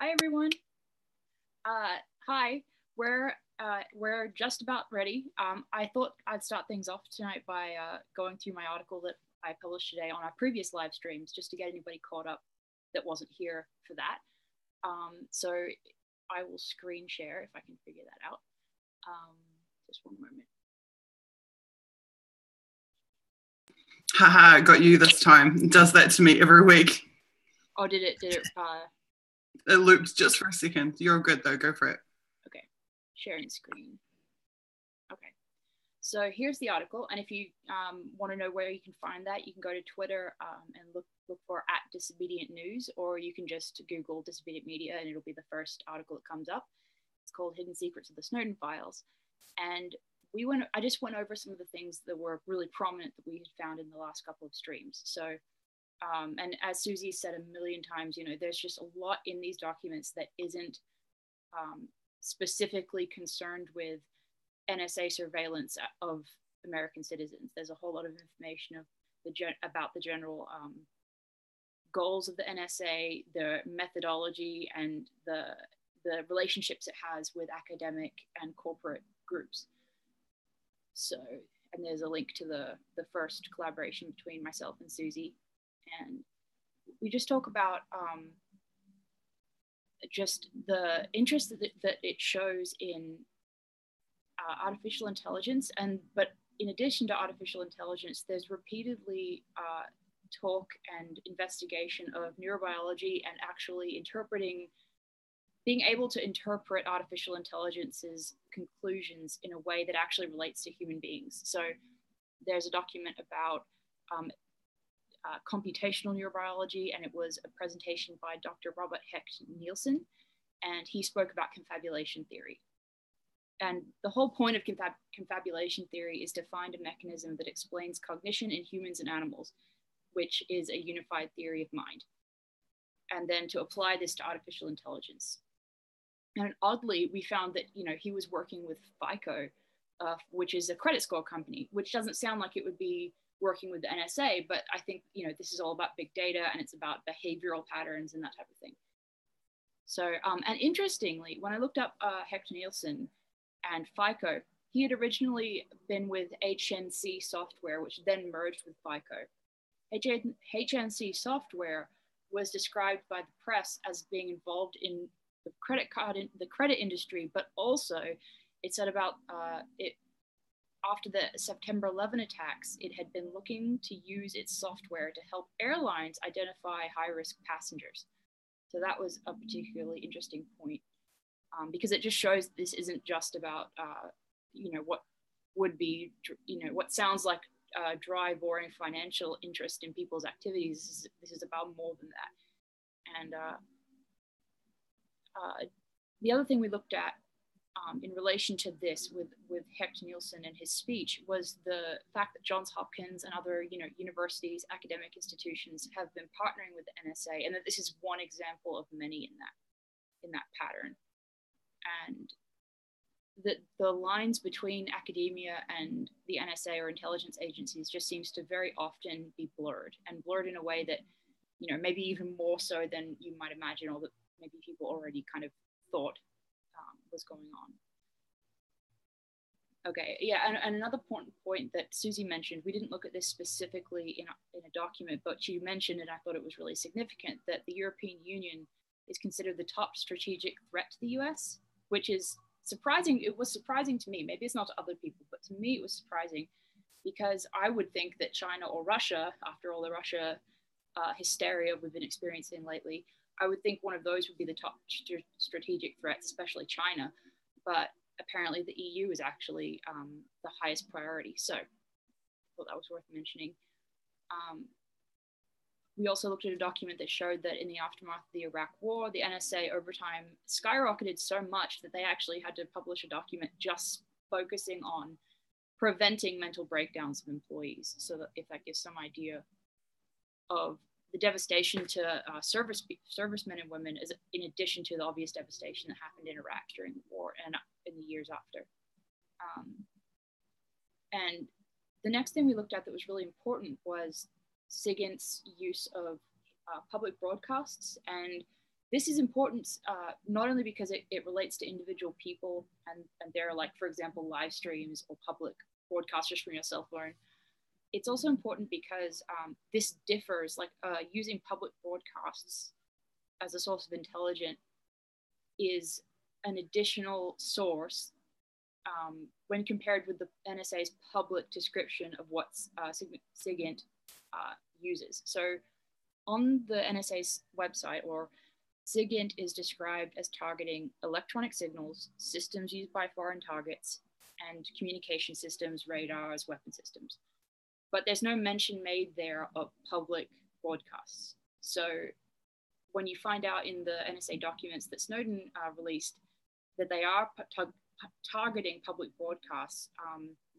Hi everyone. Hi. We're just about ready. I thought I'd start things off tonight by going through my article that I published today on our previous live streams, just to get anybody caught up that wasn't here for that. So I will screen share if I can figure that out. Just one moment. Haha, got you this time. It does that to me every week. Oh, did it? It looped just for a second. You're good though, go for it. Okay, sharing screen. Okay, so here's the article, and if you want to know where you can find that, you can go to Twitter and look for @disobedient_news, or you can just Google disobedient media and it'll be the first article that comes up. It's called Hidden Secrets of the Snowden Files, and I just went over some of the things that were really prominent that we had found in the last couple of streams. So, and as Suzie said a million times, there's just a lot in these documents that isn't specifically concerned with NSA surveillance of American citizens. There's a whole lot of information about the general goals of the NSA, the methodology, and the relationships it has with academic and corporate groups. So, and there's a link to the first collaboration between myself and Suzie. And we just talk about just the interest that it shows in artificial intelligence. But in addition to artificial intelligence, there's repeatedly talk and investigation of neurobiology and actually being able to interpret artificial intelligence's conclusions in a way that actually relates to human beings. So there's a document about computational neurobiology, and it was a presentation by Dr. Robert Hecht Nielsen, and he spoke about confabulation theory. And the whole point of confabulation theory is to find a mechanism that explains cognition in humans and animals, which is a unified theory of mind, and then to apply this to artificial intelligence. And oddly, we found that he was working with FICO, which is a credit score company, which doesn't sound like it would be working with the NSA, but I think this is all about big data, and it's about behavioral patterns and that type of thing. So, and interestingly, when I looked up Hecht Nielsen and FICO, he had originally been with HNC Software, which then merged with FICO. HNC Software was described by the press as being involved in the credit industry, but also it said about it after the September 11 attacks, it had been looking to use its software to help airlines identify high-risk passengers. So that was a particularly interesting point, because it just shows this isn't just about what would be what sounds like dry, boring financial interest in people's activities. This is about more than that. And the other thing we looked at in relation to this with Hecht Nielsen and his speech was the fact that Johns Hopkins and other universities, academic institutions have been partnering with the NSA, and that this is one example of many in that pattern. And the lines between academia and the NSA or intelligence agencies just seems to very often be blurred in a way that maybe even more so than you might imagine, or that maybe people already kind of thought was going on. Okay, yeah, and another point that Suzie mentioned, we didn't look at this specifically in a document, but she mentioned, and I thought it was really significant, that the European Union is considered the top strategic threat to the US, which is surprising. It was surprising to me. Maybe it's not to other people, but to me it was surprising, because I would think that China or Russia, after all the Russia hysteria we've been experiencing lately, I would think one of those would be the top strategic threats, especially China. But apparently the EU is actually the highest priority. So I thought that was worth mentioning. We also looked at a document that showed that in the aftermath of the Iraq War, the NSA over time skyrocketed so much that they actually had to publish a document just focusing on preventing mental breakdowns of employees. So that if that gives some idea of the devastation to servicemen and women, is in addition to the obvious devastation that happened in Iraq during the war and in the years after. And the next thing we looked at that was really important was SIGINT's use of public broadcasts. And this is important not only because it relates to individual people and there are, like, for example, live streams or public broadcasters from your cell phone. It's also important because this differs, like using public broadcasts as a source of intelligence is an additional source when compared with the NSA's public description of what SIGINT uses. So on the NSA's website, or SIGINT is described as targeting electronic signals, systems used by foreign targets, and communication systems, radars, weapon systems. But there's no mention made there of public broadcasts. So when you find out in the NSA documents that Snowden released that they are targeting public broadcasts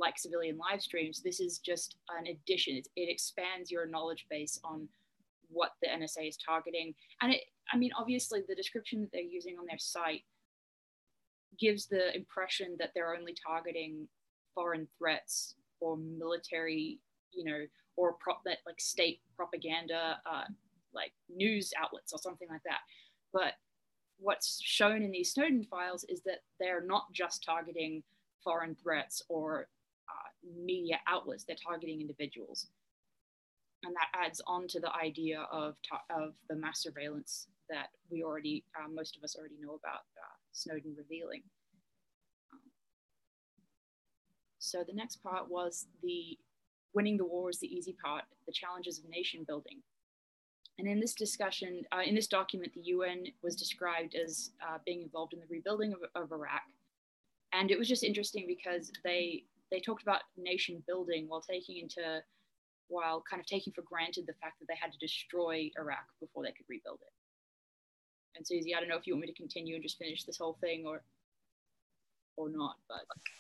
like civilian live streams, this is just an addition. It expands your knowledge base on what the NSA is targeting. And I mean, obviously the description that they're using on their site gives the impression that they're only targeting foreign threats or military, or like state propaganda, like news outlets or something like that. But what's shown in these Snowden files is that they're not just targeting foreign threats or media outlets, they're targeting individuals. And that adds on to the idea of the mass surveillance that we already, most of us already know about Snowden revealing. So the next part was the winning the war is the easy part, the challenges of nation building. And in this discussion, in this document, the UN was described as being involved in the rebuilding of Iraq. And it was just interesting because they talked about nation building while kind of taking for granted the fact that they had to destroy Iraq before they could rebuild it. And Suzie, I don't know if you want me to continue and just finish this whole thing or not, but.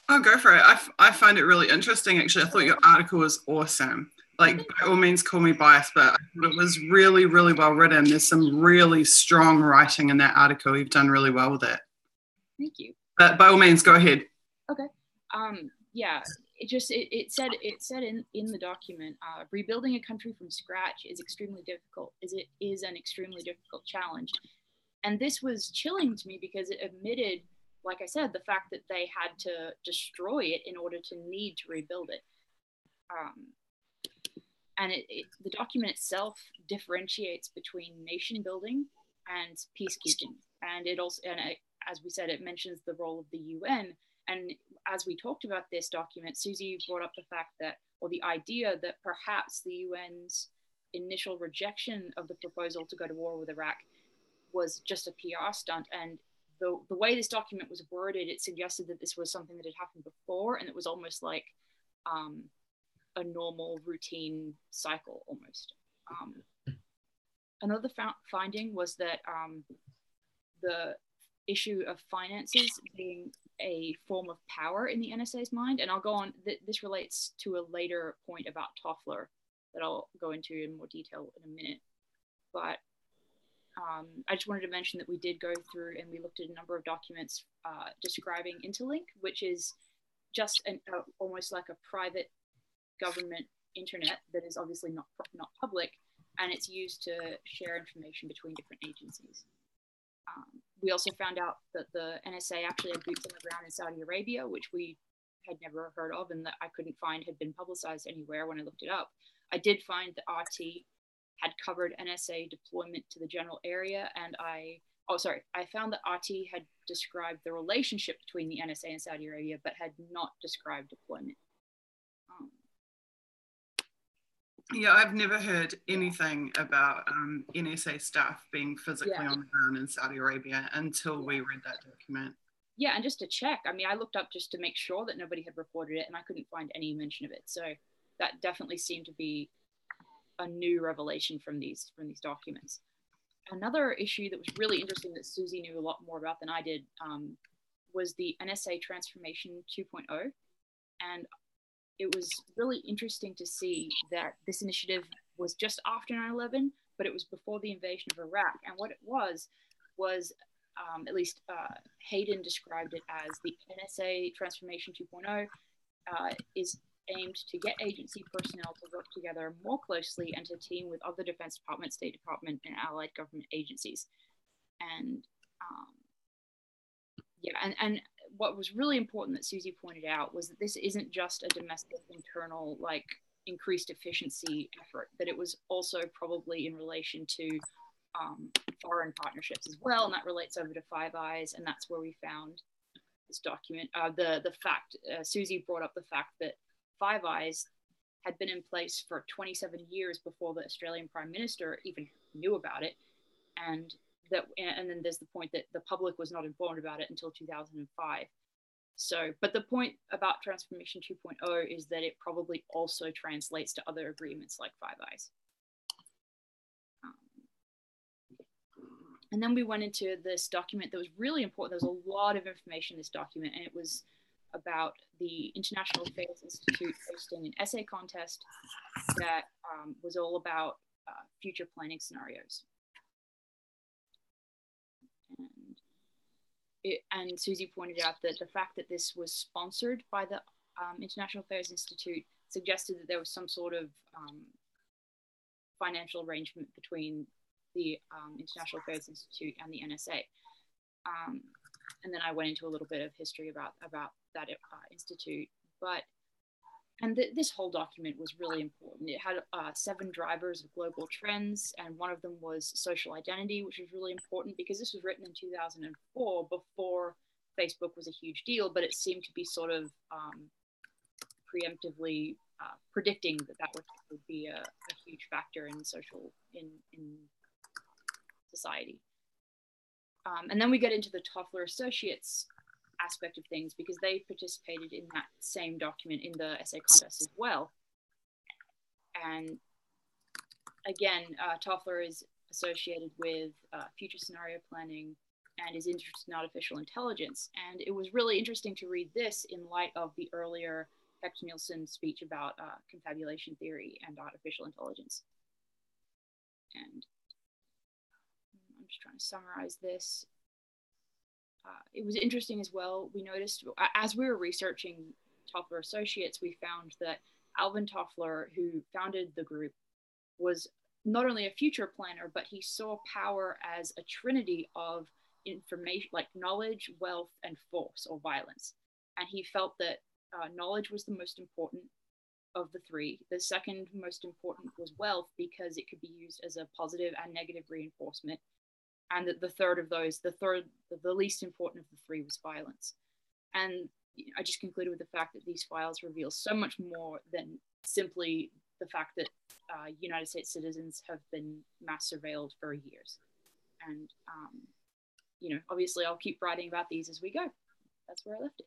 Oh, go for it. I find it really interesting, actually. I thought your article was awesome. Like, by all means, call me biased, but I thought it was really, really well written. There's some really strong writing in that article. You've done really well with it. Thank you. But by all means, go ahead. Okay. Yeah. It said in the document, rebuilding a country from scratch is extremely difficult. It is an extremely difficult challenge. And this was chilling to me because it admitted, like I said, the fact that they had to destroy it in order to need to rebuild it. And the document itself differentiates between nation building and peacekeeping. And it also, as we said, it mentions the role of the UN. And as we talked about this document, Suzie brought up the fact that, or the idea that perhaps the UN's initial rejection of the proposal to go to war with Iraq was just a PR stunt. And the way this document was worded, it suggested that this was something that had happened before, and it was almost like a normal routine cycle almost. Another finding was that the issue of finances being a form of power in the NSA's mind, and I'll go on, this relates to a later point about Toffler that I'll go into in more detail in a minute. But I just wanted to mention that we did go through and we looked at a number of documents describing Interlink, which is just almost like a private government internet that is obviously not public, and it's used to share information between different agencies. We also found out that the NSA actually had boots on the ground in Saudi Arabia, which we had never heard of and that I couldn't find had been publicized anywhere when I looked it up. I did find that RT had covered NSA deployment to the general area, and I found that RT had described the relationship between the NSA and Saudi Arabia, but had not described deployment. Yeah, I've never heard anything about NSA staff being physically on the ground in Saudi Arabia until we read that document. Yeah, and just to check, I mean, I looked up just to make sure that nobody had reported it, and I couldn't find any mention of it. So that definitely seemed to be a new revelation from these documents. Another issue that was really interesting that Suzie knew a lot more about than I did was the NSA Transformation 2.0. And it was really interesting to see that this initiative was just after 9/11, but it was before the invasion of Iraq. And what it was at least Hayden described it as the NSA Transformation 2.0 is aimed to get agency personnel to work together more closely and to team with other Defense Department, State Department, and allied government agencies. And yeah, and what was really important that Suzie pointed out was that this isn't just a domestic internal like increased efficiency effort, that it was also probably in relation to foreign partnerships as well, and that relates over to Five Eyes, and that's where we found this document. The fact Suzie brought up the fact that Five Eyes had been in place for 27 years before the Australian Prime Minister even knew about it, and then there's the point that the public was not informed about it until 2005. So, but the point about Transformation 2.0 is that it probably also translates to other agreements like Five Eyes. And then we went into this document that was really important. There was a lot of information in this document, and it was about the International Affairs Institute hosting an essay contest that was all about future planning scenarios. And Suzie pointed out that the fact that this was sponsored by the International Affairs Institute suggested that there was some sort of financial arrangement between the International Affairs Institute and the NSA. And then I went into a little bit of history about that institute. This whole document was really important. It had 7 drivers of global trends, and one of them was social identity, which was really important because this was written in 2004, before Facebook was a huge deal, but it seemed to be sort of preemptively predicting that would be a huge factor in society. And then we get into the Toffler Associates aspect of things, because they participated in that same document in the essay contest as well. And again, Toffler is associated with future scenario planning and is interested in artificial intelligence. And it was really interesting to read this in light of the earlier Hecht-Nielsen speech about confabulation theory and artificial intelligence. And I'm just trying to summarize this. It was interesting as well. We noticed, as we were researching Toffler Associates, we found that Alvin Toffler, who founded the group, was not only a future planner, but he saw power as a trinity of information, like knowledge, wealth, and force or violence. And he felt that knowledge was the most important of the 3. The second most important was wealth, because it could be used as a positive and negative reinforcement. And that the third of those, the least important of the 3 was violence. And I just concluded with the fact that these files reveal so much more than simply the fact that United States citizens have been mass surveilled for years. And, obviously I'll keep writing about these as we go. That's where I left it.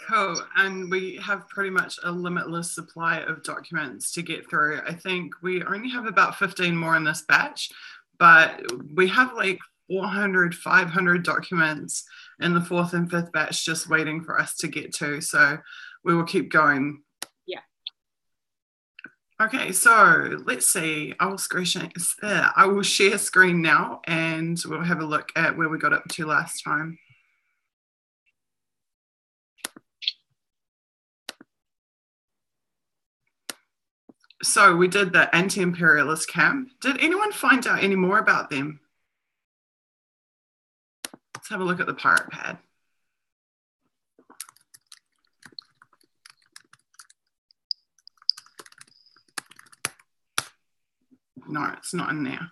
Cool. And we have pretty much a limitless supply of documents to get through. I think we only have about 15 more in this batch, but we have like 400, 500 documents in the 4th and 5th batch just waiting for us to get to. So we will keep going. Yeah. Okay, so let's see. I will share screen now, and we'll have a look at where we got up to last time. So we did the anti-imperialist camp. Did anyone find out any more about them? Let's have a look at the pirate pad. No, it's not in there.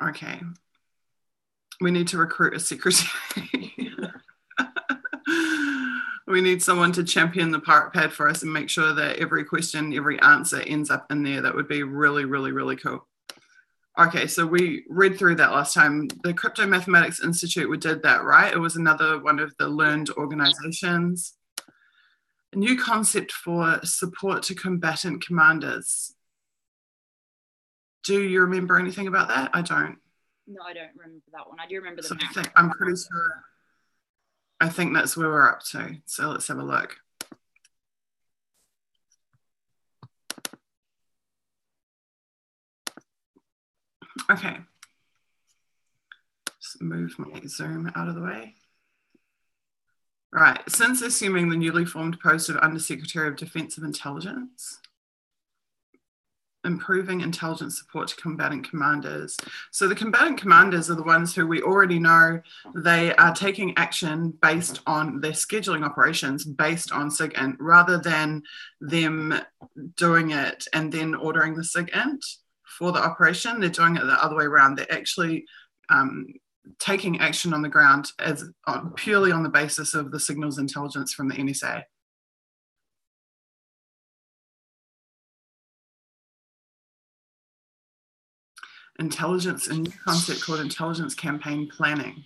Okay. We need to recruit a secretary. We need someone to champion the pirate pad for us and make sure that every question, every answer ends up in there. That would be really, really, really cool. Okay, so we read through that last time. The Crypto Mathematics Institute, we did that, right? It was another one of the learned organizations. A new concept for support to combatant commanders. Do you remember anything about that? I don't. No, I don't remember that one. I do remember the map. I'm pretty sure. I think that's where we're up to. So let's have a look. Okay. Just move my Zoom out of the way. Right. Since assuming the newly formed post of Undersecretary of Defensive Intelligence, improving intelligence support to combatant commanders. So the combatant commanders are the ones who we already know they are taking action based on their scheduling operations based on SIGINT rather than them doing it and then ordering the SIGINT for the operation. They're doing it the other way around. They're actually taking action on the ground as purely on the basis of the signals intelligence from the NSA. Intelligence, a new concept called intelligence campaign planning.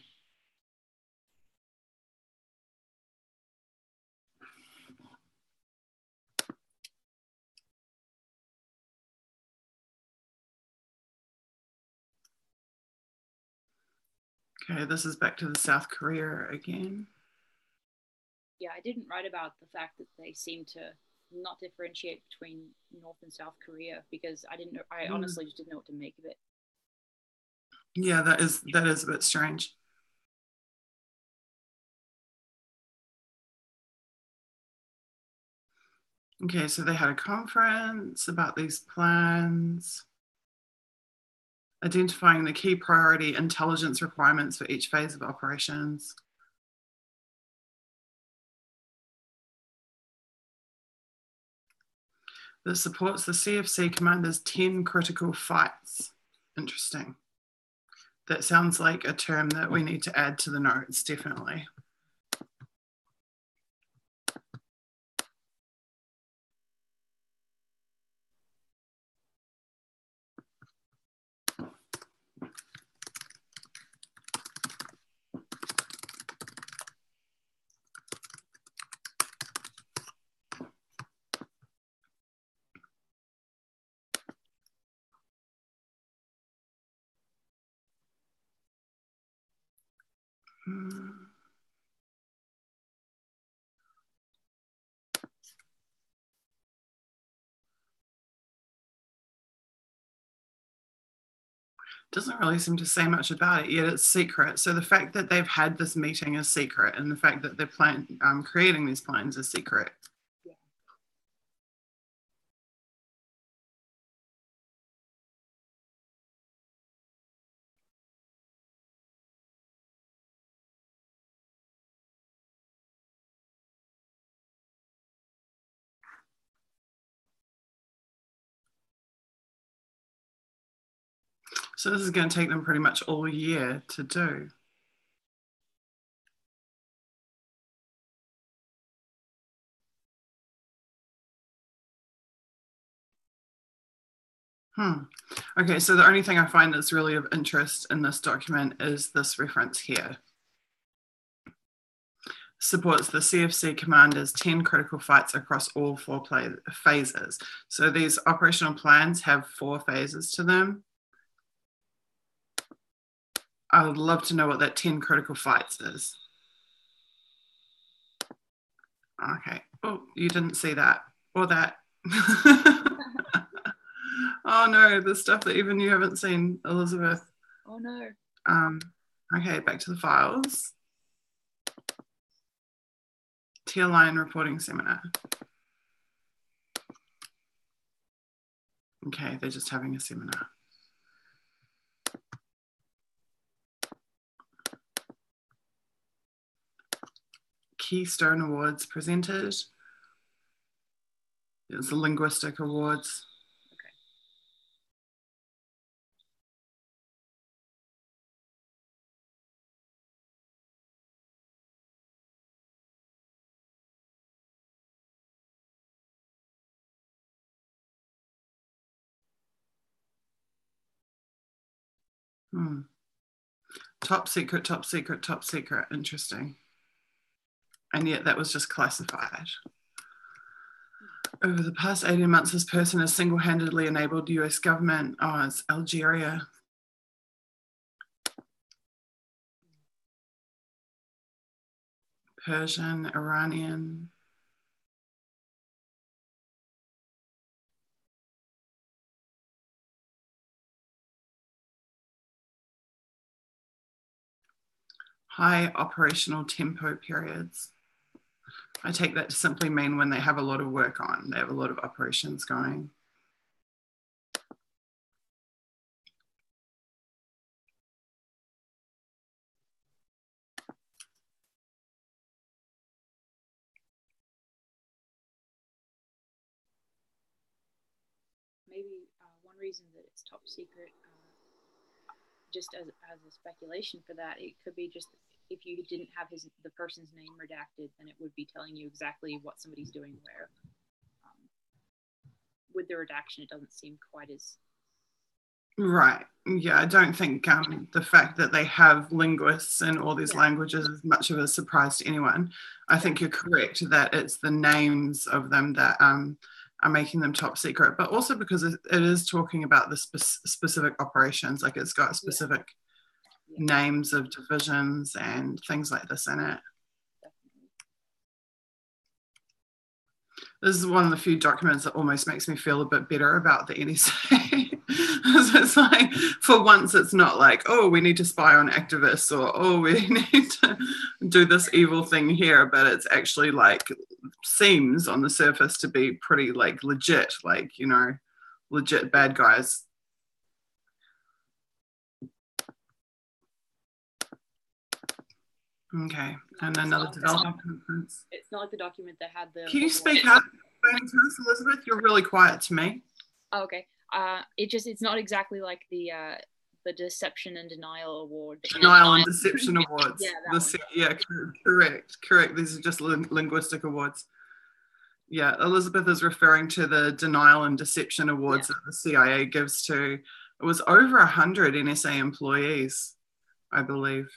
Okay, this is back to the South Korea again. Yeah, I didn't write about the fact that they seem to not differentiate between North and South Korea because I didn't know, I honestly just didn't know what to make of it. Yeah, that is a bit strange. Okay, so they had a conference about these plans, identifying the key priority intelligence requirements for each phase of operations. That supports the CFC commander's 10 critical fights. Interesting. That sounds like a term that we need to add to the notes, definitely. Doesn't really seem to say much about it, yet it's secret. So the fact that they've had this meeting is secret, and the fact that they're creating these plans is secret. Yeah. So this is going to take them pretty much all year to do. Okay, so the only thing I find that's really of interest in this document is this reference here. Supports the CFC commander's 10 critical fights across all 4 phases. So these operational plans have 4 phases to them. I would love to know what that 10 critical fights is. Okay. Oh, you didn't see that or that. Oh no, the stuff that even you haven't seen, Elizabeth. Oh no. Okay, back to the files. Tier line reporting seminar. Okay, they're just having a seminar. Keystone Awards presented. It's the Linguistic Awards. Top secret, top secret, top secret. Interesting. And yet that was just classified. Over the past 18 months, this person has single-handedly enabled the US government. Oh, it's Algeria. Persian, Iranian. High operational tempo periods. I take that to simply mean when they have a lot of work on, they have a lot of operations going. reason that it's top secret, just as a speculation for that, it could be just if you didn't have the person's name redacted, then it would be telling you exactly what somebody's doing where. With the redaction, it doesn't seem quite as... Right. Yeah, I don't think the fact that they have linguists in all these languages is much of a surprise to anyone. I think you're correct that it's the names of them that are making them top secret, but also because it is talking about the specific operations, like it's got specific names of divisions and things like this in it. This is one of the few documents that almost makes me feel a bit better about the NSA. It's like, for once, it's not like, oh, we need to spy on activists, or oh, we need to do this evil thing here, but it's actually like, seems on the surface to be pretty like legit, like, you know, legit bad guys. Okay, and another development conference. It's not like the document that had the... Can you speak up, Elizabeth? You're really quiet to me. Oh, okay. It's not exactly like the Deception and Denial Award. Denial and Deception Awards. Yeah, correct. These are just linguistic awards. Yeah, Elizabeth is referring to the Denial and Deception Awards that the CIA gives to, it was over 100 NSA employees, I believe.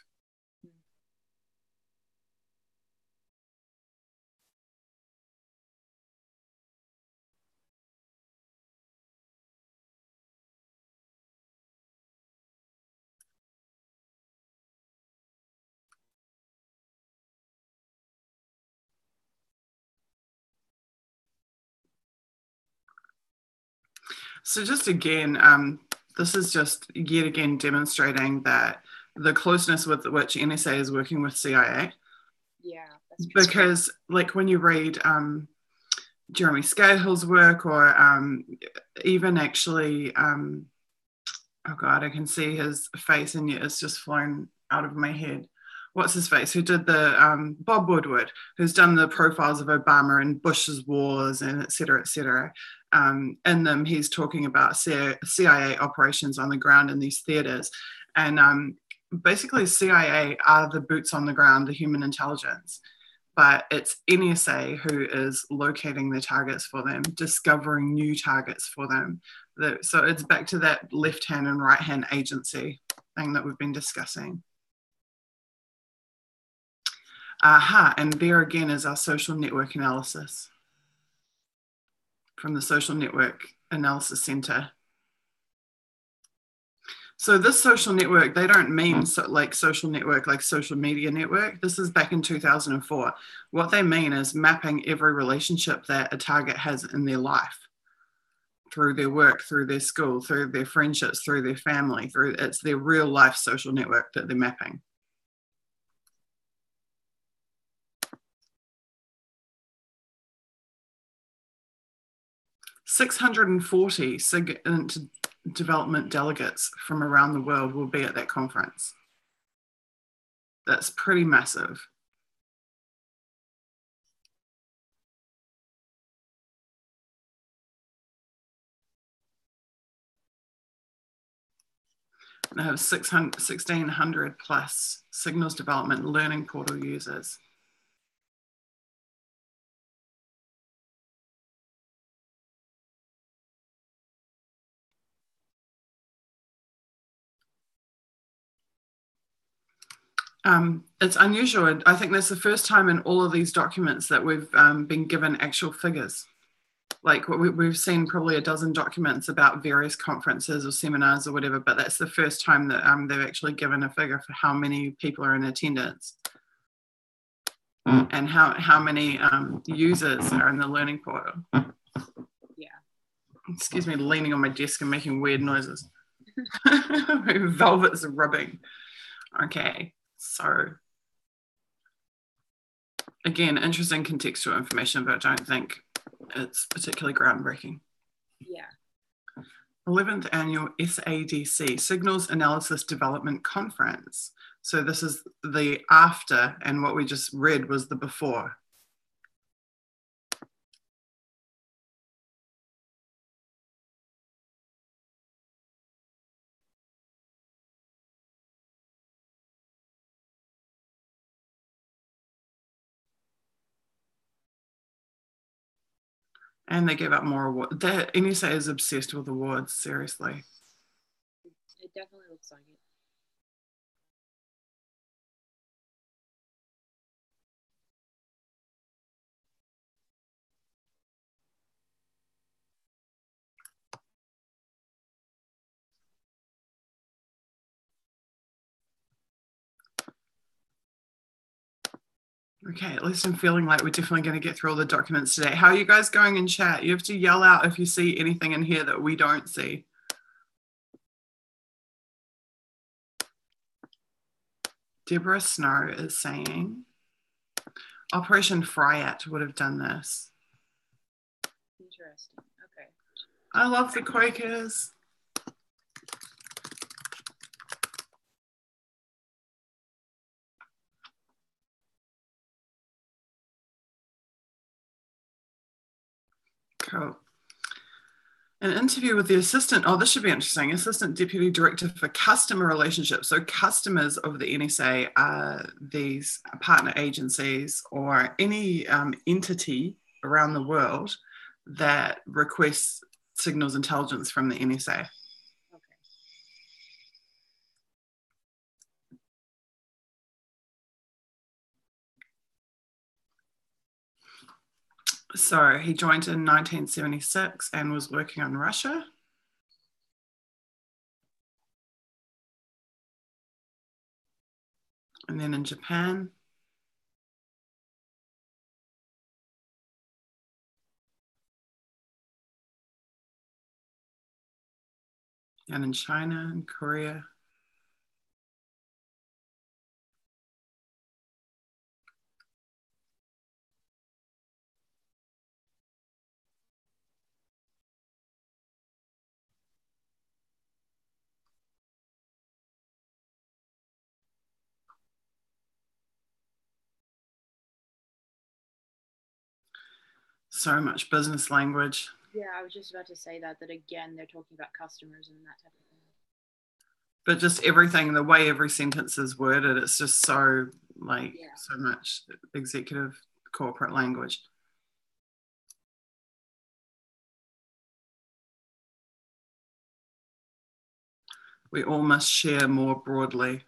So just again, this is just yet again demonstrating that the closeness with which NSA is working with CIA. Yeah. Because like when you read Jeremy Scahill's work, or even actually, oh God, I can see his face and yet it's just flown out of my head. What's his face? Who did the, Bob Woodward, who's done the profiles of Obama and Bush's wars and et cetera, et cetera. In them, he's talking about CIA operations on the ground in these theaters. And basically CIA are the boots on the ground, the human intelligence. But it's NSA who is locating the targets for them, discovering new targets for them. So it's back to that left-hand and right-hand agency thing that we've been discussing. And there again is our social network analysis from the Social Network Analysis Center. So this social network, they don't mean like social network, like social media network. This is back in 2004. What they mean is mapping every relationship that a target has in their life, through their work, through their school, through their friendships, through their family, it's their real life social network that they're mapping. "640 SIG development delegates from around the world will be at that conference." That's pretty massive. And I have 1,600 plus signals development learning portal users. It's unusual. I think that's the first time in all of these documents that we've been given actual figures. Like we've seen probably a dozen documents about various conferences or seminars or whatever, but that's the first time that they've actually given a figure for how many people are in attendance and how many users are in the learning portal. Yeah. Excuse me, leaning on my desk and making weird noises. My velvet's rubbing. Okay. So again, interesting contextual information, but I don't think it's particularly groundbreaking. Yeah. 11th Annual SADC, Signals Analysis Development Conference. So this is the after, and what we just read was the before. And they gave out more awards. The NSA is obsessed with awards, seriously. It definitely looks like it. Okay, at least I'm feeling like we're definitely going to get through all the documents today. How are you guys going in chat? You have to yell out if you see anything in here that we don't see. Deborah Snow is saying, Operation Fryat would have done this. Interesting. Okay. I love the Quakers. Cool. An interview with the assistant, oh, this should be interesting, Assistant Deputy Director for Customer Relationships. So customers of the NSA are these partner agencies or any entity around the world that requests signals intelligence from the NSA. Okay. So he joined in 1976 and was working on Russia. And then in Japan. And in China and Korea. So much business language. Yeah, I was just about to say that again, they're talking about customers and that type of thing. But just everything, the way every sentence is worded, it's just so like so much executive corporate language. We all must share more broadly.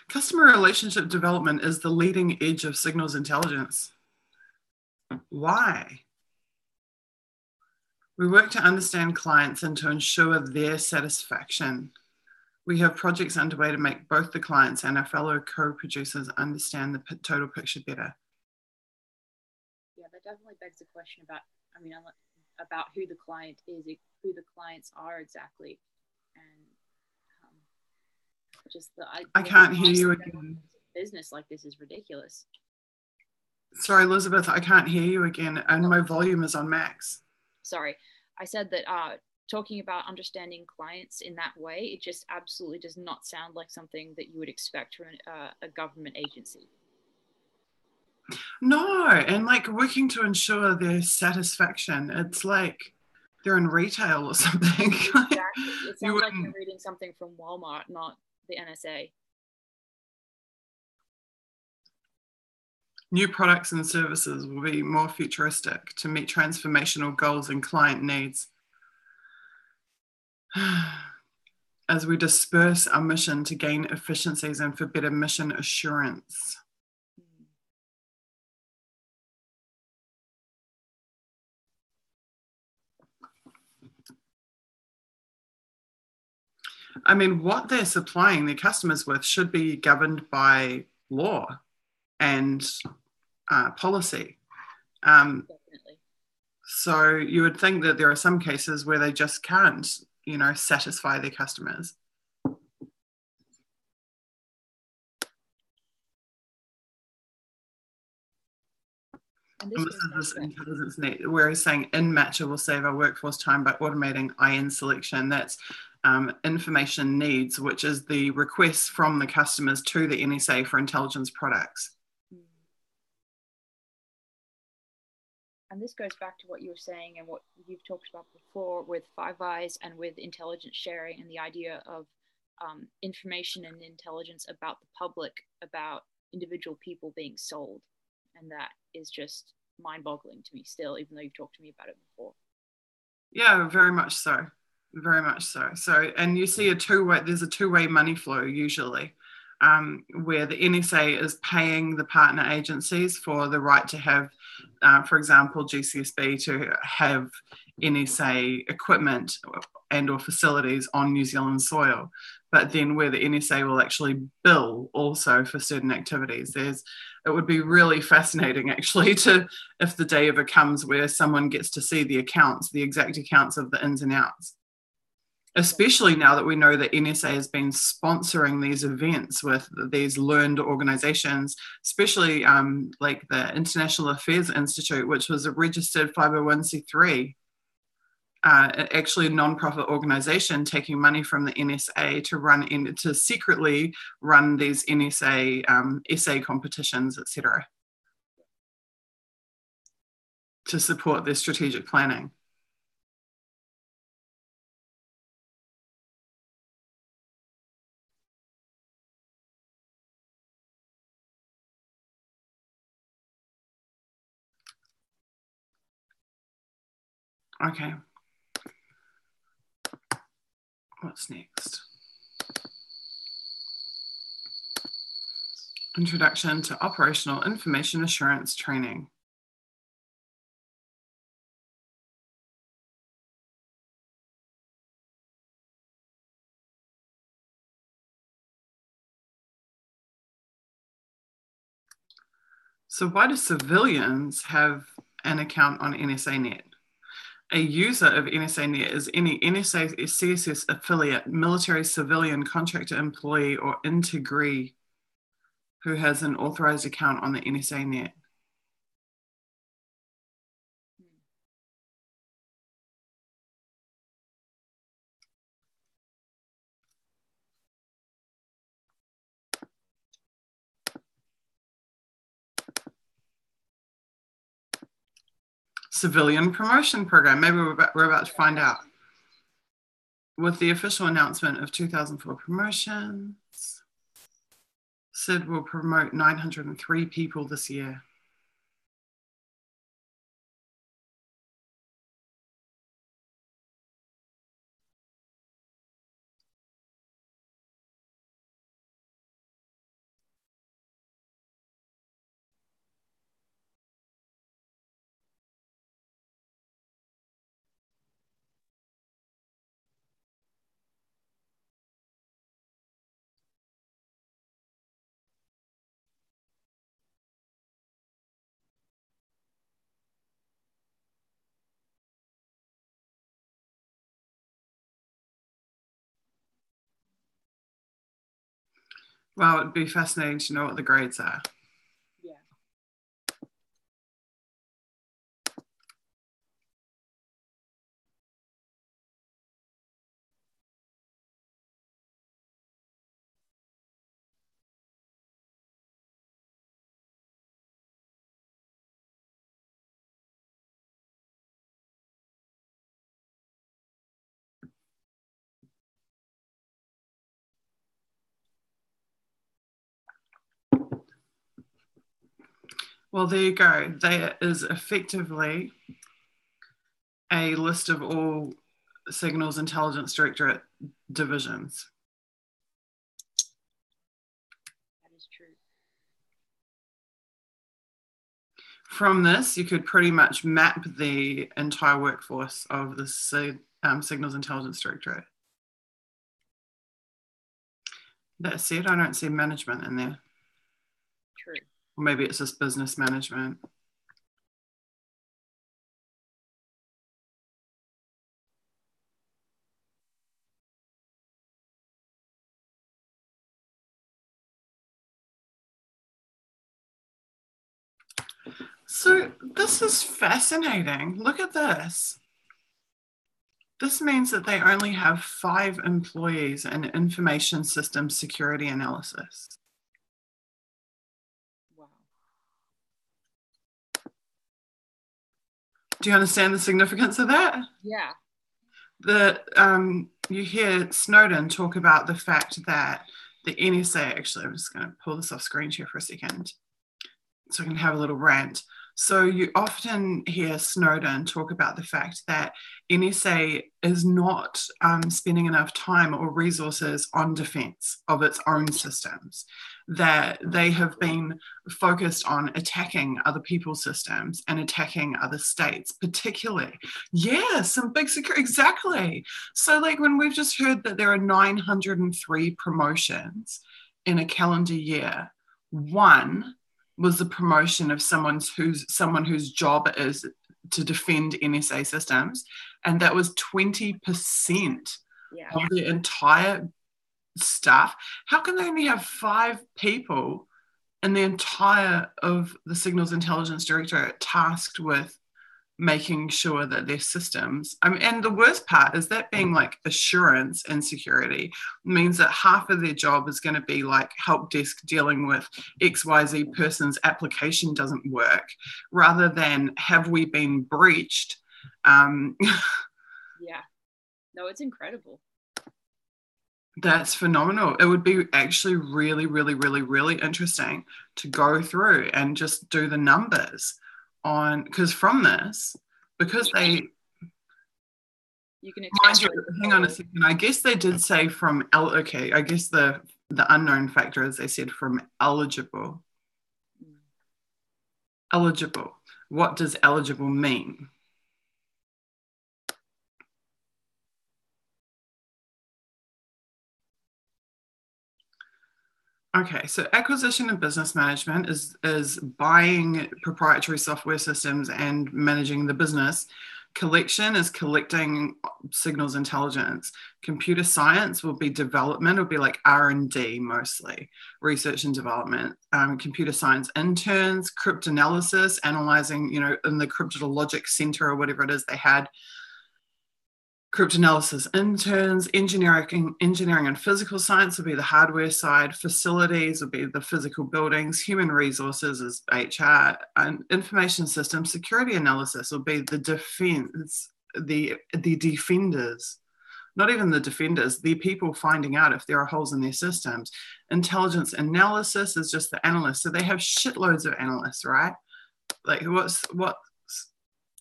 Customer relationship development is the leading edge of signals intelligence. Why? We work to understand clients and to ensure their satisfaction. We have projects underway to make both the clients and our fellow co-producers understand the total picture better. Yeah, that definitely begs the question about, I mean, about who the client is, who the clients are exactly, and just I can't hear you again. Business like this is ridiculous. Sorry, Elizabeth, I can't hear you again, and my volume is on max. Sorry, I said that talking about understanding clients in that way, it just absolutely does not sound like something that you would expect from a government agency. No, and like working to ensure their satisfaction. It's like they're in retail or something. Exactly. It sounds like you're reading something from Walmart, not the NSA. New products and services will be more futuristic to meet transformational goals and client needs. As we disperse our mission to gain efficiencies and for better mission assurance. I mean, what they're supplying their customers with should be governed by law and policy. Definitely. So you would think that there are some cases where they just can't, you know, satisfy their customers. And this is intelligence net, where he's saying InMatcher will save our workforce time by automating IN selection. That's information needs, which is the requests from the customers to the NSA for intelligence products. and this goes back to what you were saying and what you've talked about before with Five Eyes and with intelligence sharing and the idea of information and intelligence about the public, about individual people being sold. And that is just mind-boggling to me still, even though you've talked to me about it before. Yeah, very much so. Very much so. So, and you see there's a two-way money flow usually, where the NSA is paying the partner agencies for the right to have, for example, GCSB to have NSA equipment and or facilities on New Zealand soil. But then where the NSA will actually bill also for certain activities. It would be really fascinating actually if the day ever comes where someone gets to see the exact accounts of the ins and outs. Especially now that we know that NSA has been sponsoring these events with these learned organizations, especially like the International Affairs Institute, which was a registered 501c3, actually a non-profit organization taking money from the NSA to secretly run these NSA essay competitions, etc., to support their strategic planning. Okay. What's next? Introduction to Operational Information Assurance Training. So why do civilians have an account on NSANet? A user of NSANet is any NSA CSS affiliate, military, civilian, contractor, employee, or integree who has an authorized account on the NSANet. Civilian promotion program. Maybe we're about to find out. With the official announcement of 2004 promotions, SID will promote 903 people this year. Well, it'd be fascinating to know what the grades are. Yeah. Well, there you go. There is effectively a list of all Signals Intelligence Directorate divisions. That is true. From this, you could pretty much map the entire workforce of the Signals Intelligence Directorate. That said, I don't see management in there. True. Or maybe it's just business management. So this is fascinating. Look at this. This means that they only have 5 employees in information systems security analysis. Wow. Do you understand the significance of that? Yeah. You hear Snowden talk about the fact that the NSA, actually, I'm just going to pull this off screen share for a second so I can have a little rant. So you often hear Snowden talk about the fact that NSA is not spending enough time or resources on defense of its own systems, that they have been focused on attacking other people's systems and attacking other states, particularly. Yeah, some big security, exactly. So like when we've just heard that there are 903 promotions in a calendar year, one was the promotion of someone whose job is to defend NSA systems, and that was 20% of the entire staff. How can they only have 5 people in the entire of the Signals Intelligence Directorate tasked with making sure that their systems, and the worst part is that being like assurance and security means that half of their job is going to be like help desk dealing with XYZ person's application doesn't work, rather than have we been breached. Yeah, no, it's incredible. That's phenomenal. It would be actually really, really, really, really interesting to go through and just do the numbers on, because from this, because they, you can mind you, hang on a second, I guess they did say from, okay, I guess the unknown factor is they said from eligible. Eligible. What does eligible mean? Okay, so acquisition and business management is buying proprietary software systems and managing the business. Collection is collecting signals intelligence. Computer science will be development, it'll be like R&D mostly, research and development. Computer science interns, cryptanalysis, analyzing, in the cryptologic center or whatever it is they had, cryptanalysis interns. Engineering and physical science will be the hardware side. Facilities will be the physical buildings. Human resources is HR. And information systems, security analysis will be the defense, the defenders. Not even the defenders, the people finding out if there are holes in their systems. Intelligence analysis is just the analysts. So they have shitloads of analysts, right? Like what?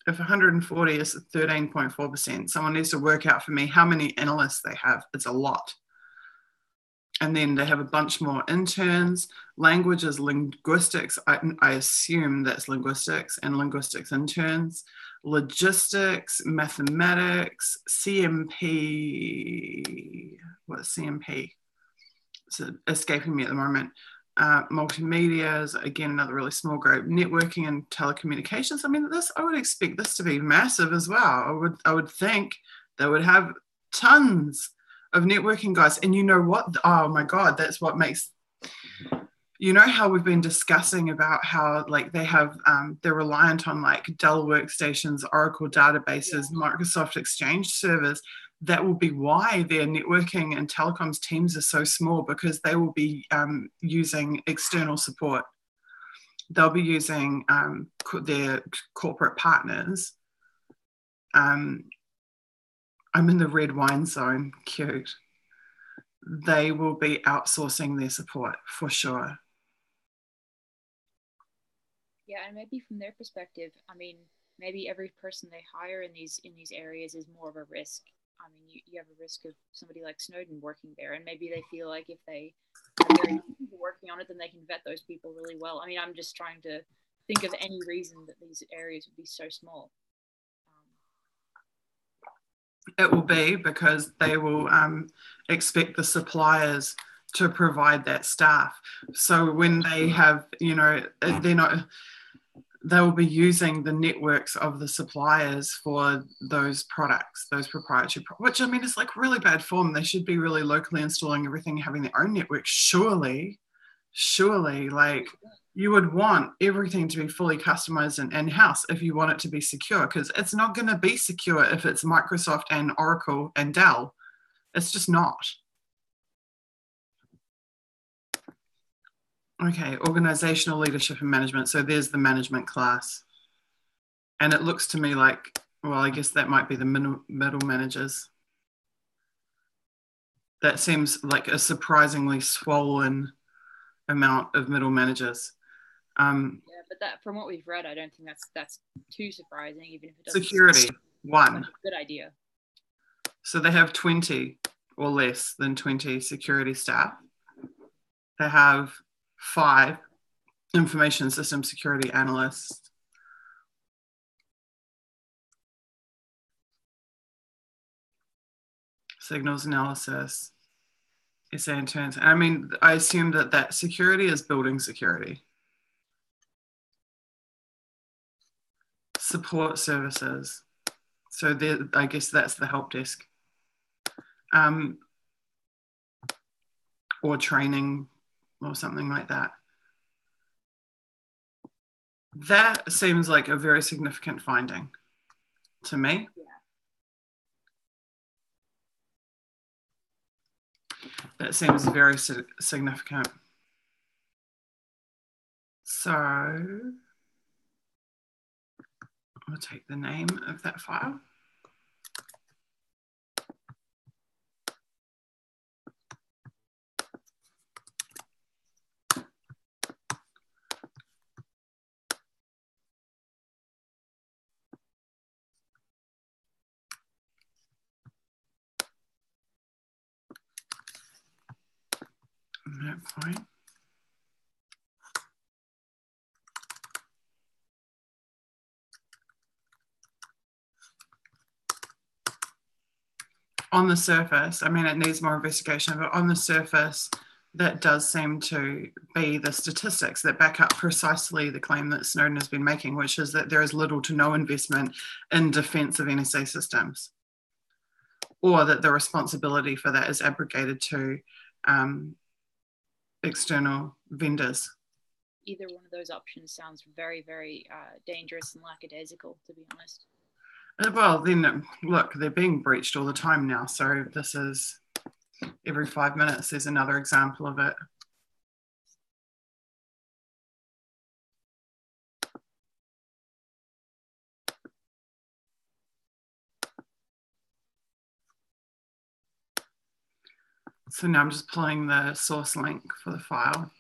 If 140 is 13.4%, someone needs to work out for me how many analysts they have. It's a lot. And then they have a bunch more interns. Language is linguistics. I assume that's linguistics and linguistics interns. Logistics, mathematics, CMP. What's CMP? It's escaping me at the moment. Multimedia is again another really small group. Networking and telecommunications. I mean, I would expect this to be massive as well. I would think they would have tons of networking guys. And you know what? Oh my God, that's what makes. You know how we've been discussing about how like they have they're reliant on like Dell workstations, Oracle databases, Microsoft Exchange servers. That will be why their networking and telecoms teams are so small, because they will be using external support. They'll be using their corporate partners. I'm in the red wine zone, cute. They will be outsourcing their support for sure. Yeah, and maybe from their perspective, I mean, maybe every person they hire in these areas is more of a risk. I mean, you have a risk of somebody like Snowden working there, and maybe they feel like if they have very people working on it, then they can vet those people really well. I mean, I'm just trying to think of any reason that these areas would be so small. It will be because they will expect the suppliers to provide that staff. So when they have, they will be using the networks of the suppliers for those products, those proprietary which I mean is like really bad form. They should be really locally installing everything, having their own network. Surely, like you would want everything to be fully customized and in-house if you want it to be secure, because it's not going to be secure if it's Microsoft and Oracle and Dell. It's just not. Okay, organizational leadership and management. So there's the management class. And it looks to me like, well, I guess that might be the middle managers. That seems like a surprisingly swollen amount of middle managers. Yeah, but that, from what we've read, I don't think that's too surprising, even if it doesn't security, sound one. like a good idea. So they have 20 or less than 20 security staff. They have 5 information system security analysts. Signals analysis, SA interns. I mean, I assume that security is building security. Support services. So I guess that's the help desk. Or training or something like that. That seems like a very significant finding to me. Yeah. That seems very significant. So I'll take the name of that file. That point. On the surface, I mean, it needs more investigation, but on the surface, that does seem to be the statistics that back up precisely the claim that Snowden has been making, which is that there is little to no investment in defense of NSA systems, or that the responsibility for that is abrogated to external vendors. Either one of those options sounds very, very dangerous and lackadaisical, to be honest. Well, then, look, they're being breached all the time now. So this is every 5 minutes, there's another example of it. So now I'm just pulling the source link for the file.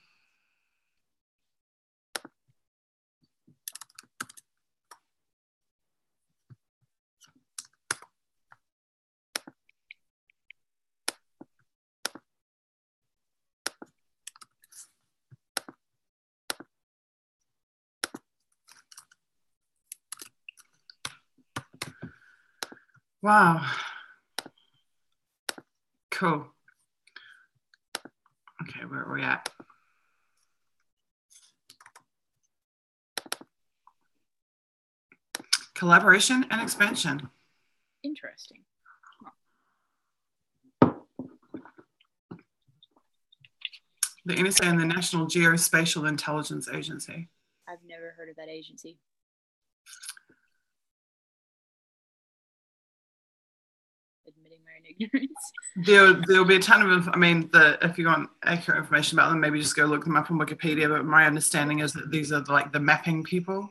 Wow. Cool. Okay, where are we at? Collaboration and expansion. Interesting. The NSA and the National Geospatial Intelligence Agency. I've never heard of that agency. Admitting my own ignorance. There'll be a ton of, I mean, if you want accurate information about them, maybe just go look them up on Wikipedia. But my understanding is that these are like the mapping people.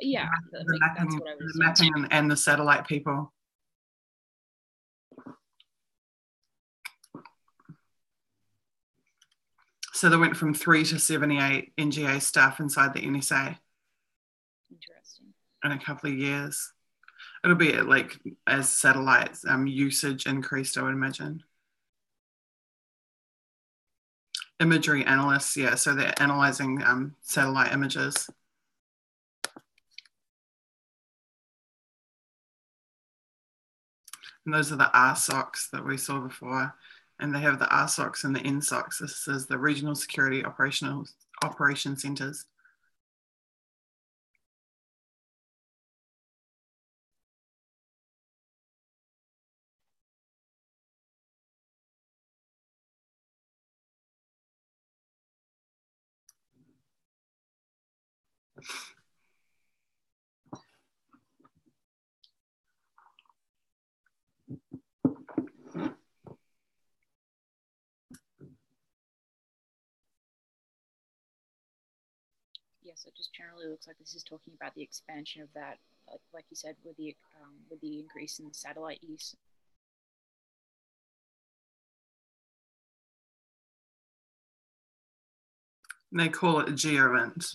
Yeah, the mapping, that's what I was saying. Mapping and the satellite people. So they went from 3 to 78 NGA staff inside the NSA. Interesting. In a couple of years. It'll be like as satellites usage increased, I would imagine. Imagery analysts, yeah, so they're analyzing satellite images. And those are the RSOCs that we saw before. And they have the RSOCs and the NSOCs. This is the Regional Security Operation Centers. Yes, it just generally looks like this is talking about the expansion of that like you said, with the increase in satellite use. They call it GeoInt,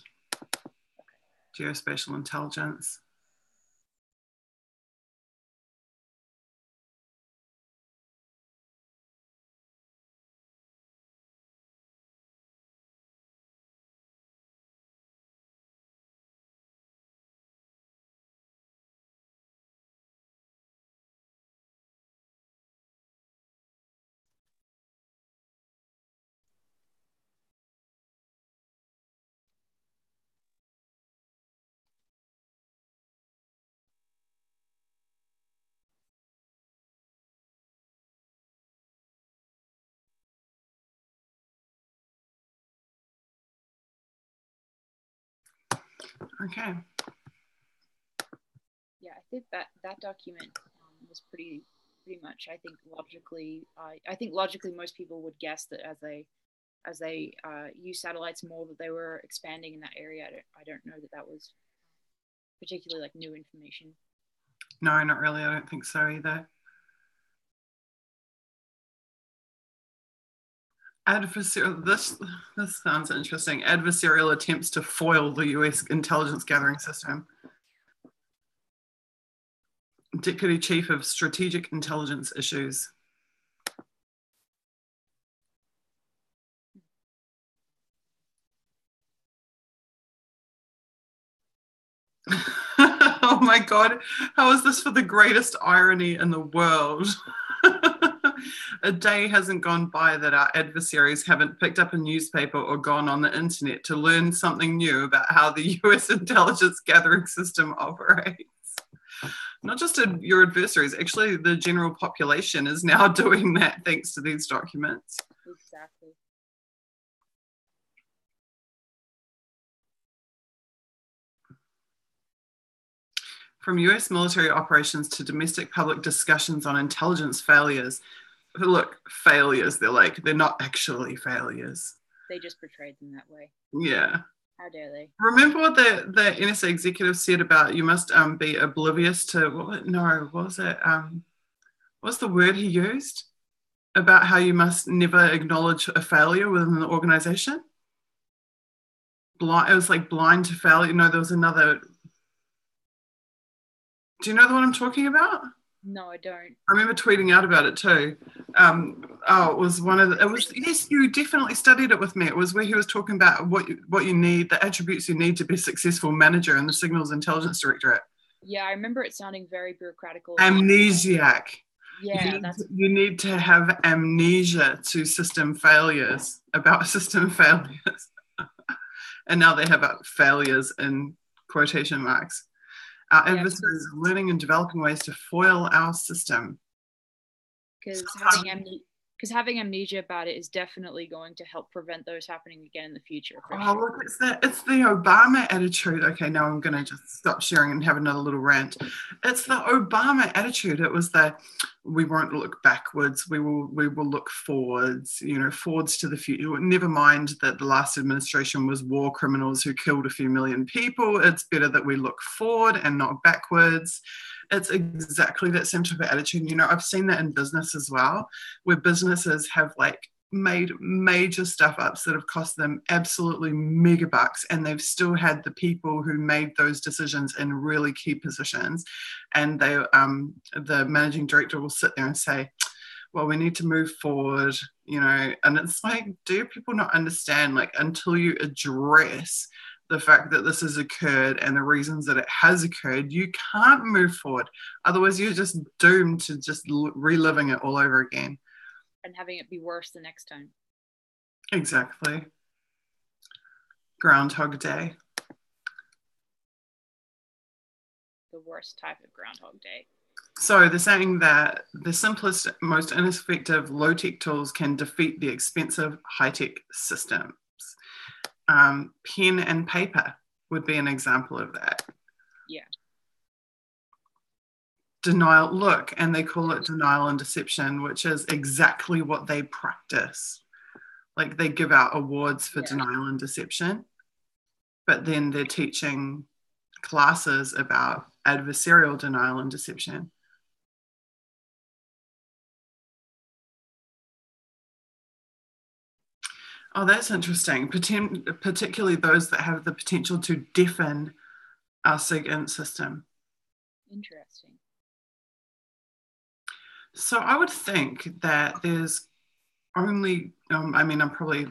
geospatial intelligence. Okay. Yeah, I think that document was pretty much. I think logically most people would guess that as they use satellites more, that they were expanding in that area. I don't know that was particularly like new information. No, not really. I don't think so either. This sounds interesting. Adversarial attempts to foil the US intelligence gathering system. Deputy Chief of Strategic Intelligence Issues. Oh my God, how is this for the greatest irony in the world? A day hasn't gone by that our adversaries haven't picked up a newspaper or gone on the internet to learn something new about how the US intelligence gathering system operates. Not just your adversaries, actually the general population is now doing that thanks to these documents. Exactly. From US military operations to domestic public discussions on intelligence failures. Look, failures, they're not actually failures. They just portrayed them that way. Yeah. How dare they? Remember what the NSA executive said about you must be oblivious to, what was it? What's the word he used? About how you must never acknowledge a failure within the organization? It was like blind to failure. No, there was another. Do you know the one I'm talking about? No, I don't. I remember tweeting out about it too. It was yes, you definitely studied it with me. It was where he was talking about what you need, the attributes you need to be a successful manager in the Signals Intelligence Directorate. Yeah, I remember it sounding very bureaucratical. Amnesiac. Yeah, you need to have amnesia to system failures, about system failures. And now they have failures in quotation marks. Our adversaries are learning and developing ways to foil our system. Because having amnesia about it is definitely going to help prevent those happening again in the future. Look, it's the Obama attitude. Okay, now I'm going to just stop sharing and have another little rant. It's the Obama attitude. It was that we won't look backwards. We will look forwards. Forwards to the future. Never mind that the last administration was war criminals who killed a few million people. It's better that we look forward and not backwards. It's exactly that same type of attitude. I've seen that in business as well, where businesses have made major stuff ups that have cost them absolutely mega bucks, and they've still had the people who made those decisions in really key positions, and the managing director will sit there and say, well, we need to move forward, and it's like, do people not understand, until you address the fact that this has occurred and the reasons that it has occurred, you can't move forward. Otherwise, you're just doomed to just reliving it all over again. And having it be worse the next time. Exactly. Groundhog Day. The worst type of Groundhog Day. So they're saying that the simplest, most ineffective low-tech tools can defeat the expensive high-tech systems. Pen and paper would be an example of that. Yeah. Denial, look, and they call it denial and deception, which is exactly what they practice. They give out awards for denial and deception, but then they're teaching classes about adversarial denial and deception. Oh, that's interesting. Particularly those that have the potential to deafen our SIG-INT system. Interesting. So I would think that there's only, I mean,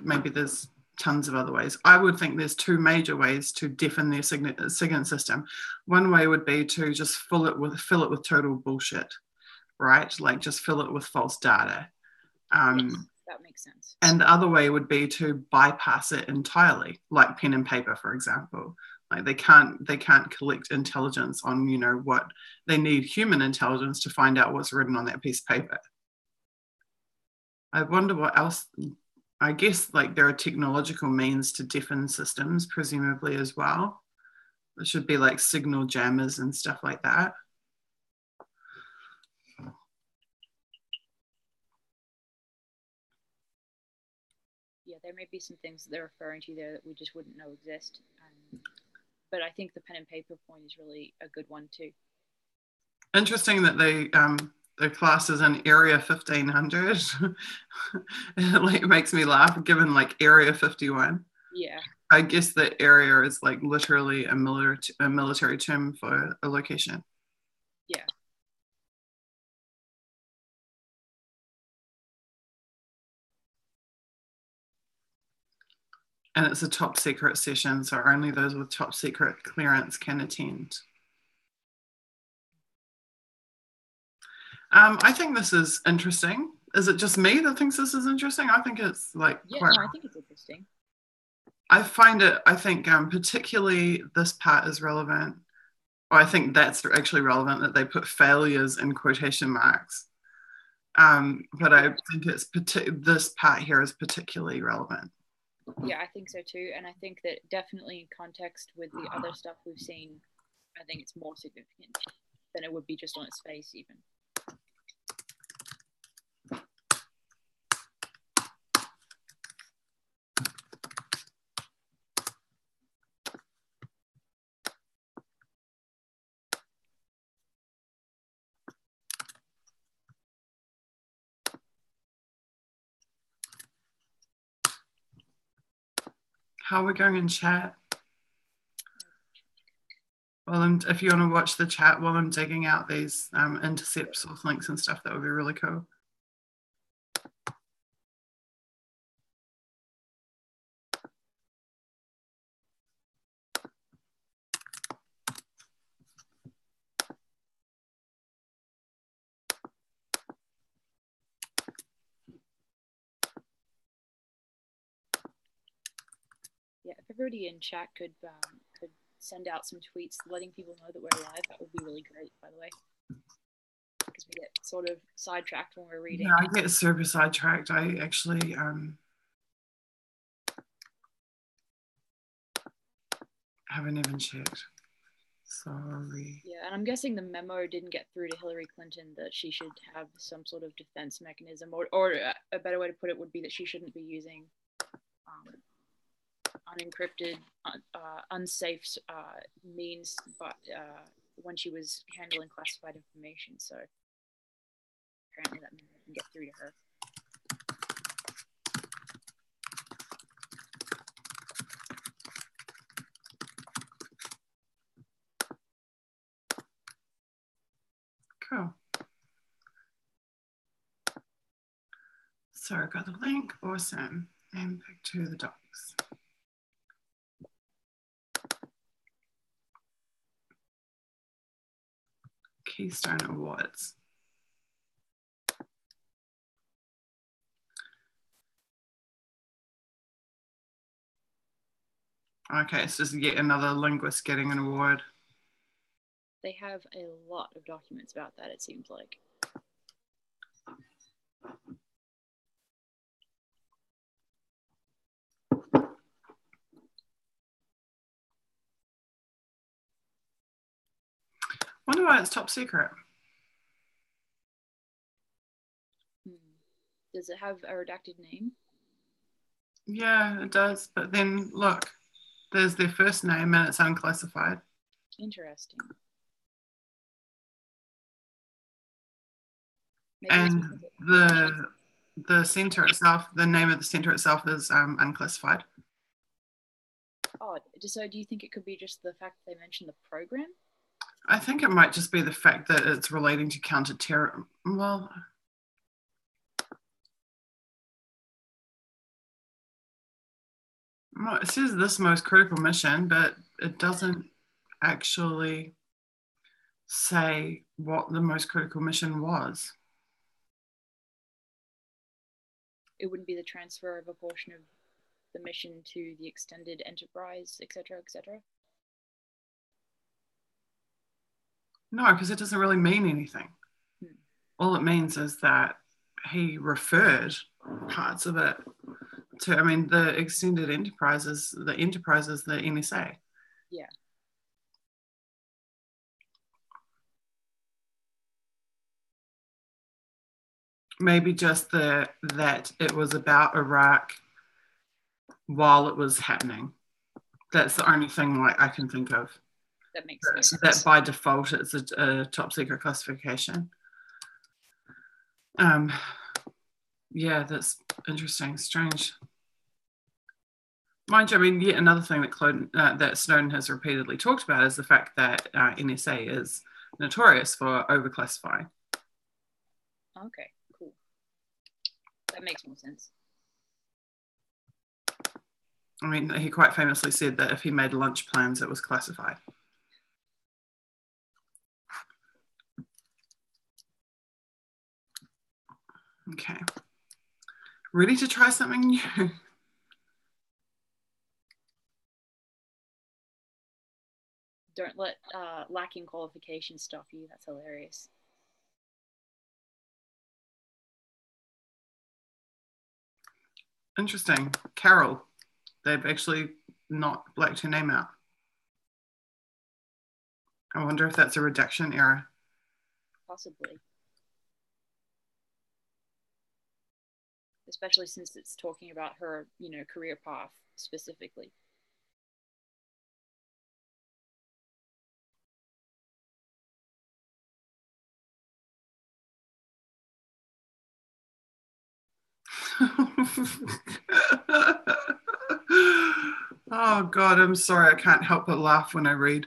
maybe there's tons of other ways. I would think there's two major ways to deafen their SIG-INT system. One way would be to just fill it with total bullshit, right? Like just fill it with false data. Yes, that makes sense. And the other way would be to bypass it entirely, like pen and paper, for example. Like they can't collect intelligence on, you know, what they need human intelligence to find out what's written on that piece of paper. I wonder what else. I guess like there are technological means to deafen systems, presumably as well. There should be like signal jammers and stuff like that. Yeah, there may be some things that they're referring to there that we just wouldn't know exist. But I think the pen and paper point is really a good one too. Interesting that the class is in Area 1500. It like makes me laugh, given like Area 51. Yeah. I guess the area is like literally a military term for a location. Yeah. And it's a top secret session, so only those with top secret clearance can attend. I think this is interesting. Is it just me that thinks this is interesting? I think it's like I think it's interesting. I think particularly this part is relevant. Or I think that's actually relevant that they put failures in quotation marks. But I think this part here is particularly relevant. Yeah, I think so too. And I think that definitely in context with the other stuff we've seen, I think it's more significant than it would be just on its face even. How are we going in chat? Well, if you want to watch the chat while I'm digging out these intercept source links and stuff, that would be really cool. Yeah, if everybody in chat could send out some tweets letting people know that we're live, that would be really great, by the way. Because we get sort of sidetracked when we're reading. Yeah, I get super sidetracked. I actually haven't even checked. Sorry. Yeah, and I'm guessing the memo didn't get through to Hillary Clinton that she should have some sort of defense mechanism, or a better way to put it would be that she shouldn't be using unencrypted, unsafe means, but when she was handling classified information. So apparently that memo didn't get through to her. Cool. So I got the link, awesome. And back to the docs. Keystone Awards. Okay, it's just yet another linguist getting an award. They have a lot of documents about that, it seems like. Wonder why it's top secret. Does it have a redacted name? Yeah, it does. But then look, there's their first name and it's unclassified. Interesting. And the center itself, the name of the center itself is unclassified. Oh, so do you think it could be just the fact that they mentioned the program? I think it might just be the fact that it's relating to counter-terror. Well, it says this most critical mission, but it doesn't actually say what the most critical mission was. It wouldn't be the transfer of a portion of the mission to the extended enterprise, etc., etc.? No, because it doesn't really mean anything. All it means is that he referred parts of it to, I mean, the extended enterprises, the NSA. Yeah. Maybe just that it was about Iraq while it was happening. That's the only thing like I can think of. That makes sense. That by default it's a top secret classification. Yeah, that's interesting, strange. Mind you, I mean, yet another thing that Snowden has repeatedly talked about is the fact that NSA is notorious for overclassifying. Okay, cool. That makes more sense. I mean, he quite famously said that if he made lunch plans, it was classified. Okay. Ready to try something new? Don't let lacking qualification stop you. That's hilarious. Interesting. Carol. They've actually not blacked her name out. I wonder if that's a redaction error. Possibly. Especially since it's talking about her, career path specifically. Oh God, I'm sorry. I can't help but laugh when I read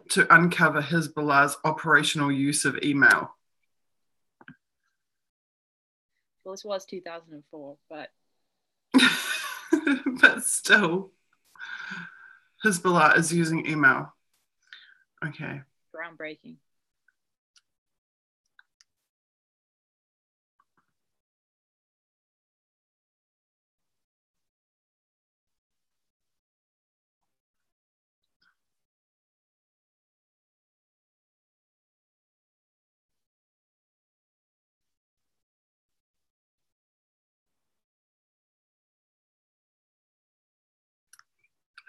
to uncover Hezbollah's operational use of email. Well, this was 2004, but... but still, Hezbollah is using email. Okay. Groundbreaking.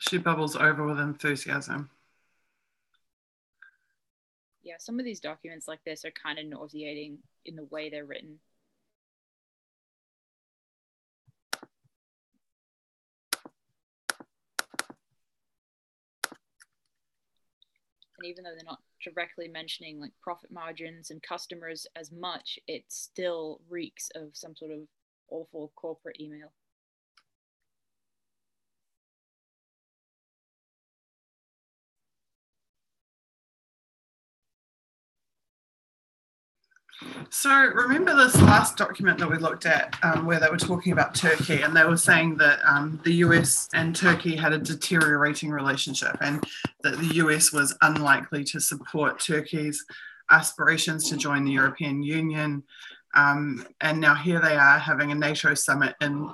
She bubbles over with enthusiasm. Yeah, some of these documents like this are kind of nauseating in the way they're written. And even though they're not directly mentioning like profit margins and customers as much, it still reeks of some sort of awful corporate email. So remember this last document that we looked at where they were talking about Turkey, and they were saying that the US and Turkey had a deteriorating relationship and that the US was unlikely to support Turkey's aspirations to join the European Union. And now here they are having a NATO summit in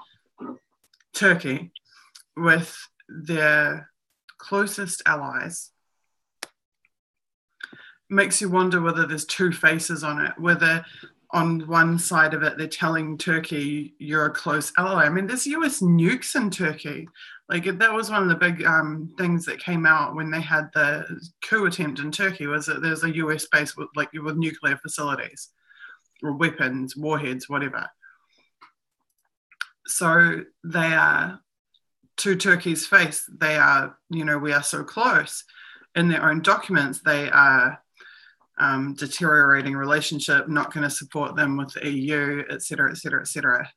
Turkey with their closest allies. Makes you wonder whether there's two faces on it, whether on one side of it they're telling Turkey you're a close ally. I mean, there's US nukes in Turkey. Like that was one of the big things that came out when they had the coup attempt in Turkey, was that there's a US base with nuclear facilities or weapons, warheads, whatever. So they are, to Turkey's face, they are, we are so close. In their own documents, they are deteriorating relationship, not going to support them with the EU, etc., etc., etc.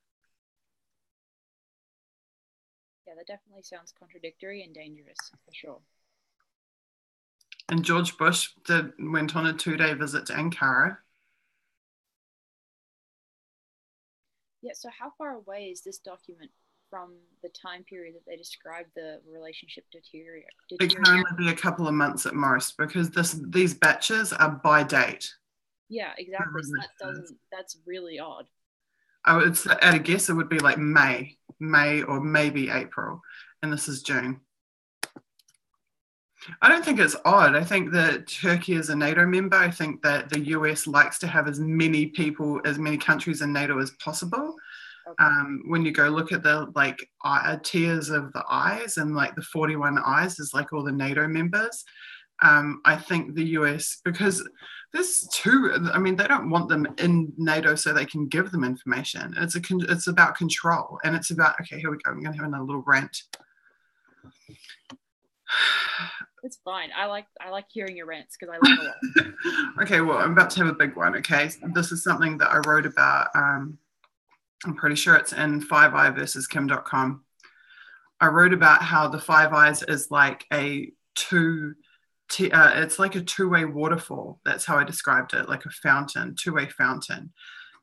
Yeah, that definitely sounds contradictory and dangerous, for sure. And George Bush went on a 2-day visit to Ankara. Yeah, so how far away is this document from the time period that they describe the relationship deteriorating? It can only be a couple of months at most, because these batches are by date. Yeah, exactly. So that's really odd. At a guess, it would be like May or maybe April, and this is June. I don't think it's odd. I think that Turkey is a NATO member. I think that the US likes to have as many people, as many countries in NATO as possible. Okay. When you go look at the tiers of the eyes, and like the 41 eyes is like all the NATO members. I think the US, because there's they don't want them in NATO so they can give them information. It's about control, and it's about, okay, here we go. I'm going to have another little rant. It's fine. I like hearing your rants because I learn a lot. Okay, well, I'm about to have a big one. Okay, this is something that I wrote about. I'm pretty sure it's in 5i versus Kim.com. I wrote about how the 5 eyes is like it's like a two-way waterfall. That's how I described it, like a fountain, two-way fountain.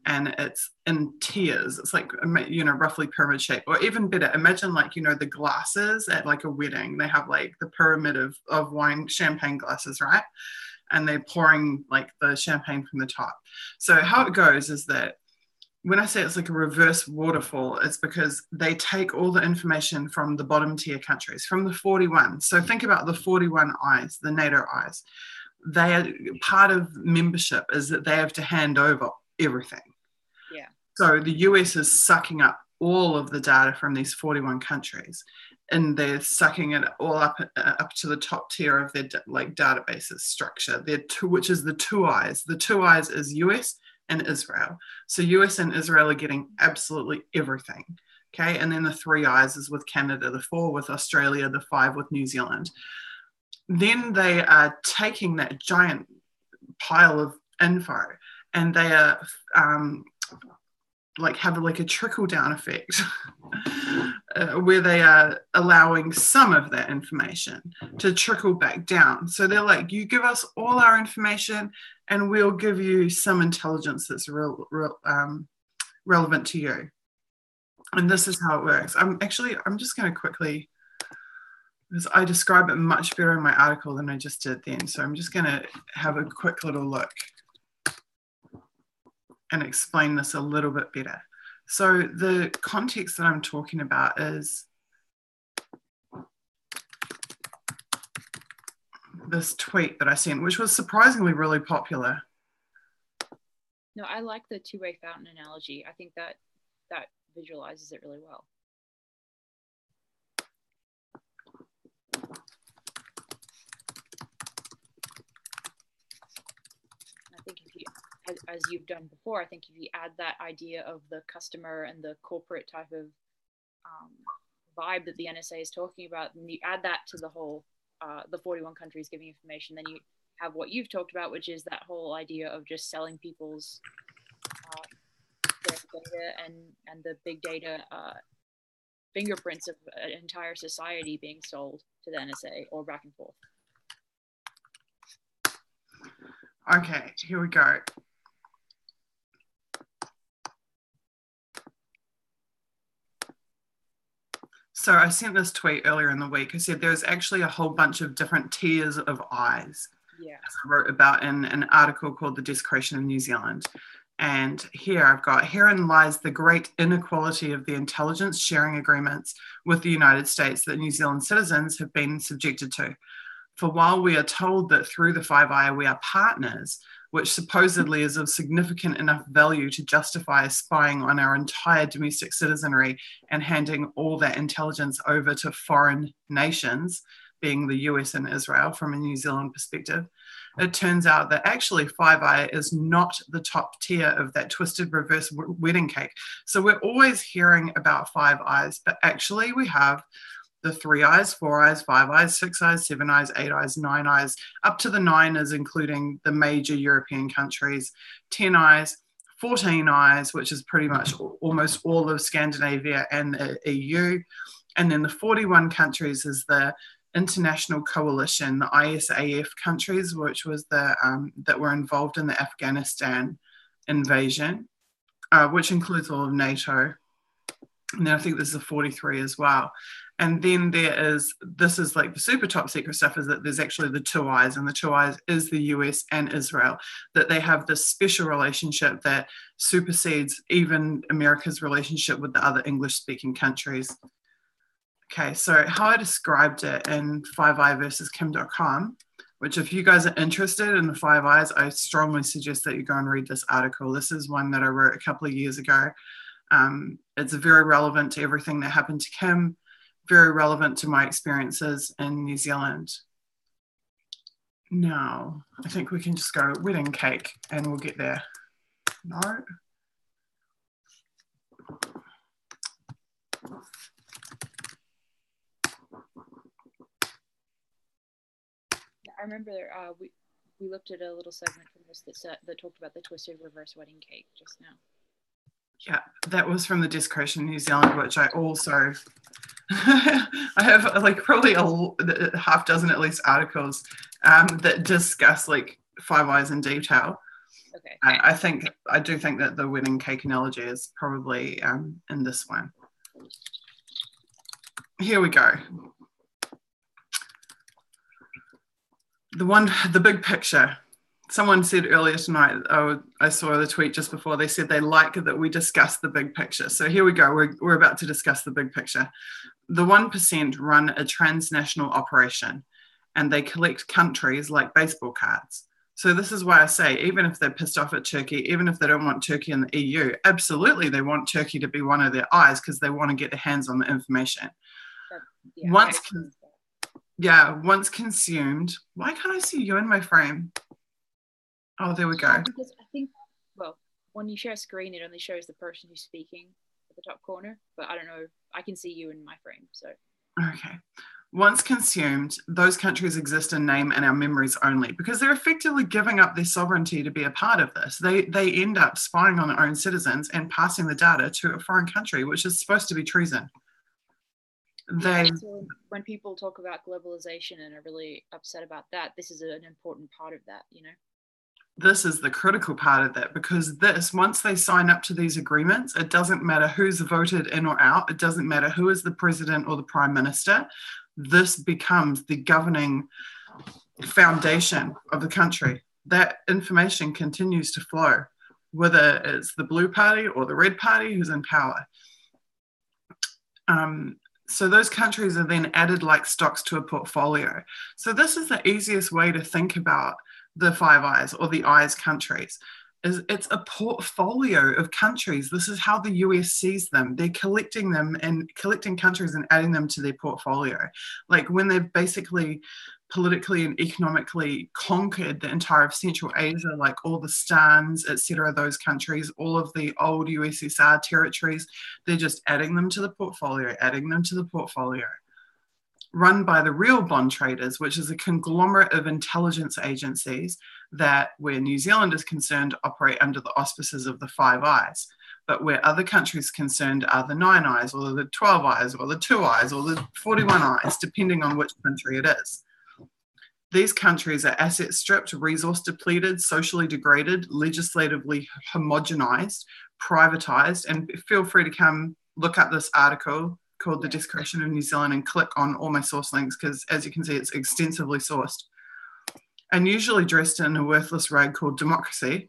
And it's in tiers. It's like, roughly pyramid shape. Or even better, imagine the glasses at like a wedding. They have like the pyramid of wine, champagne glasses, right? And they're pouring like the champagne from the top. So how it goes is that when I say it's like a reverse waterfall, it's because they take all the information from the bottom tier countries, from the 41. So think about the 41 eyes, the NATO eyes. They are part of membership is that they have to hand over everything. Yeah. So the US is sucking up all of the data from these 41 countries, and they're sucking it all up to the top tier of their databases structure. Which is the 2 eyes. The 2 eyes is US and Israel. So US and Israel are getting absolutely everything. Okay. And then the 3 eyes is with Canada, the 4 with Australia, the 5 with New Zealand. Then they are taking that giant pile of info, and they are have a trickle down effect where they are allowing some of that information to trickle back down. So they're like, you give us all our information and we'll give you some intelligence that's relevant to you. And this is how it works. I'm just going to quickly, because I describe it much better in my article than I just did then. So I'm just going to have a quick little look and explain this a little bit better. So the context that I'm talking about is this tweet that I sent, which was surprisingly really popular. No, I like the two-way fountain analogy. I think that visualizes it really well. I think if you, as you've done before, I think if you add that idea of the customer and the corporate type of vibe that the NSA is talking about, and you add that to the whole, the 41 countries giving information, then you have what you've talked about, which is that whole idea of just selling people's their data and the big data fingerprints of an entire society being sold to the NSA or back and forth. Okay, here we go. So I sent this tweet earlier in the week. I said there's actually a whole bunch of different tiers of eyes. Yeah. As I wrote about in an article called The Desecration of New Zealand. And here I've got, herein lies the great inequality of the intelligence sharing agreements with the United States that New Zealand citizens have been subjected to. For while we are told that through the 5i we are partners, which supposedly is of significant enough value to justify spying on our entire domestic citizenry and handing all that intelligence over to foreign nations, being the US and Israel from a New Zealand perspective, it turns out that actually 5i is not the top tier of that twisted reverse wedding cake. So we're always hearing about 5 eyes, but actually we have the 3 eyes, 4 eyes, 5 eyes, 6 eyes, 7 eyes, 8 eyes, 9 eyes, up to the 9 is including the major European countries, 10 eyes, 14 eyes, which is pretty much almost all of Scandinavia and the EU. And then the 41 countries is the international coalition, the ISAF countries, which was the that were involved in the Afghanistan invasion, which includes all of NATO. And then I think this is a 43 as well. And then this is like the super top secret stuff, is that there's actually the 2 eyes, and the 2 eyes is the US and Israel, that they have this special relationship that supersedes even America's relationship with the other English-speaking countries. Okay, so how I described it in 5i-versus-Kim.com, which if you guys are interested in the 5 eyes, I strongly suggest that you go and read this article. This is one that I wrote a couple of years ago. It's very relevant to everything that happened to Kim, very relevant to my experiences in New Zealand. Now, I think we can just go wedding cake and we'll get there. No? I remember we looked at a little segment from this that talked about the twisted reverse wedding cake just now. Yeah, that was from the Desecration New Zealand, which I also I have like probably a half dozen at least articles that discuss like 5 eyes in detail. Okay. I do think that the wedding cake analogy is probably in this one. Here we go. The big picture. Someone said earlier tonight, I saw the tweet just before, they said they like that we discuss the big picture. So here we go. We're about to discuss the big picture. The 1% run a transnational operation and they collect countries like baseball cards. So this is why I say, even if they're pissed off at Turkey, even if they don't want Turkey in the EU, absolutely they want Turkey to be one of their eyes because they want to get their hands on the information. Yeah, once consumed, why can't I see you in my frame? Oh, there we go. Because I think, well, when you share a screen, it only shows the person who's speaking at the top corner, but I don't know, I can see you in my frame, so. Okay. Once consumed, those countries exist in name and our memories only because they're effectively giving up their sovereignty to be a part of this. They end up spying on their own citizens and passing the data to a foreign country, which is supposed to be treason. So when people talk about globalization and are really upset about that, this is an important part of that, you know? This is the critical part of that, because once they sign up to these agreements, it doesn't matter who's voted in or out. It doesn't matter who is the president or the prime minister. This becomes the governing foundation of the country. That information continues to flow, whether it's the blue party or the red party who's in power. So those countries are then added like stocks to a portfolio. So this is the easiest way to think about the 5 eyes or the eyes countries. It's a portfolio of countries. This is how the US sees them. They're collecting them and collecting countries and adding them to their portfolio. Like when they've basically politically and economically conquered the entire of Central Asia, like all the Stans, etc., those countries, all of the old USSR territories, they're just adding them to the portfolio, adding them to the portfolio. Run by the real bond traders, which is a conglomerate of intelligence agencies that, where New Zealand is concerned, operate under the auspices of the 5 eyes. But where other countries concerned are the 9 eyes or the 12 eyes or the 2 eyes or the 41 eyes, depending on which country it is. These countries are asset stripped, resource depleted, socially degraded, legislatively homogenized, privatized, and feel free to come look up this article called The Desecration of New Zealand and click on all my source links, because as you can see, it's extensively sourced. And usually dressed in a worthless rag called democracy,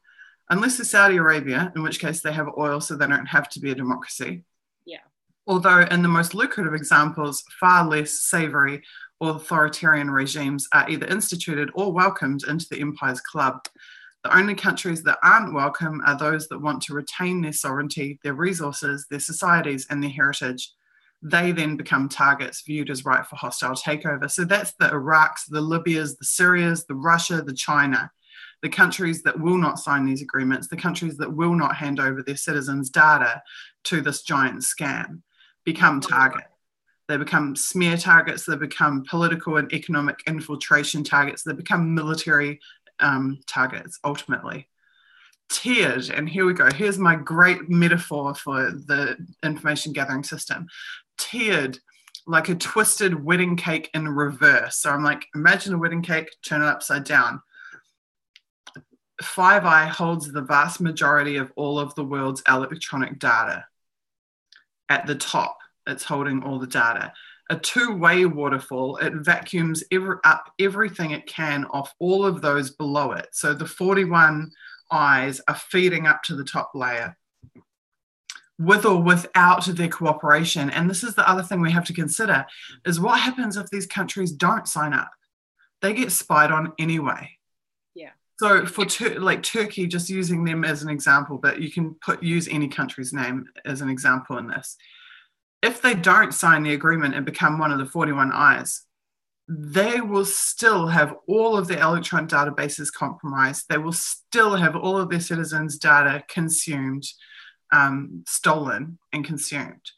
unless it's Saudi Arabia, in which case they have oil so they don't have to be a democracy. Yeah. Although in the most lucrative examples, far less savory authoritarian regimes are either instituted or welcomed into the empire's club. The only countries that aren't welcome are those that want to retain their sovereignty, their resources, their societies, and their heritage. They then become targets viewed as ripe for hostile takeover. So that's the Iraqs, the Libyas, the Syrias, the Russia, the China, the countries that will not sign these agreements, the countries that will not hand over their citizens' data to this giant scam, become target. They become smear targets. They become political and economic infiltration targets. They become military targets, ultimately. Tiered, and here we go. Here's my great metaphor for the information gathering system. Tiered, like a twisted wedding cake in reverse. So I'm like, imagine a wedding cake, turn it upside down. Five Eye holds the vast majority of all of the world's electronic data. At the top, it's holding all the data. A two-way waterfall, it vacuums up everything it can off all of those below it. So the 41 eyes are feeding up to the top layer with or without their cooperation. And this is the other thing we have to consider, is what happens if these countries don't sign up? They get spied on anyway. Yeah. So for like Turkey, just using them as an example, but you can use any country's name as an example in this. If they don't sign the agreement and become one of the 41 eyes, they will still have all of their electronic databases compromised. They will still have all of their citizens' data consumed, stolen and consumed.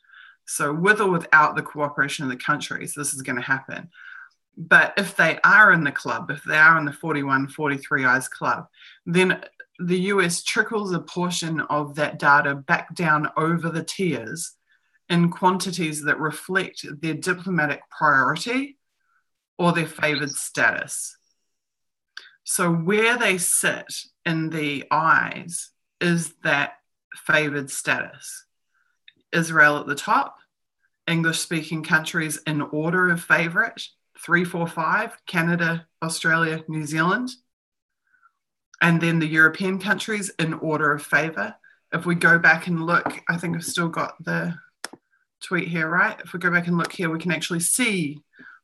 So with or without the cooperation of the countries, this is going to happen. But if they are in the club, if they are in the 41, 43 eyes club, then the US trickles a portion of that data back down over the tiers in quantities that reflect their diplomatic priority or their favored status. So where they sit in the eyes is that favored status. Israel at the top, English-speaking countries in order of favorite, 3, 4, 5, Canada, Australia, New Zealand, and then the European countries in order of favor. If we go back and look, I think I've still got the tweet here, right? If we go back and look here, we can actually see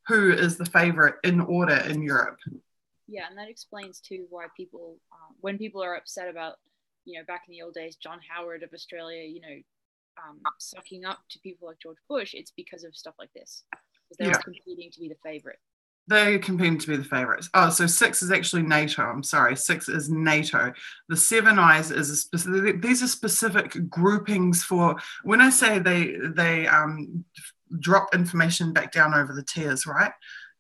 who is the favorite in order in Europe. Yeah, and that explains too why people, when people are upset about, back in the old days, John Howard of Australia, sucking up to people like George Bush, it's because of stuff like this. Because they're all competing to be the favorite. They're competing to be the favorites. Oh, so 6 is actually NATO. I'm sorry, 6 is NATO. The 7 eyes is a specific. These are specific groupings for. When I say they drop information back down over the tiers, right?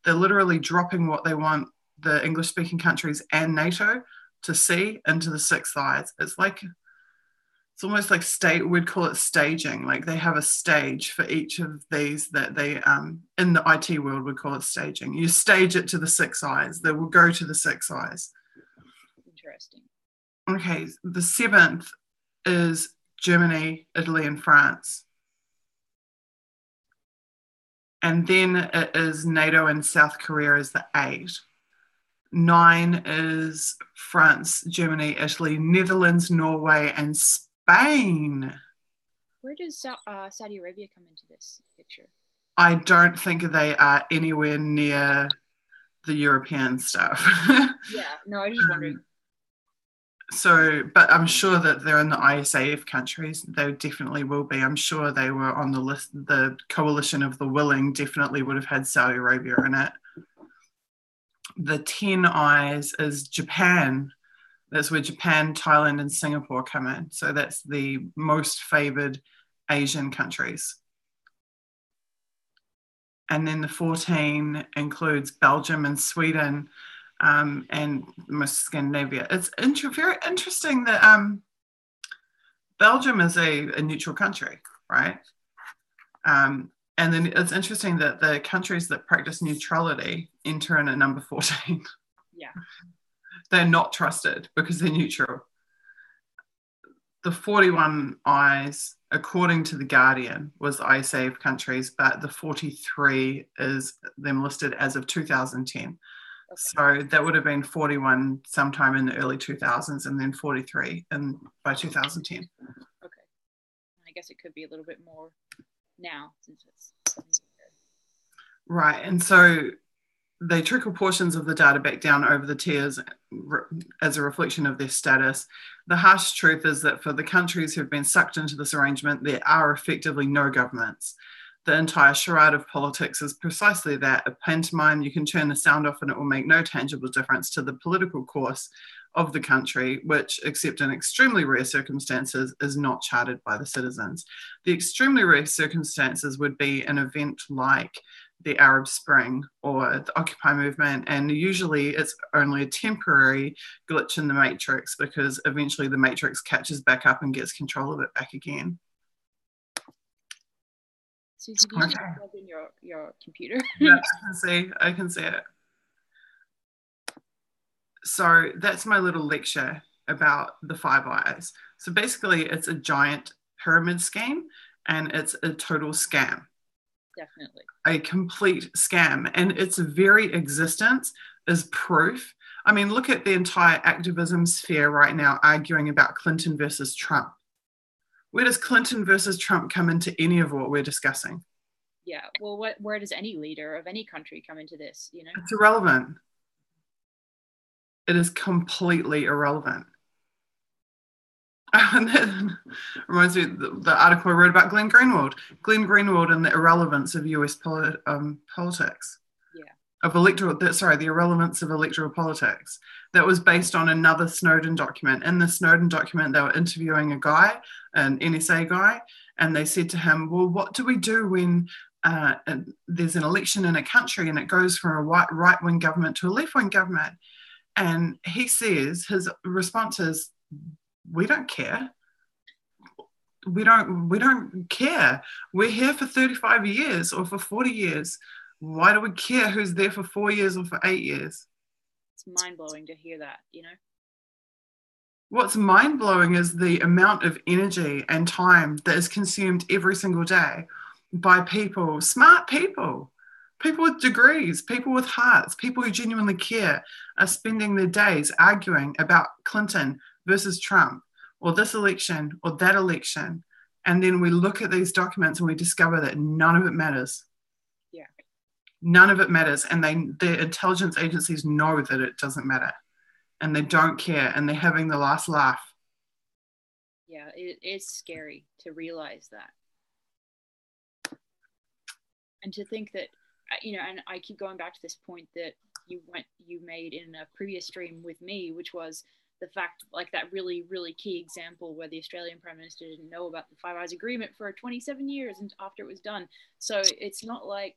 They're literally dropping what they want the English-speaking countries and NATO to see into the 6 eyes. It's almost like we'd call it staging. Like they have a stage for each of these that they, in the IT world, would call it staging. You stage it to the 6 eyes. They will go to the 6 eyes. Interesting. Okay, the 7th is Germany, Italy, and France. And then it is NATO and South Korea as the 8. 9 is France, Germany, Italy, Netherlands, Norway, and Spain. Where does Saudi Arabia come into this picture? I don't think they are anywhere near the European stuff. Yeah, no, I just wondered. But I'm sure that they're in the ISAF countries. They definitely will be. I'm sure they were on the list. The coalition of the willing definitely would have had Saudi Arabia in it. The 10 eyes is Japan. That's where Japan, Thailand, and Singapore come in. So that's the most favored Asian countries. And then the 14 includes Belgium and Sweden and most of Scandinavia. It's very interesting that Belgium is a neutral country, right? And then it's interesting that the countries that practice neutrality enter in at number 14. Yeah. They're not trusted because they're neutral. The 41 eyes, according to The Guardian, was the ISAF countries, but the 43 is them listed as of 2010. Okay. So that would have been 41 sometime in the early 2000s and then 43 by 2010. Okay. I guess it could be a little bit more now since it's right. And so they trickle portions of the data back down over the tiers as a reflection of their status. The harsh truth is that for the countries who've been sucked into this arrangement, there are effectively no governments. the entire charade of politics is precisely that, a pantomime. You can turn the sound off and it will make no tangible difference to the political course of the country, which, except in extremely rare circumstances, is not charted by the citizens. The extremely rare circumstances would be an event like the Arab Spring or the Occupy movement, and usually it's only a temporary glitch in the matrix, because eventually the matrix catches back up and gets control of it back again. Suzie, do you just plug in your computer? Yeah, I can see it. So that's my little lecture about the Five Eyes. So basically it's a giant pyramid scheme, and it's a total scam. Definitely. A complete scam. And its very existence is proof. I mean, look at the entire activism sphere right now arguing about Clinton versus Trump. Where does Clinton versus Trump come into any of what we're discussing? Yeah, well, where does any leader of any country come into this, you know? It's irrelevant. It is completely irrelevant. And that reminds me of the article I wrote about Glenn Greenwald and the irrelevance of US politics. Yeah. The irrelevance of electoral politics. That was based on another Snowden document. In the Snowden document, they were interviewing a guy, an NSA guy, and they said to him, well, what do we do when there's an election in a country and it goes from a right-wing government to a left-wing government? And he says, his response is, we don't care. We don't care. We're here for 35 years or for 40 years. Why do we care who's there for 4 years or for 8 years? It's mind-blowing to hear that, you know? What's mind-blowing is the amount of energy and time that is consumed every single day by people, smart people with degrees, people with hearts, people who genuinely care, are spending their days arguing about Clinton versus Trump, or this election or that election. And then we look at these documents and we discover that none of it matters. Yeah. None of it matters. And the intelligence agencies know that it doesn't matter. And they don't care. And they're having the last laugh. Yeah, it's scary to realize that. And to think that, you know, and I keep going back to this point that you made in a previous stream with me, which was the fact, like, that really, really key example where the Australian Prime Minister didn't know about the Five Eyes Agreement for 27 years and after it was done. So it's not like,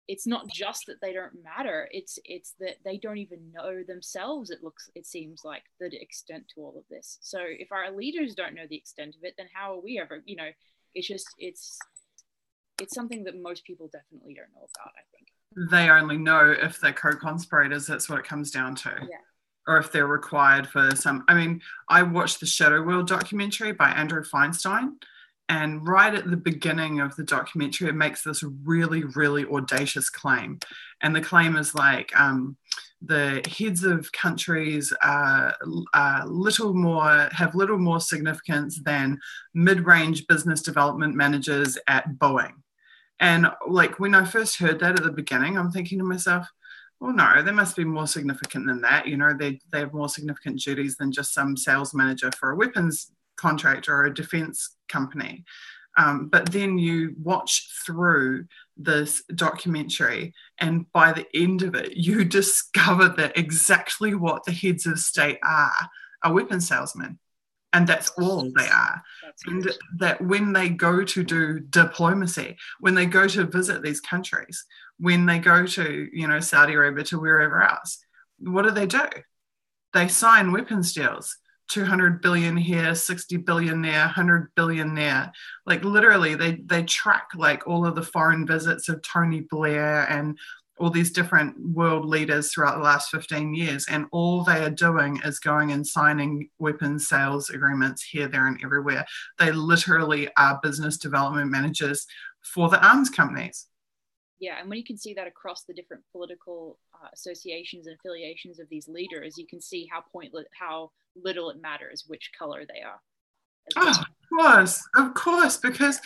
it's not just that they don't matter. It's that they don't even know themselves. It seems like, the extent to all of this. So if our leaders don't know the extent of it, then how are we ever, you know, it's something that most people definitely don't know about, I think. They only know if they're co-conspirators. That's what it comes down to. Yeah. Or if they're required for some. I mean, I watched the Shadow World documentary by Andrew Feinstein, and right at the beginning of the documentary, it makes this really, really audacious claim. And the claim is like, the heads of countries have little more significance than mid-range business development managers at Boeing. And like, when I first heard that at the beginning, I'm thinking to myself, well, no, they must be more significant than that. You know, they have more significant duties than just some sales manager for a weapons contractor or a defense company. But then you watch through this documentary, and by the end of it, you discover that exactly what the heads of state are weapons salesmen. And that's all they are. And that when they go to do diplomacy, when they go to visit these countries, when they go to, you know, Saudi Arabia, to wherever else, what do? They sign weapons deals. 200 billion here, 60 billion there, 100 billion there. Like, literally, they track like all of the foreign visits of Tony Blair and all these different world leaders throughout the last 15 years. And all they are doing is going and signing weapons sales agreements here, there, and everywhere. They literally are business development managers for the arms companies. Yeah, and when you can see that across the different political associations and affiliations of these leaders, you can see how little it matters which color they are. Oh, of course, because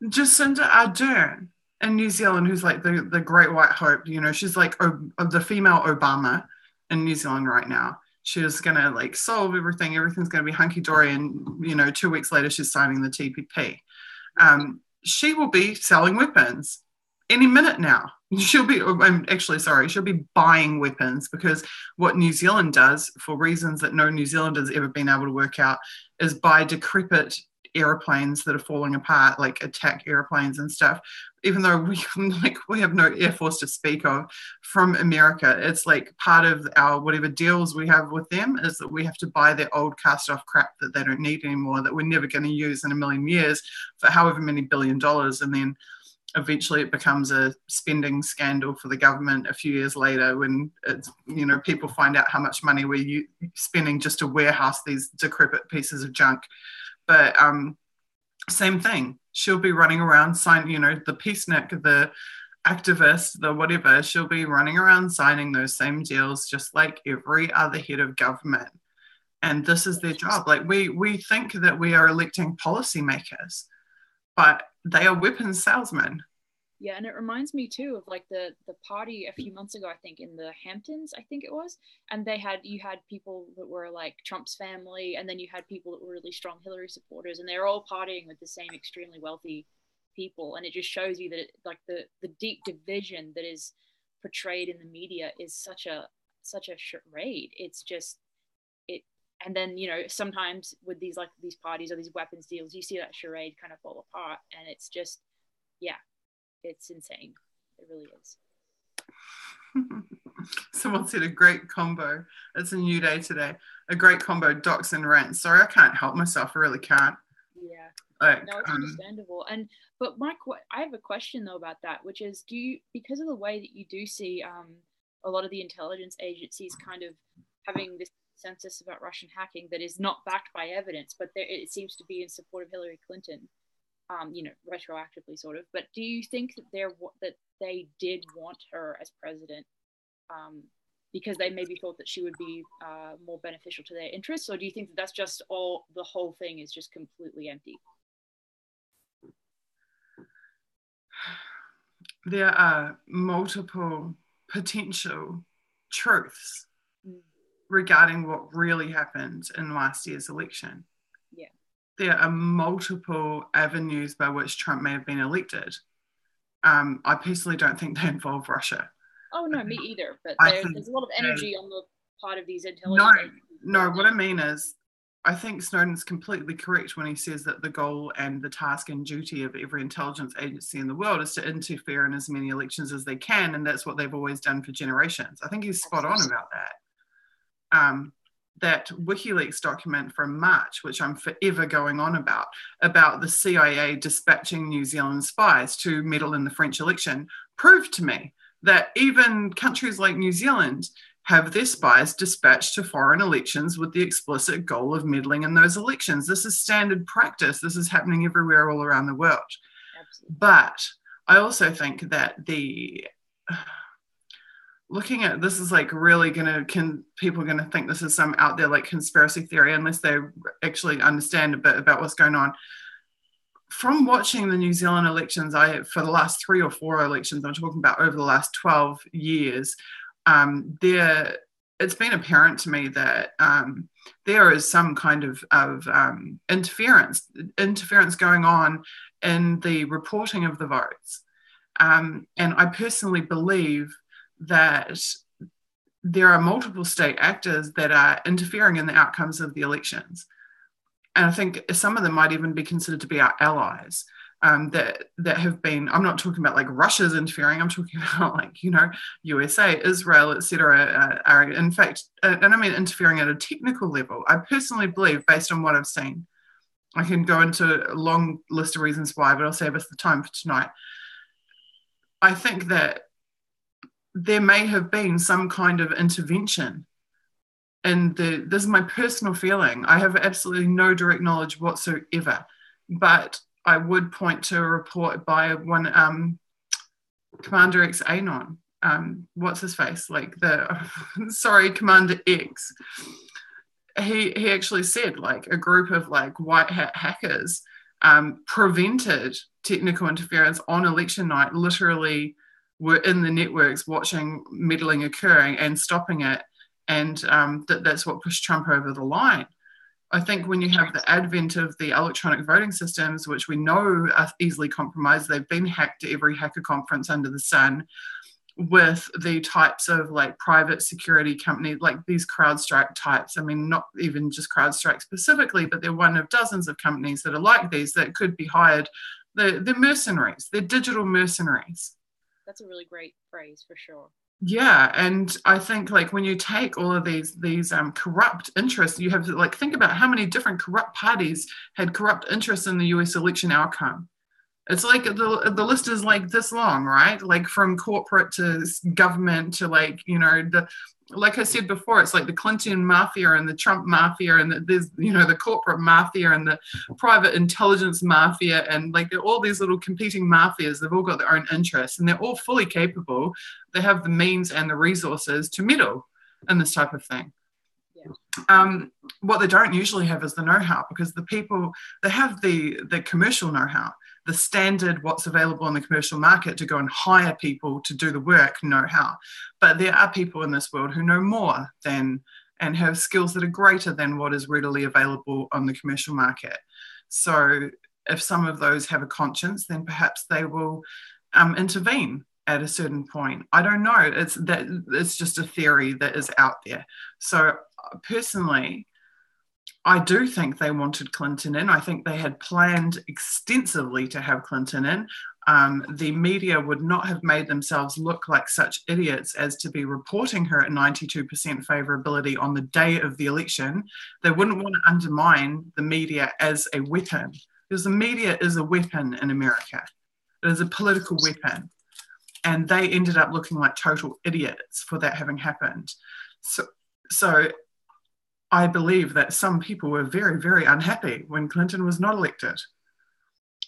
Jacinda Ardern in New Zealand, who's like the great white hope, you know, she's like the female Obama in New Zealand right now. She's gonna like solve everything's gonna be hunky-dory, and, you know, 2 weeks later she's signing the TPP. she will be selling weapons any minute now. She'll be buying weapons, because what New Zealand does, for reasons that no New Zealander's ever been able to work out, is buy decrepit airplanes that are falling apart, like attack airplanes and stuff. Even though we have no air force to speak of from America, it's like part of our whatever deals we have with them is that we have to buy their old cast off crap that they don't need anymore, that we're never going to use in a million years for however many $1 billion, and then eventually it becomes a spending scandal for the government a few years later when it's, people find out how much money we're spending just to warehouse these decrepit pieces of junk. But same thing. She'll be running around signing, the peacenik, the activist, the whatever, she'll be running around signing those same deals just like every other head of government. And this is their job. Like we think that we are electing policymakers, but they are weapons salesmen. Yeah, and it reminds me too of like the party a few months ago, I think in the Hamptons, I think it was, and you had people that were like Trump's family, and then you had people that were really strong Hillary supporters, and they're all partying with the same extremely wealthy people, and it just shows you that the deep division that is portrayed in the media is such a charade. It's just it, and then sometimes with these parties or these weapons deals, you see that charade kind of fall apart, and it's just it's insane. It really is. Someone said a great combo. It's a new day today. A great combo, docs and rants. Sorry, I can't help myself. I really can't. Yeah. No, it's understandable. But I have a question though about that, which is, because of the way that you do see a lot of the intelligence agencies kind of having this consensus about Russian hacking that is not backed by evidence, but it seems to be in support of Hillary Clinton. Retroactively sort of, but do you think that they did want her as president because they maybe thought that she would be more beneficial to their interests, or do you think that that's just the whole thing is just completely empty? There are multiple potential truths regarding what really happened in last year's election. Yeah. There are multiple avenues by which Trump may have been elected. I personally don't think they involve Russia. Oh, no, me either. But there's a lot of energy on the part of these intelligence. No, what I mean is, I think Snowden's completely correct when he says that the goal and the task and duty of every intelligence agency in the world is to interfere in as many elections as they can, and that's what they've always done for generations. I think he's spot on about that. That WikiLeaks document from March, which I'm forever going on about the CIA dispatching New Zealand spies to meddle in the French election, proved to me that even countries like New Zealand have their spies dispatched to foreign elections with the explicit goal of meddling in those elections. This is standard practice. This is happening everywhere all around the world. Absolutely. But I also think that looking at this is like really people are gonna think this is some out there like conspiracy theory unless they actually understand a bit about what's going on. From watching the New Zealand elections, for the last 3 or 4 elections I'm talking about over the last 12 years, it's been apparent to me that there is some kind of interference going on in the reporting of the votes, and I personally believe that there are multiple state actors that are interfering in the outcomes of the elections. And I think some of them might even be considered to be our allies that have been, I'm not talking about like Russia's interfering, I'm talking about like, USA, Israel, etc. Are in fact, and I mean interfering at a technical level. I personally believe, based on what I've seen, I can go into a long list of reasons why, but I'll save us the time for tonight. I think that there may have been some kind of intervention. And this is my personal feeling. I have absolutely no direct knowledge whatsoever, but I would point to a report by one Commander X Anon. What's his face? Commander X. He actually said like a group of like white hat hackers prevented technical interference on election night, literally were in the networks watching meddling occurring and stopping it. And that's what pushed Trump over the line. I think when you have the advent of the electronic voting systems, which we know are easily compromised, they've been hacked at every hacker conference under the sun, with the types of like private security companies, like these CrowdStrike types. I mean, not even just CrowdStrike specifically, but they're one of dozens of companies that are like these that could be hired. They're mercenaries. They're digital mercenaries. That's a really great phrase for sure. Yeah, and I think like when you take all of these corrupt interests, you have to like think about how many different corrupt parties had corrupt interests in the US election outcome. It's like the list is like this long, right? Like from corporate to government to like, you know, like I said before, it's like the Clinton mafia and the Trump mafia and there's, you know, the corporate mafia and the private intelligence mafia and like all these little competing mafias. They've all got their own interests and they're all fully capable. They have the means and the resources to meddle in this type of thing. What they don't usually have is the know-how, because the people, they have the commercial know-how, the standard what's available in the commercial market to go and hire people to do the work know-how. But there are people in this world who know more than and have skills that are greater than what is readily available on the commercial market. So if some of those have a conscience, then perhaps they will intervene at a certain point. I don't know. It's just a theory that is out there. So personally, I do think they wanted Clinton in. I think they had planned extensively to have Clinton in. The media would not have made themselves look like such idiots as to be reporting her at 92% favorability on the day of the election. They wouldn't want to undermine the media as a weapon, because the media is a weapon in America. It is a political weapon. And they ended up looking like total idiots for that having happened. So I believe that some people were very, very unhappy when Clinton was not elected.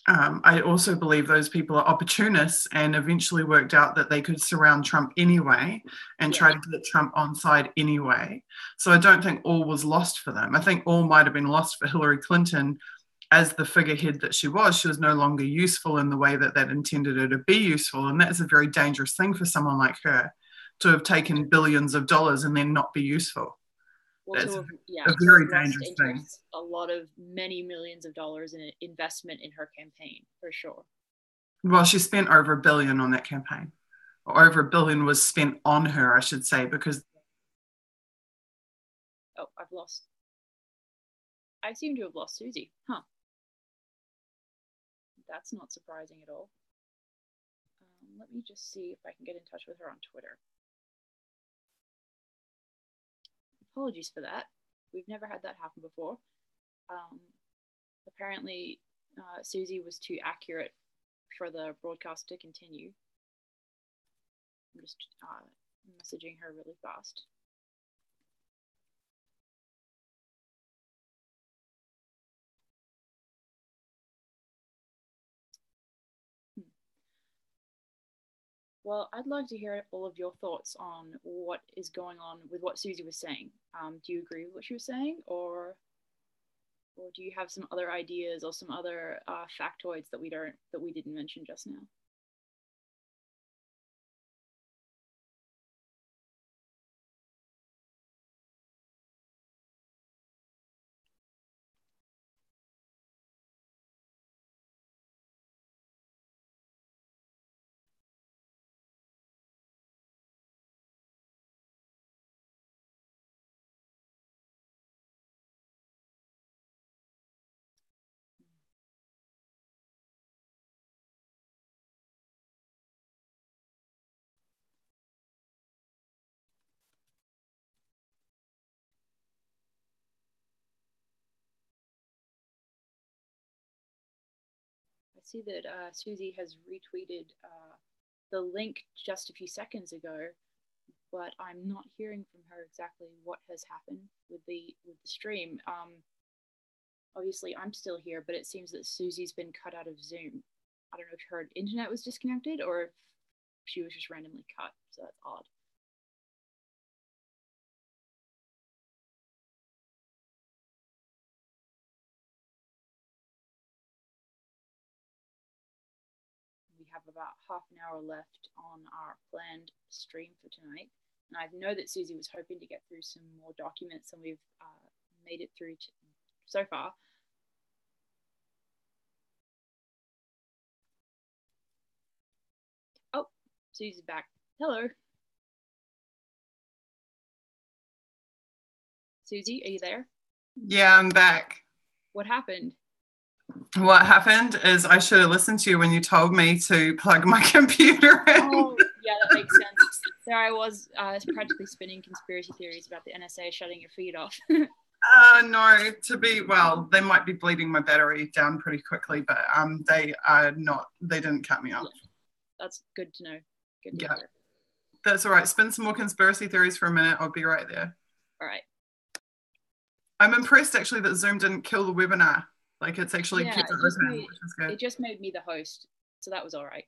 I also believe those people are opportunists and eventually worked out that they could surround Trump anyway and try to get Trump on side anyway. So I don't think all was lost for them. I think all might have been lost for Hillary Clinton as the figurehead that she was. She was no longer useful in the way that intended her to be useful. And that's a very dangerous thing for someone like her, to have taken billions of dollars and then not be useful. Well, that's a very dangerous thing. A lot of many millions of dollars in investment in her campaign, for sure. Well, she spent over $1 billion on that campaign. Or over $1 billion was spent on her, I should say, because... Oh, I seem to have lost Suzie. Huh. That's not surprising at all. Let me just see if I can get in touch with her on Twitter. Apologies for that. We've never had that happen before. Apparently, Suzie was too accurate for the broadcast to continue. I'm just messaging her really fast. Well, I'd like to hear all of your thoughts on what is going on with what Suzie was saying. Do you agree with what she was saying, or do you have some other ideas or some other factoids that we didn't mention just now? I see that Suzie has retweeted the link just a few seconds ago, but I'm not hearing from her exactly what has happened with the stream. Obviously, I'm still here, but it seems that Suzie's been cut out of Zoom. I don't know if her internet was disconnected or if she was just randomly cut, so that's odd. We have about half an hour left on our planned stream for tonight. And I know that Suzie was hoping to get through some more documents, and we've made it through so far. Oh, Susie's back. Hello. Suzie, are you there? Yeah, I'm back. What happened? What happened is I should have listened to you when you told me to plug my computer in. Oh, yeah, that makes sense. There I was practically spinning conspiracy theories about the NSA shutting your feed off. No, well, they might be bleeding my battery down pretty quickly, but they didn't cut me off. Yeah, that's good to know. Good to know. That's all right. Spin some more conspiracy theories for a minute. I'll be right there. All right. I'm impressed actually that Zoom didn't kill the webinar. Like it's actually kept it open, which is good. It just made me the host, so that was all right.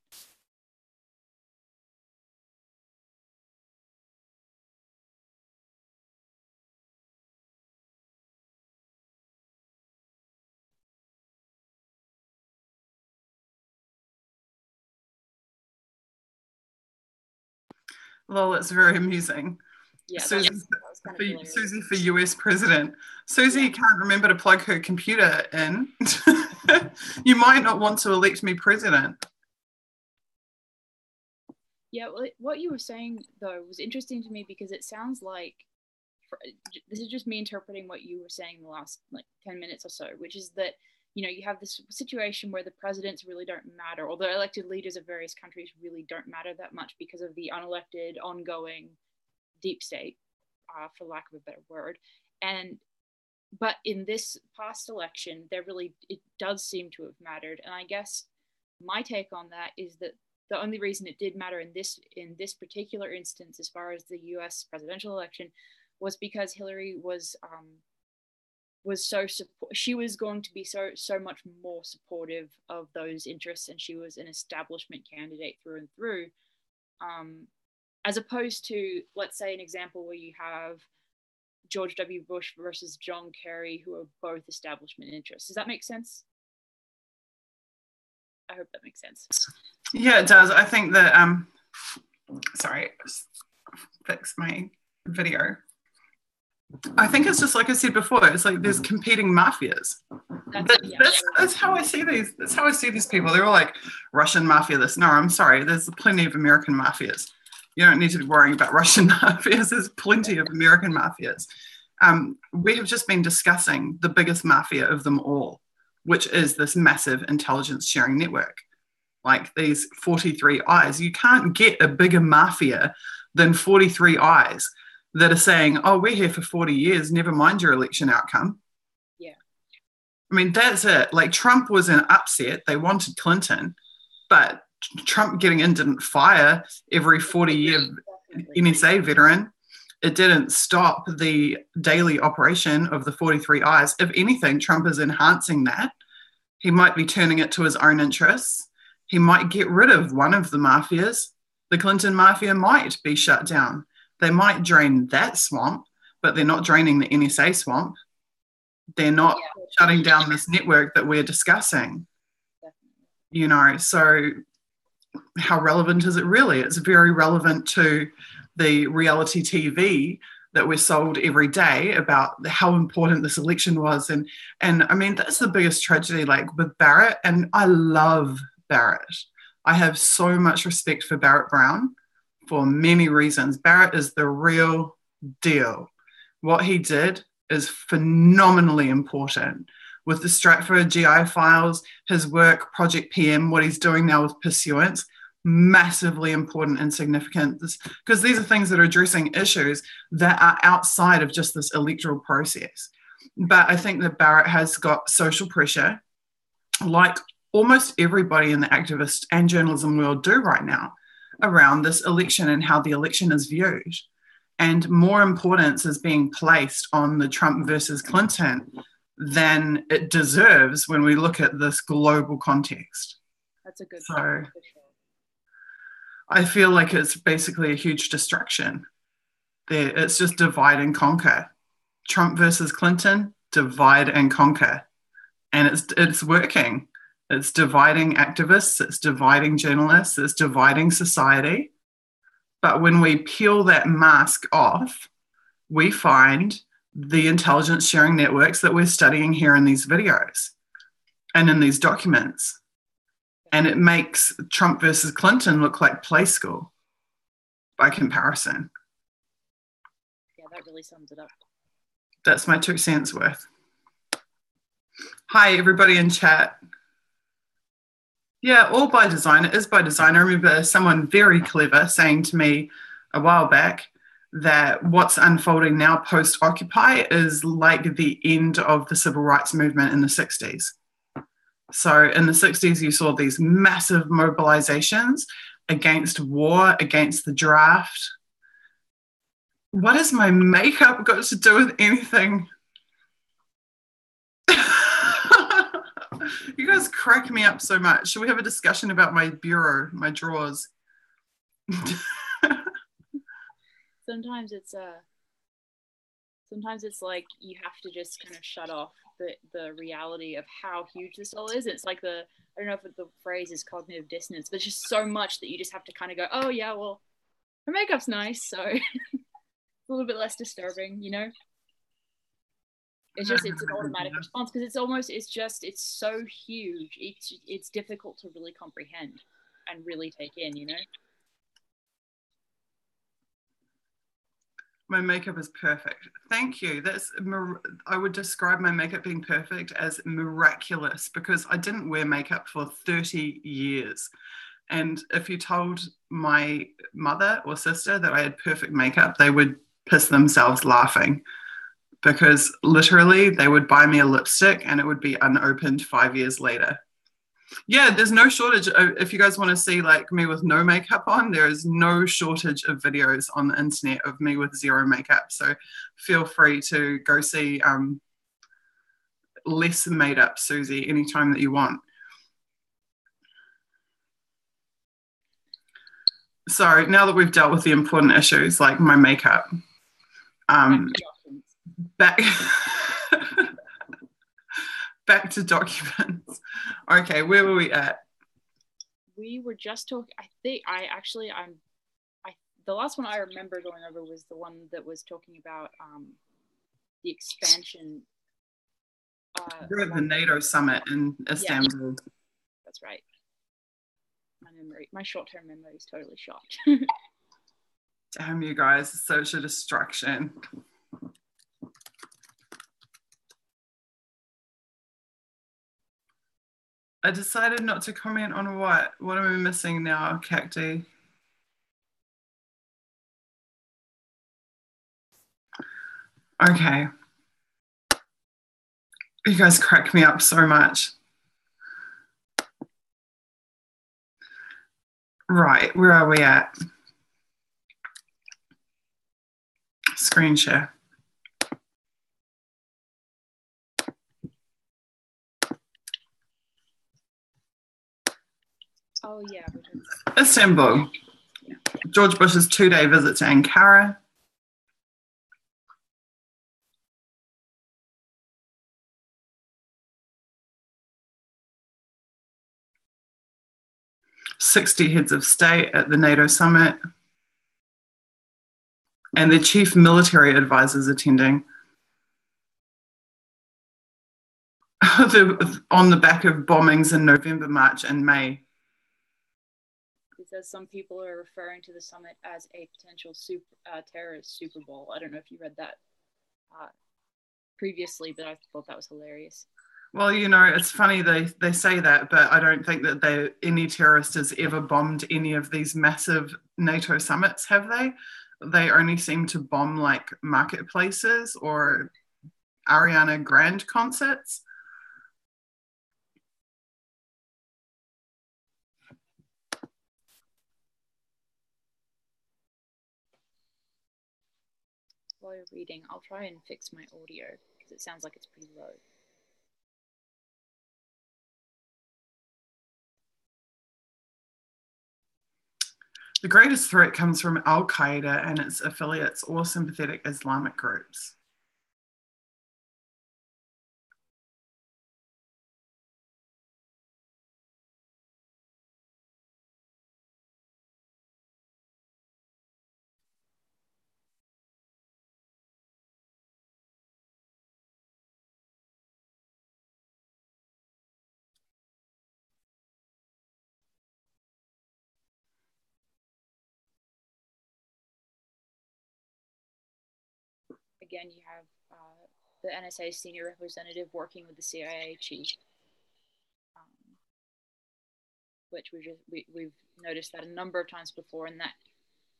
Well, it's very amusing. Yeah, Suzie for US president. Suzie can't remember to plug her computer in. You might not want to elect me president. Yeah, well, what you were saying, though, was interesting to me because it sounds like, this is just me interpreting what you were saying in the last, 10 minutes or so, which is that, you have this situation where the presidents really don't matter, or the elected leaders of various countries really don't matter that much because of the unelected, ongoing deep state, for lack of a better word. But in this past election, it does seem to have mattered. And I guess my take on that is that the only reason it did matter in this particular instance, as far as the U.S. presidential election, was because Hillary was she was going to be so much more supportive of those interests, and she was an establishment candidate through and through, as opposed to, let's say, an example where you have George W. Bush versus John Kerry, who are both establishment interests. Does that make sense? I hope that makes sense. Yeah, it does. I think that sorry, fix my video. I think it's just like I said before, it's like there's competing mafias. That's how I see these. That's how I see these people. They're all like Russian mafia this. No, I'm sorry. There's plenty of American mafias. You don't need to be worrying about Russian mafias. There's plenty of American mafias. We have just been discussing the biggest mafia of them all, which is this massive intelligence sharing network. Like these 43 eyes. You can't get a bigger mafia than 43 eyes that are saying, oh, we're here for 40 years, never mind your election outcome. Yeah. I mean, that's it. Like Trump was an upset. They wanted Clinton, but Trump getting in didn't fire every 40-year NSA veteran. It didn't stop the daily operation of the 43 eyes. If anything, Trump is enhancing that. He might be turning it to his own interests. He might get rid of one of the mafias. The Clinton mafia might be shut down. They might drain that swamp, but they're not draining the NSA swamp. They're not shutting down this network that we're discussing. So how relevant is it really? It's very relevant to the reality TV that we're sold every day about how important this election was. And I mean, that's the biggest tragedy, like with Barrett. And I love Barrett. I have so much respect for Barrett Brown for many reasons. Barrett is the real deal. What he did is phenomenally important. With the Stratford GI files, his work, Project PM, what he's doing now with Pursuance, massively important and significant, because these are things that are addressing issues that are outside of just this electoral process. But I think that Barrett has got social pressure, like almost everybody in the activist and journalism world do right now, around this election and how the election is viewed. And more importance is being placed on the Trump versus Clinton than it deserves when we look at this global context. That's a good so point. I feel like it's basically a huge distraction. It's just divide and conquer. Trump versus Clinton, divide and conquer. And it's working. It's dividing activists, it's dividing journalists, it's dividing society. But when we peel that mask off, we find the intelligence sharing networks that we're studying here in these videos and in these documents. And it makes Trump versus Clinton look like play school by comparison. Yeah, that really sums it up. That's my 2 cents worth. Hi, everybody in chat. Yeah, all by design. It is by design. I remember someone very clever saying to me a while back that what's unfolding now post-Occupy is like the end of the civil rights movement in the 60s. So in the 60s, you saw these massive mobilizations against war, against the draft. What has my makeup got to do with anything? You guys crack me up so much. Should we have a discussion about my bureau, my drawers? Sometimes it's like you have to just kind of shut off the reality of how huge this all is. It's like I don't know if the phrase is cognitive dissonance, but it's just so much that you just have to kind of go, oh yeah, well, her makeup's nice, so it's a little bit less disturbing, you know? It's an automatic response because it's so huge. It's difficult to really comprehend and really take in, you know? My makeup is perfect. Thank you. I would describe my makeup being perfect as miraculous because I didn't wear makeup for 30 years. And if you told my mother or sister that I had perfect makeup, they would piss themselves laughing because literally they would buy me a lipstick and it would be unopened 5 years later. Yeah, there's no shortage. If you guys want to see like me with no makeup on, there is no shortage of videos on the internet of me with zero makeup. So feel free to go see less made up Suzie anytime that you want. So now that we've dealt with the important issues like my makeup, back back to documents. Okay, where were we at? We were just talking. The last one I remember going over was the one that was talking about the expansion. The NATO summit in Istanbul. Yeah, that's right. My short-term memory is totally shot. Damn you guys, such a distraction. I decided not to comment on what? What am I missing now, Cacti? Okay. You guys crack me up so much. Right, where are we at? Screen share. Oh, yeah. Istanbul. Yeah. George Bush's 2-day visit to Ankara. "60 heads of state at the NATO summit. And the chief military advisors attending." On the back of bombings in November, March, and May. It says some people are referring to the summit as a potential terrorist Super Bowl. I don't know if you read that previously, but I thought that was hilarious. Well, you know, it's funny they say that, but I don't think that any terrorist has ever bombed any of these massive NATO summits, have they? They only seem to bomb like marketplaces or Ariana Grande concerts. While you're reading, I'll try and fix my audio because it sounds like it's pretty low. The greatest threat comes from Al-Qaeda and its affiliates or sympathetic Islamic groups. again, you have the NSA senior representative working with the CIA chief, which we've noticed that a number of times before, and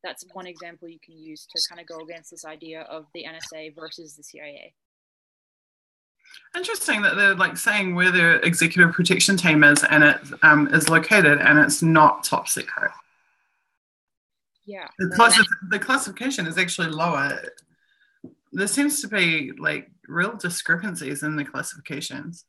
that's one example you can use to kind of go against this idea of the NSA versus the CIA. Interesting that they're like saying where the executive protection team is, and it is located, and it's not top secret. Yeah. The classification is actually lower. There seems to be like real discrepancies in the classifications.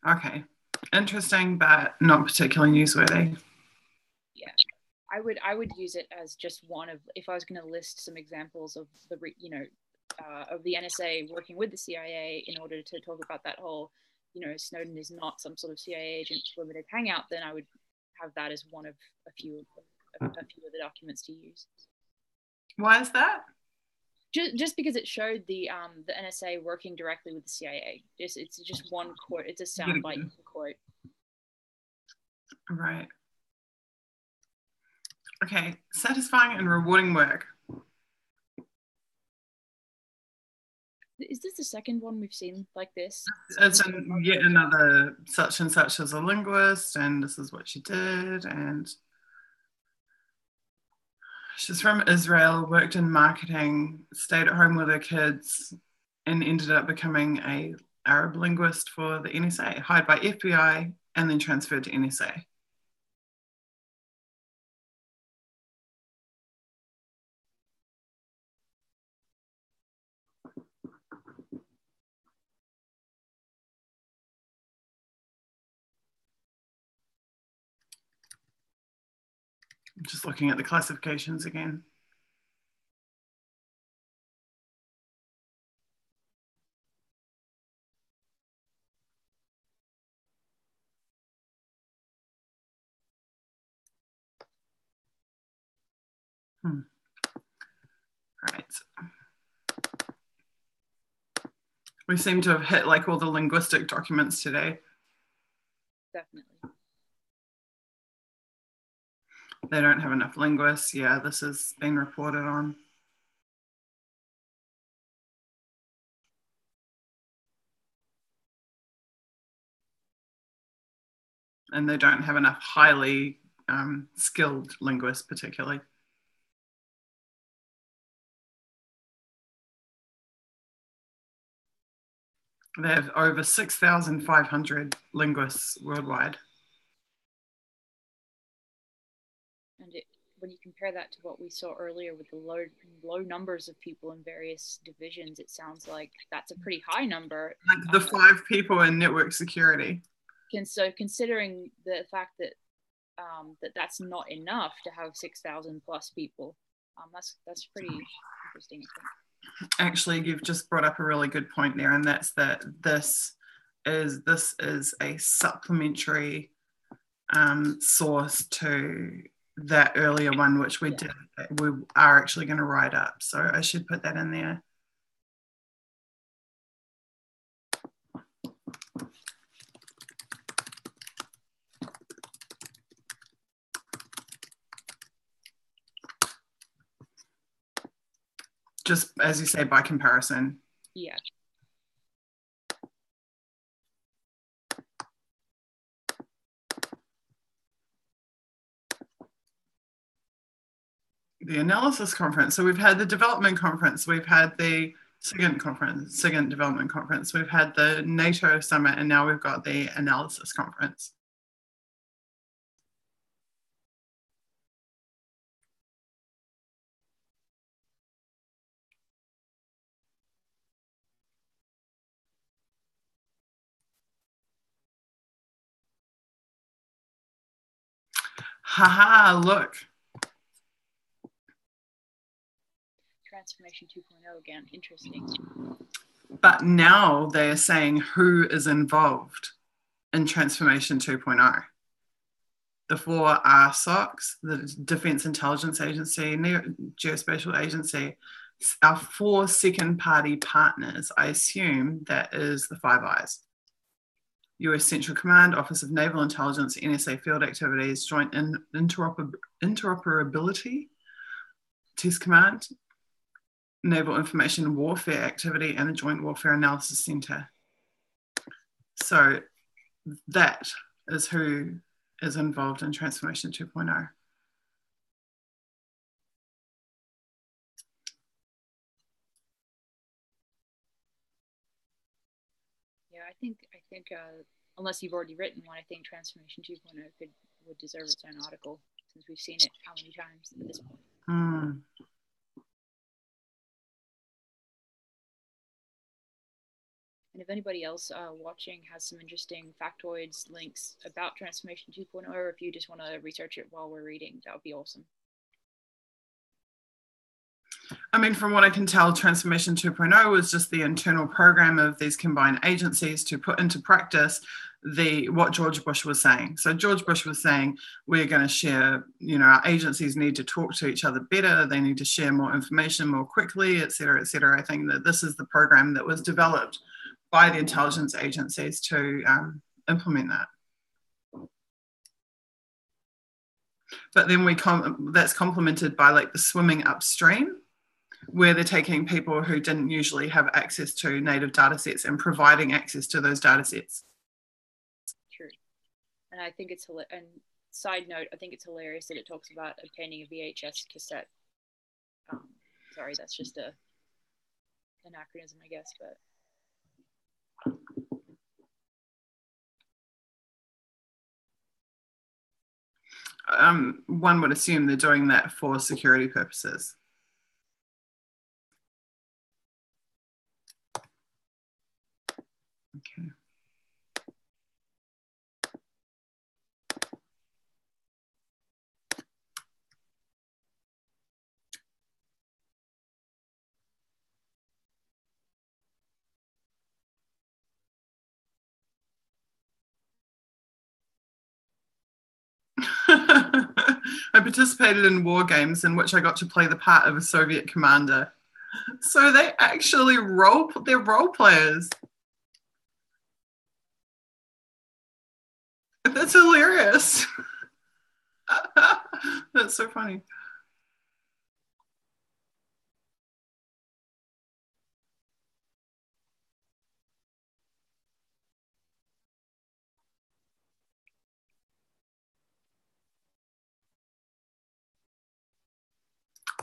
Okay, interesting, but not particularly newsworthy. Yeah, I would use it as just one of, if I was going to list some examples of the of the NSA working with the CIA in order to talk about that whole, Snowden is not some sort of CIA agent limited hangout, then I would have that as one of a few of the documents to use. Why is that? Just because it showed the NSA working directly with the CIA. It's just one quote. It's a soundbite quote. Right. Okay. Satisfying and rewarding work. Is this the second one we've seen like this? It's yet another such and such as a linguist, and this is what she did, and she's from Israel, worked in marketing, stayed at home with her kids, and ended up becoming an Arab linguist for the NSA, hired by FBI, and then transferred to NSA. I'm just looking at the classifications again. Right. We seem to have hit like all the linguistic documents today. Definitely. They don't have enough linguists. Yeah, this has been reported on. And they don't have enough highly skilled linguists, particularly. They have over 6,500 linguists worldwide. And when you compare that to what we saw earlier with the low numbers of people in various divisions, it sounds like that's a pretty high number. Like the 5 people in network security. So considering the fact that that's not enough to have 6,000 plus people, that's pretty interesting, I think. Actually, you've just brought up a really good point there, and that's that this is a supplementary source to that earlier one, which we are actually going to write up. So I should put that in there. Just as you say, by comparison. Yeah. The analysis conference. So we've had the development conference, we've had the SIGINT development conference, we've had the NATO summit, and now we've got the analysis conference. Haha, look. Transformation 2.0 again, interesting. But now they're saying who is involved in Transformation 2.0. The 4 RSOCs, the Defense Intelligence Agency, Geospatial Agency, our 4 second party partners. I assume that is the Five Eyes. US Central Command, Office of Naval Intelligence, NSA Field Activities, Joint Interoperability, Test Command, Naval Information Warfare Activity, and the Joint Warfare Analysis Center. So that is who is involved in Transformation 2.0. Yeah, I think unless you've already written one, I think Transformation 2.0 would deserve its own article, since we've seen it how many times at this point. Mm. And if anybody else watching has some interesting factoids, links about Transformation 2.0, or if you just want to research it while we're reading, that would be awesome. I mean, from what I can tell, Transformation 2.0 was just the internal program of these combined agencies to put into practice what George Bush was saying. So George Bush was saying, we're going to share, our agencies need to talk to each other better. They need to share more information more quickly, et cetera, et cetera. I think that this is the program that was developed by the intelligence agencies to implement that. But then that's complemented by like the swimming upstream, where they're taking people who didn't usually have access to native data sets and providing access to those data sets. True. And I think it's and side note, I think it's hilarious that it talks about obtaining a VHS cassette. Sorry, that's just an anachronism, I guess, but one would assume they're doing that for security purposes. Okay. I participated in war games in which I got to play the part of a Soviet commander. So they actually they're role players. That's hilarious. That's so funny.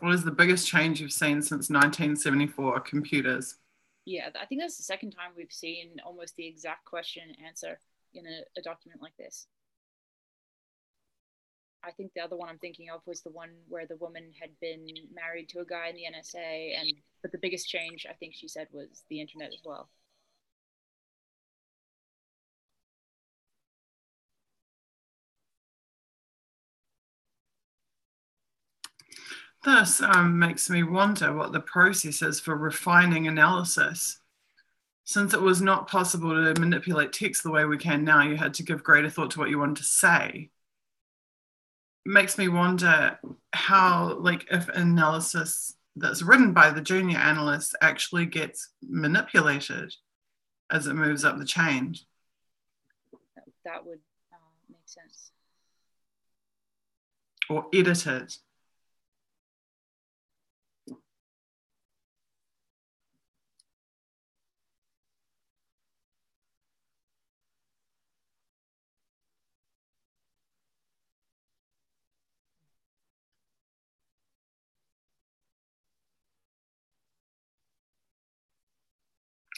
What is the biggest change you've seen since 1974? Computers. Yeah, I think that's the second time we've seen almost the exact question and answer in a document like this. I think the other one I'm thinking of was the one where the woman had been married to a guy in the NSA, but the biggest change, I think she said, was the internet as well. This makes me wonder what the process is for refining analysis. Since it was not possible to manipulate text the way we can now, you had to give greater thought to what you wanted to say. It makes me wonder how, like, if analysis that's written by the junior analyst actually gets manipulated as it moves up the chain. That would make sense. Or edited.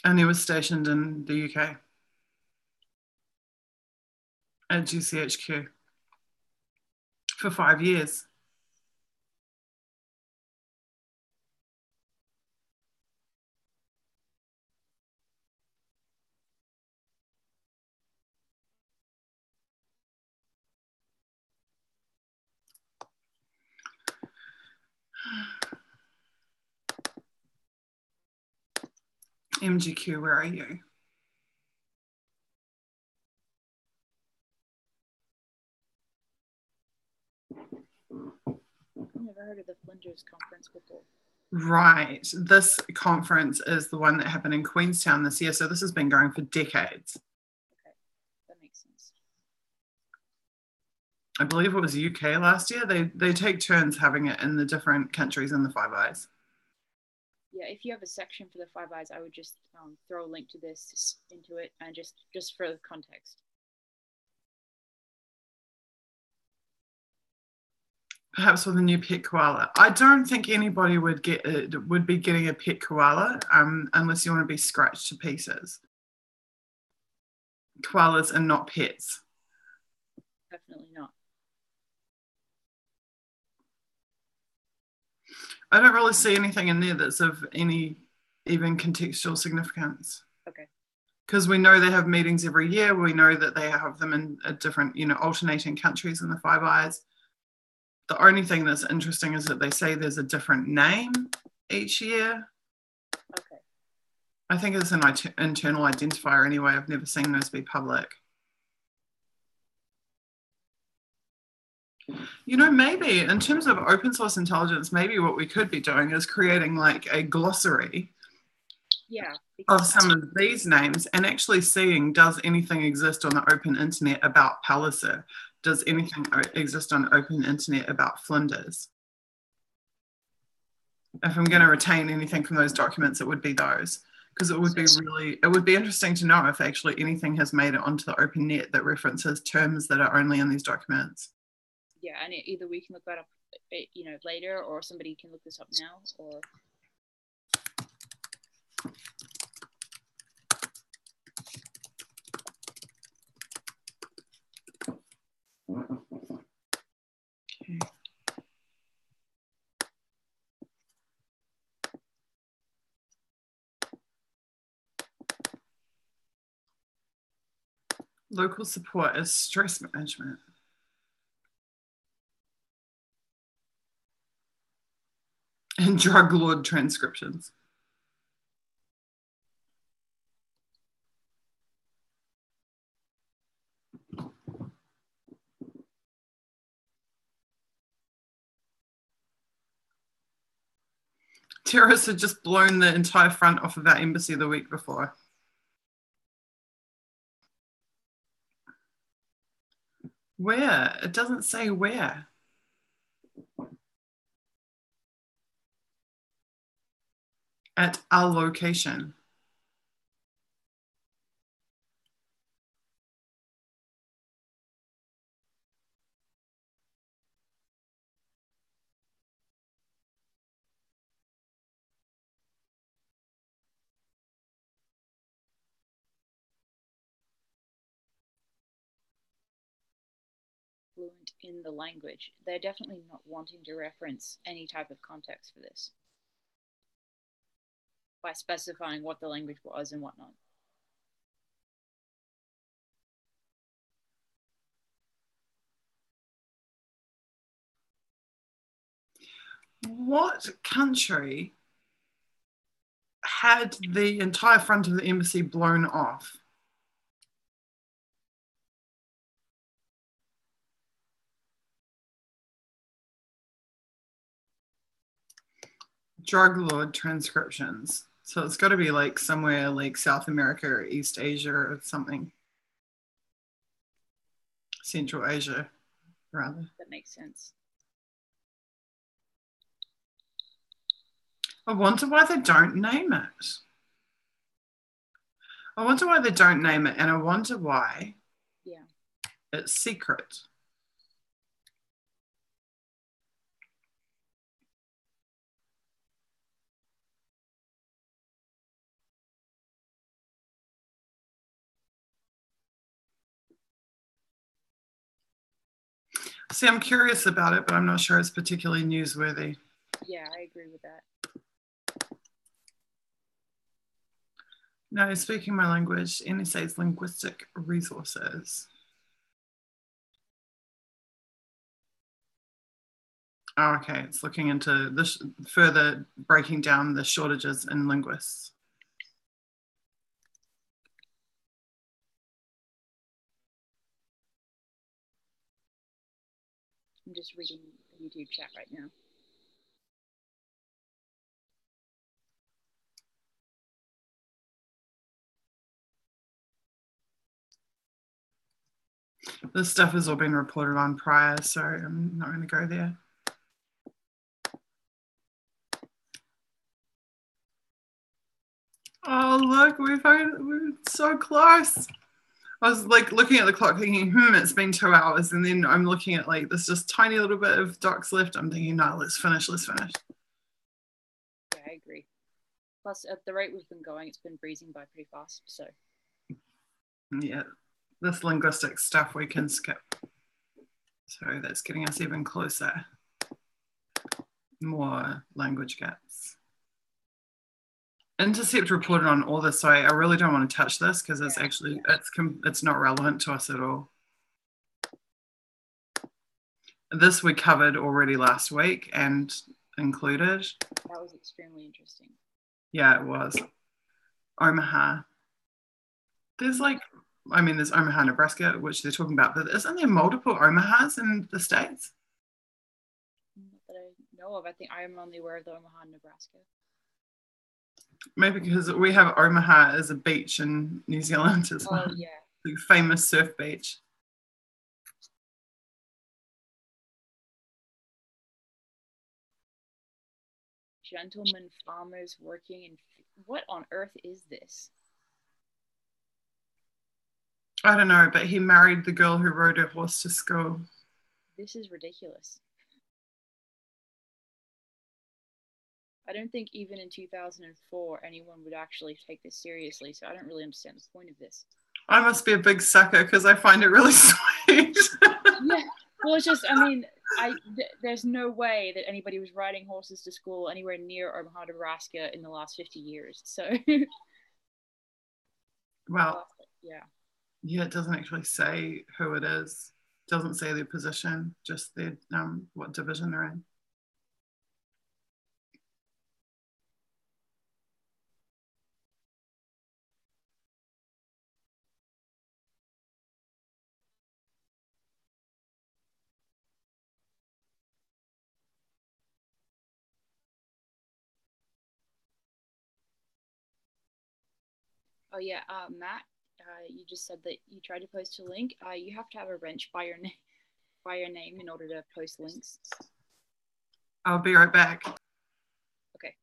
And he was stationed in the UK at GCHQ for 5 years. MGQ, where are you? I've never heard of the Flinders Conference before. Right. This conference is the one that happened in Queenstown this year. So this has been going for decades. Okay. makes sense. I believe it was UK last year. They take turns having it in the different countries in the Five Eyes. Yeah, if you have a section for the Five Eyes, I would just throw a link to this into it, and just for context. Perhaps with a new pet koala. I don't think anybody would be getting a pet koala unless you want to be scratched to pieces. Koalas are not pets. Definitely not. I don't really see anything in there that's of any even contextual significance. Okay. Because we know they have meetings every year. We know that they have them in different, alternating countries in the Five Eyes. The only thing that's interesting is that they say there's a different name each year. Okay. I think it's an internal identifier anyway. I've never seen those be public. Maybe in terms of open source intelligence, maybe what we could be doing is creating like a glossary of some of these names and actually seeing, does anything exist on the open internet about Palliser? Does anything exist on open internet about Flinders? If I'm going to retain anything from those documents, it would be those, because it would be interesting to know if actually anything has made it onto the open net that references terms that are only in these documents. Yeah, and either we can look that up, later, or somebody can look this up now, or. Okay. Local support is stress management. And drug lord transcriptions. Terrorists had just blown the entire front off of our embassy the week before. Where? It doesn't say where. At our location. Fluent in the language. They're definitely not wanting to reference any type of context for this by specifying what the language was and whatnot. What country had the entire front of the embassy blown off? Drug lord transcriptions. So it's got to be like somewhere like South America or East Asia or something. Central Asia, rather. That makes sense. I wonder why they don't name it. I wonder why they don't name it, and I wonder why it's secret. See, I'm curious about it, but I'm not sure it's particularly newsworthy. Yeah, I agree with that. No, speaking my language, NSA's linguistic resources. Oh, okay, it's looking into this further, breaking down the shortages in linguists. I'm just reading the YouTube chat right now. This stuff has all been reported on prior, so I'm not going to go there. Oh, look, we're so close. I was like looking at the clock thinking, it's been 2 hours. And then I'm looking at like this just tiny little bit of docs left. I'm thinking, no, let's finish. Yeah, I agree. Plus, at the rate we've been going, it's been breezing by pretty fast. So, yeah, this linguistic stuff we can skip. So that's getting us even closer. More language gaps. Intercept reported on all this, so I really don't want to touch this because it's actually it's not relevant to us at all. This we covered already last week and included. That was extremely interesting. Yeah, it was. Omaha. There's there's Omaha, Nebraska, which they're talking about, but isn't there multiple Omahas in the States? Not that I know of. I think I am only aware of the Omaha, Nebraska. Maybe because we have Omaha as a beach in New Zealand as well. Oh, yeah. The famous surf beach. Gentlemen farmers working in... What on earth is this? I don't know, but he married the girl who rode her horse to school. This is ridiculous. I don't think even in 2004 anyone would actually take this seriously, so I don't really understand the point of this. I must be a big sucker because I find it really sweet. Yeah, well, it's just, I mean, there's no way that anybody was riding horses to school anywhere near Omaha, Nebraska in the last 50 years, so... Well, yeah. Yeah, it doesn't actually say who it is. It doesn't say their position, just their what division they're in. Oh yeah, Matt, you just said that you tried to post a link. You have to have a wrench by your name in order to post links. I'll be right back. Okay.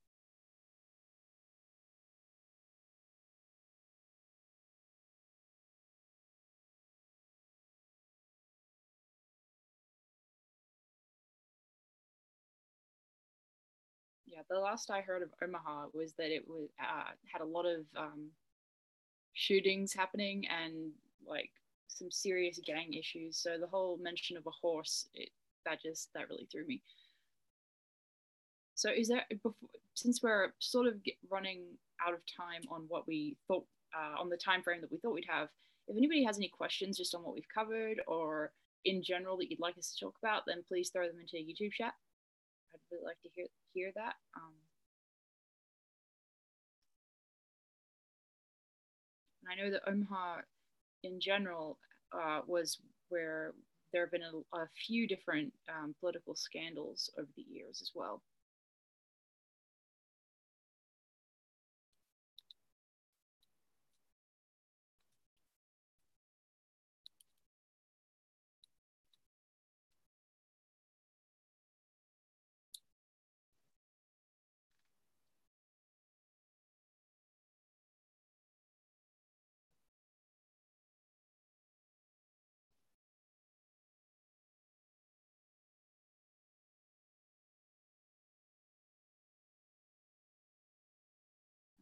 Yeah, the last I heard of Omaha was that it was had a lot of shootings happening and like some serious gang issues. So the whole mention of a horse, that really threw me. So is there, since we're sort of running out of time on what we thought, on the time frame that we thought we'd have, if anybody has any questions just on what we've covered or in general that you'd like us to talk about, then please throw them into YouTube chat. I'd really like to hear that. And I know that Omaha in general was where there have been a few different political scandals over the years as well.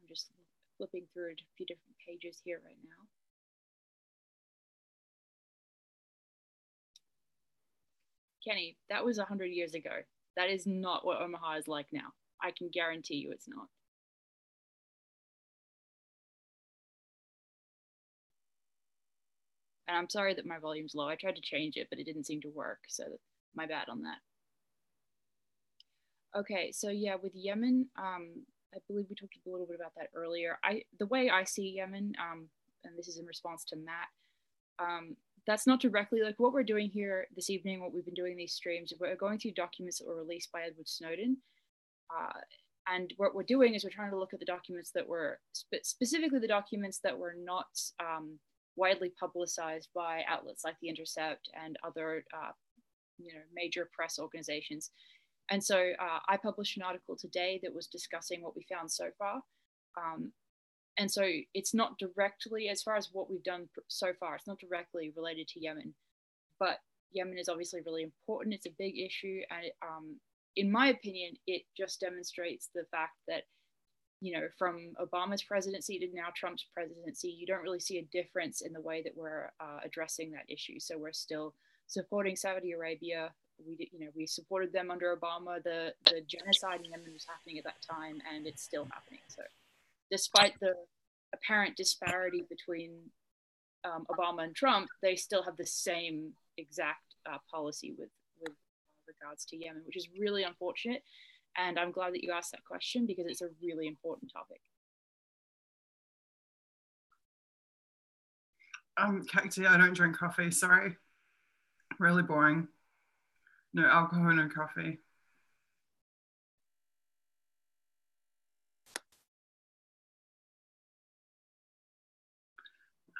I'm just flipping through a few different pages here right now. Kenny, that was 100 years ago. That is not what Omaha is like now. I can guarantee you it's not. And I'm sorry that my volume's low. I tried to change it, but it didn't seem to work. So my bad on that. Okay, so yeah, with Yemen, I believe we talked a little bit about that earlier. The way I see Yemen, and this is in response to Matt, that's not directly like what we're doing here this evening, what we've been doing in these streams. We're going through documents that were released by Edward Snowden. And what we're doing is we're trying to look at the documents that were, specifically the documents that were not widely publicized by outlets like The Intercept and other major press organizations. And so I published an article today that was discussing what we found so far. And so it's not directly, as far as what we've done so far, it's not directly related to Yemen, but Yemen is obviously really important. It's a big issue. And in my opinion, it just demonstrates the fact that, from Obama's presidency to now Trump's presidency, you don't really see a difference in the way that we're addressing that issue. So we're still supporting Saudi Arabia. We supported them under Obama. The genocide in Yemen was happening at that time, and it's still happening. So despite the apparent disparity between Obama and Trump, they still have the same exact policy with regards to Yemen, which is really unfortunate. And I'm glad that you asked that question because it's a really important topic. Cacti, I don't drink coffee, sorry. Really boring. No alcohol, no coffee.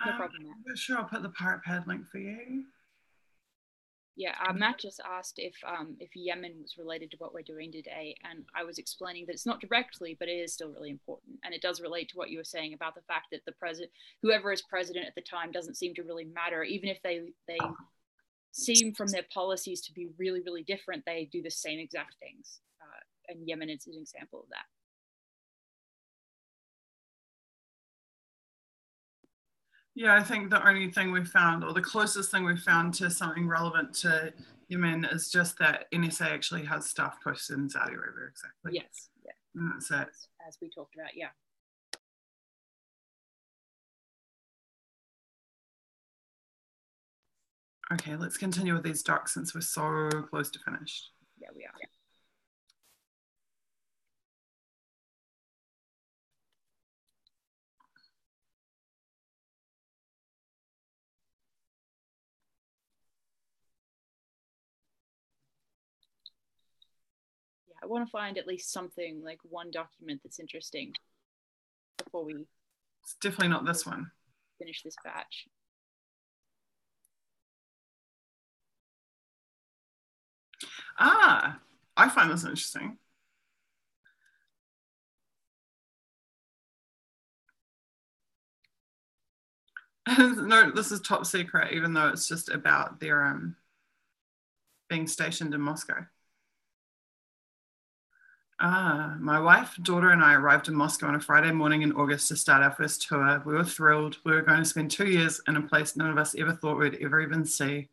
No problem, Matt. Sure, I'll put the Pirate Pad link for you. Yeah, Matt just asked if Yemen was related to what we're doing today, and I was explaining that it's not directly, but it is still really important, and it does relate to what you were saying about the fact that whoever is president at the time doesn't seem to really matter, even if they seem from their policies to be really, really different. They do the same exact things, and Yemen is an example of that. Yeah, I think the only thing we've found, or the closest thing we've found to something relevant to Yemen, is just that NSA actually has staff posts in Saudi Arabia, exactly. Yes, yeah. And that's it. As we talked about, yeah. Okay, let's continue with these docs since we're so close to finished. Yeah, we are. I want to find at least something, like one document that's interesting before we... It's definitely not this one. Finish this batch. I find this interesting. No, this is top secret, even though it's just about their being stationed in Moscow. My wife, daughter, and I arrived in Moscow on a Friday morning in August to start our first tour. We were thrilled. We were going to spend 2 years in a place none of us ever thought we'd ever even see.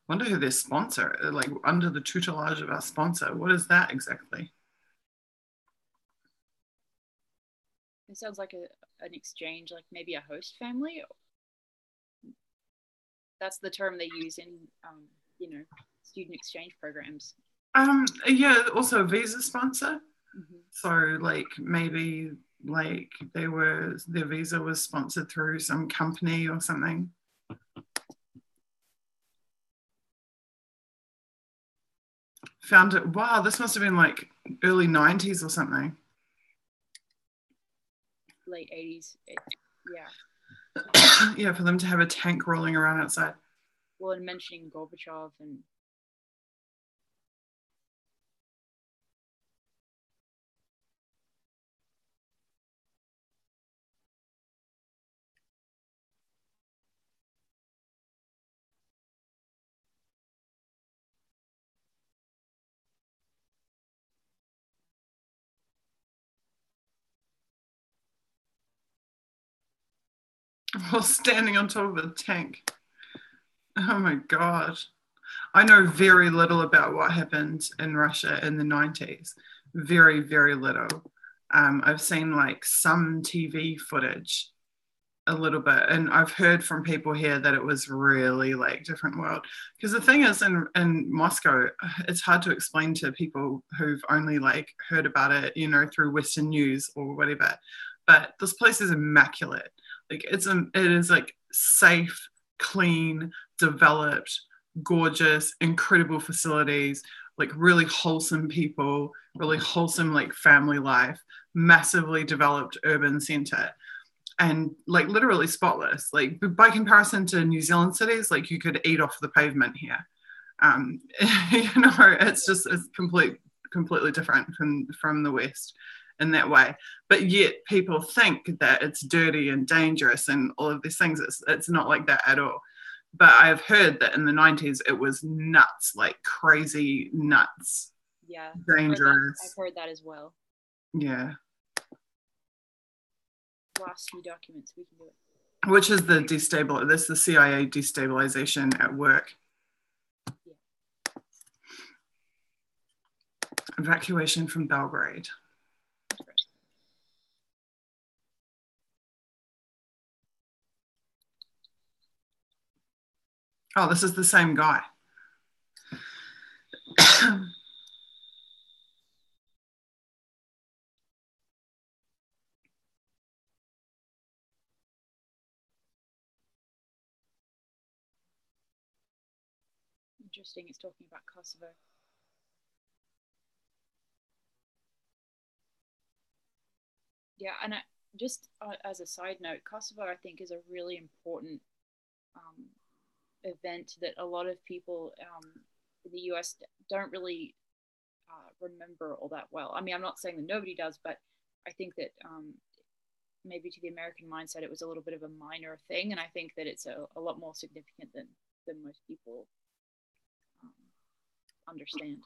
Wonder who their sponsor, like under the tutelage of our sponsor. What is that exactly? It sounds like an exchange, like maybe a host family. That's the term they use in, student exchange programs. Yeah, also a visa sponsor. Mm-hmm. So like maybe like their visa was sponsored through some company or something. Found it. Wow, this must have been like early 90s or something. Late 80s, yeah. Yeah, for them to have a tank rolling around outside. Well, and mentioning Gorbachev and... While standing on top of a tank. Oh my God. I know very little about what happened in Russia in the 90s. Very, very little. I've seen like some TV footage a little bit, and I've heard from people here that it was really like different world. Because the thing is, in Moscow, it's hard to explain to people who've only like heard about it, through Western news or whatever. But this place is immaculate. Like it is like safe, clean, developed, gorgeous, incredible facilities, like really wholesome people, really wholesome like family life, massively developed urban center. and like literally spotless. Like by comparison to New Zealand cities, like you could eat off the pavement here. It's completely different from the West in that way. But yet people think that it's dirty and dangerous and all of these things. It's not like that at all. But I've heard that in the 90s it was nuts, like crazy nuts. Yeah, dangerous. I've heard that as well. Yeah. Last few documents, we can do it. Which is the CIA destabilization at work. Yeah. Evacuation from Belgrade. Oh, this is the same guy. Interesting, it's talking about Kosovo. Yeah, and just as a side note, Kosovo, I think, is a really important event that a lot of people in the US don't really remember all that well. I mean, I'm not saying that nobody does, but I think that maybe to the American mindset, it was a little bit of a minor thing, and I think that it's a lot more significant than most people understand.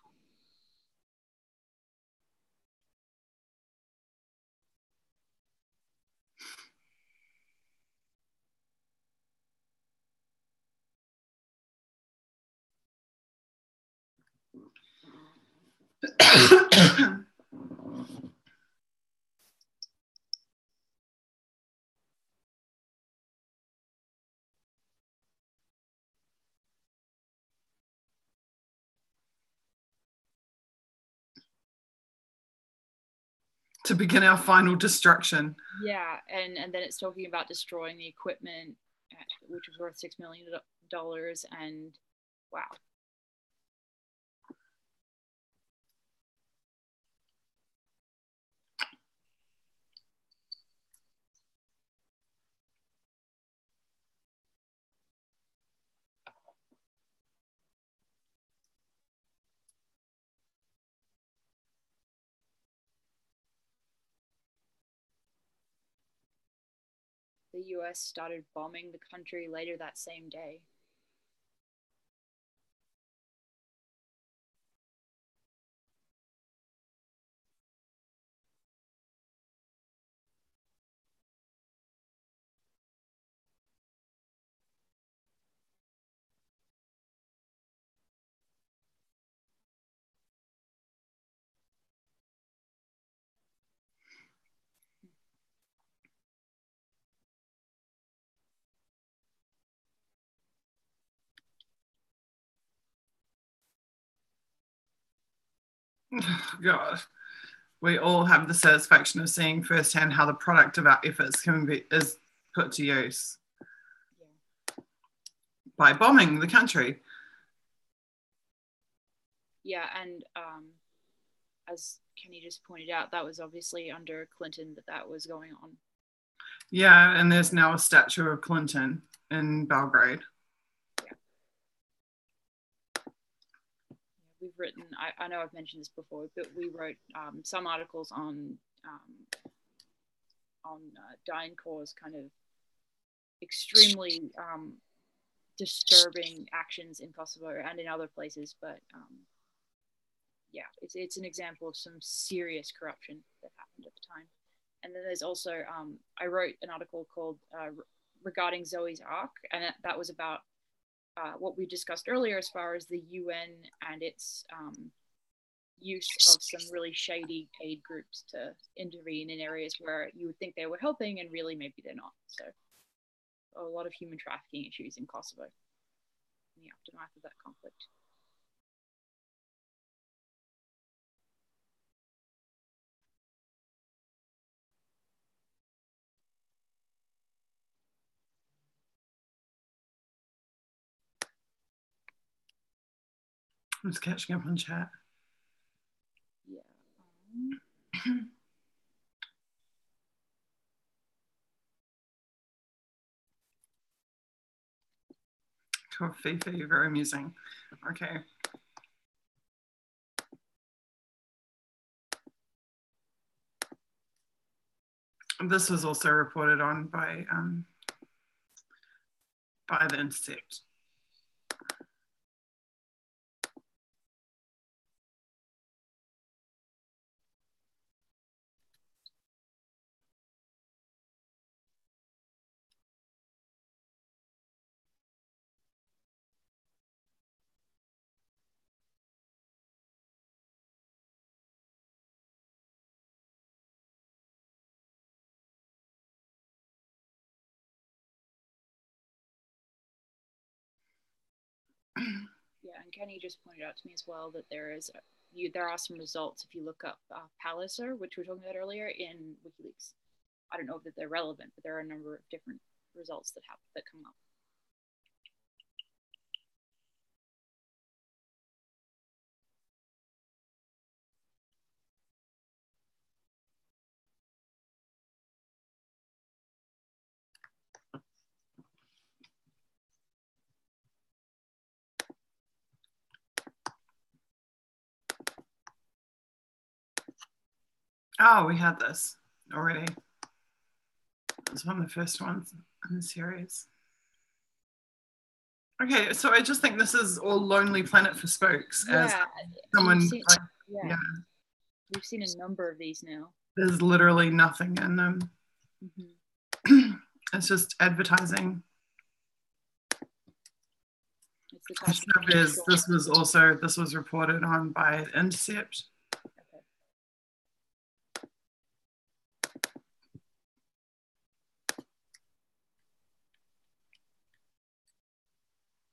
To begin our final destruction. Yeah, and then it's talking about destroying the equipment, which was worth $6 million, and wow. The US started bombing the country later that same day. God, we all have the satisfaction of seeing firsthand how the product of our efforts is put to use. Yeah. By bombing the country. Yeah, and as Kenny just pointed out, that was obviously under Clinton that was going on. Yeah, and there's now a statue of Clinton in Belgrade. We've written, I know I've mentioned this before, but we wrote some articles on DynCorp's kind of extremely disturbing actions in Kosovo and in other places. But yeah, it's an example of some serious corruption that happened at the time. And then there's also, I wrote an article called regarding Zoe's Ark, and that was about what we discussed earlier as far as the UN and its use of some really shady aid groups to intervene in areas where you would think they were helping and really maybe they're not. So a lot of human trafficking issues in Kosovo in the aftermath of that conflict. I'm just catching up on chat. Yeah. For Fifi, very amusing. Okay. This was also reported on by The Intercept. Yeah, and Kenny just pointed out to me as well that there are some results if you look up Palliser, which we were talking about earlier, in WikiLeaks. I don't know that they're relevant, but there are a number of different results that come up. Oh, we had this already. It was one of the first ones in the series. Okay, so I just think this is all Lonely Planet for spokes. Yeah, as someone yeah. We've seen a number of these now. There's literally nothing in them. Mm-hmm. It's just advertising. It's the this was reported on by Intercept. Okay.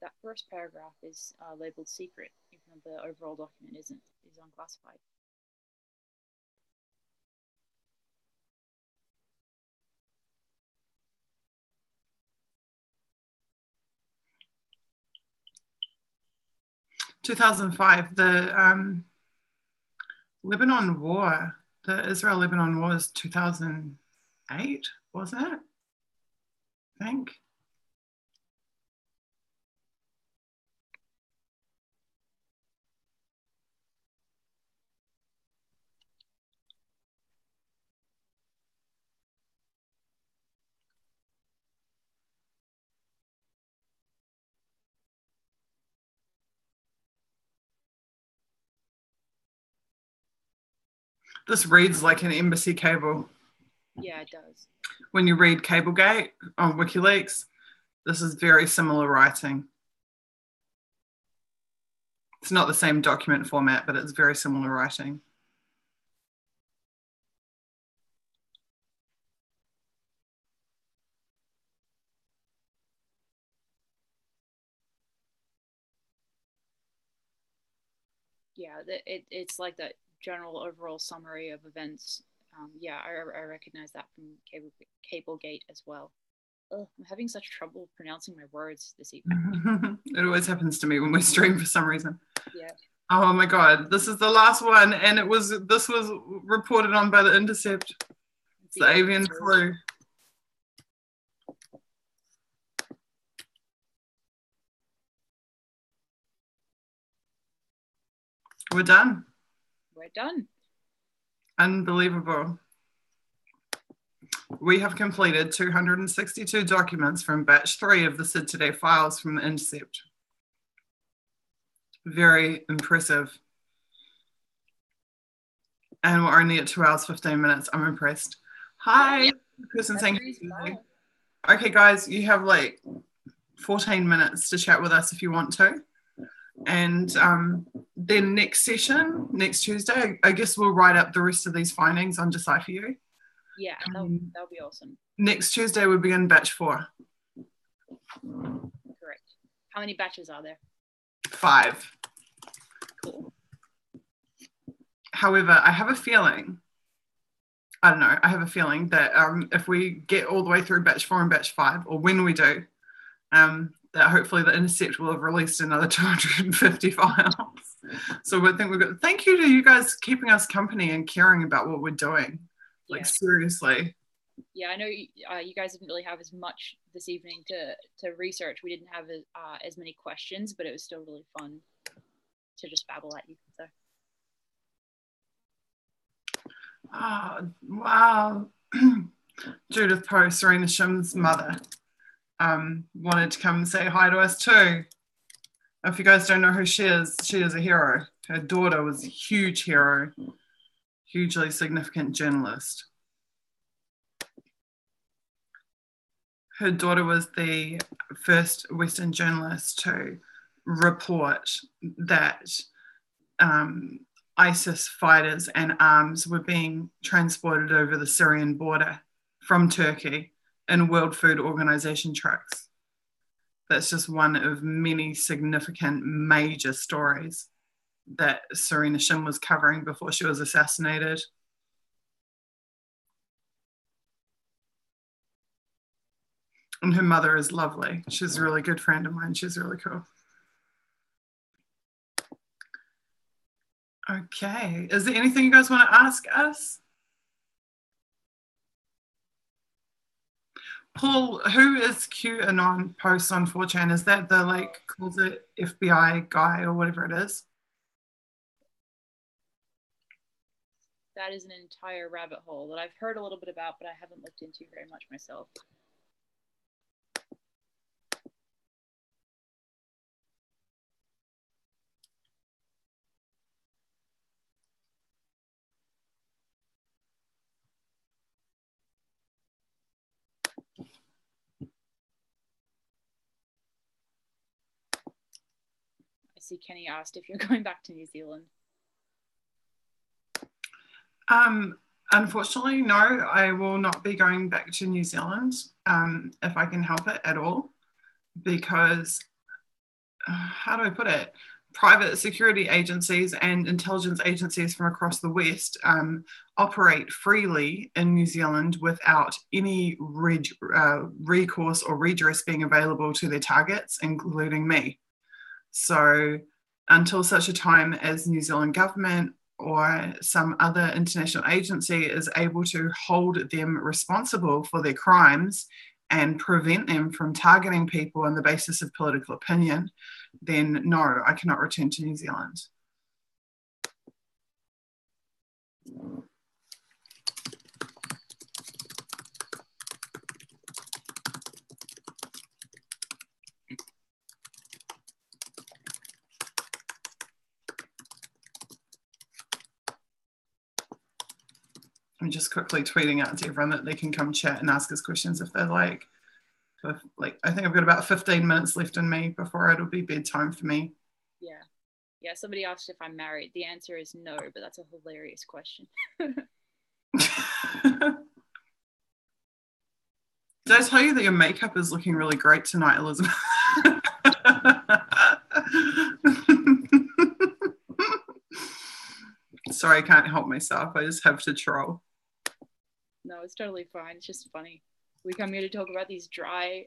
That first paragraph is labeled secret, even though the overall document is unclassified. In 2005, the Lebanon War, the Israel-Lebanon War is 2008, was it? I think. This reads like an embassy cable. Yeah, it does. When you read Cablegate on WikiLeaks, this is very similar writing. It's not the same document format, but it's very similar writing. Yeah, it's like that general overall summary of events. Yeah, I recognize that from Cablegate as well. Ugh, I'm having such trouble pronouncing my words this evening. It always happens to me when we stream for some reason. Yeah. Oh my God, this is the last one, and this was reported on by the Intercept. It's the avian flu. We're done. We're done. Unbelievable. We have completed 262 documents from batch 3 of the SIDToday files from the Intercept. Very impressive. And we're only at 2 hours, 15 minutes. I'm impressed. Hi, yeah. person saying, okay, guys, you have like 14 minutes to chat with us if you want to. And then next session, next Tuesday, I guess we'll write up the rest of these findings on Decipher You. Yeah, that'll be awesome. Next Tuesday, we begin batch 4. Correct. How many batches are there? 5. Cool. However, I have a feeling, I don't know, I have a feeling that if we get all the way through batch 4 and batch 5, or when we do, that hopefully the Intercept will have released another 250 files. So I think thank you to you guys keeping us company and caring about what we're doing. Like, seriously, Yeah, I know you guys didn't really have as much this evening to research. We didn't have as many questions, but it was still really fun to just babble at you. So. Oh, wow. Judith Poe, Serena Shim's mother, wanted to come and say hi to us too. If you guys don't know who she is a hero. Her daughter was a huge hero, hugely significant journalist. Her daughter was the first Western journalist to report that ISIS fighters and arms were being transported over the Syrian border from Turkey in World Food Organization trucks. That's just one of many significant major stories that Serena Shim was covering before she was assassinated. And her mother is lovely. She's a really good friend of mine. She's really cool. Okay. Is there anything you guys want to ask us? Paul, who is QAnon posts on 4chan? Is that the like calls it FBI guy or whatever it is? That is an entire rabbit hole that I've heard a little bit about, but I haven't looked into very much myself. I see Kenny asked if you're going back to New Zealand. Unfortunately, no, I will not be going back to New Zealand if I can help it at all, because how do I put it? Private security agencies and intelligence agencies from across the West operate freely in New Zealand without any recourse or redress being available to their targets, including me. So until such a time as New Zealand government or some other international agency is able to hold them responsible for their crimes and prevent them from targeting people on the basis of political opinion, then no, I cannot return to New Zealand. I'm just quickly tweeting out to everyone that they can come chat and ask us questions if they like. I think I've got about 15 minutes left in me before it'll be bedtime for me. Yeah, somebody asked if I'm married. The answer is no, but that's a hilarious question. Did I tell you that your makeup is looking really great tonight, Elizabeth? Sorry, I can't help myself. I just have to troll. No, it's totally fine. It's just funny. We come here to talk about these dry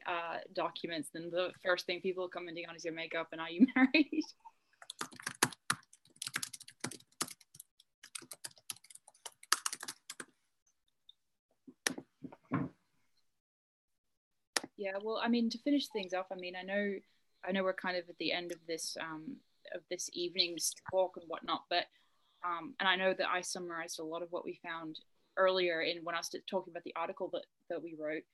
documents, then the first thing people are commenting on is your makeup and are you married? Yeah, well, I mean, to finish things off, I mean, I know we're kind of at the end of this evening's talk and whatnot, but and I know that I summarized a lot of what we found earlier when I was talking about the article that we wrote.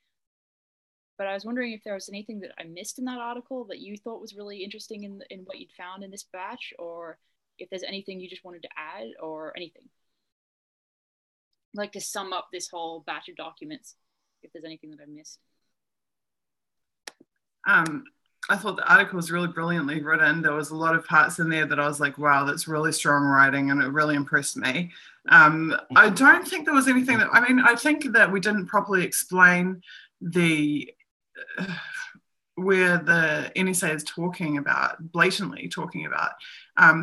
But I was wondering if there was anything that I missed in that article that you thought was really interesting in what you'd found in this batch, or if there's anything you just wanted to add or anything. I'd like to sum up this whole batch of documents, if there's anything that I missed. I thought the article was really brilliantly written. There was a lot of parts in there that I was like, wow, that's really strong writing, and it really impressed me. I don't think there was anything I think that we didn't properly explain where the NSA is blatantly talking about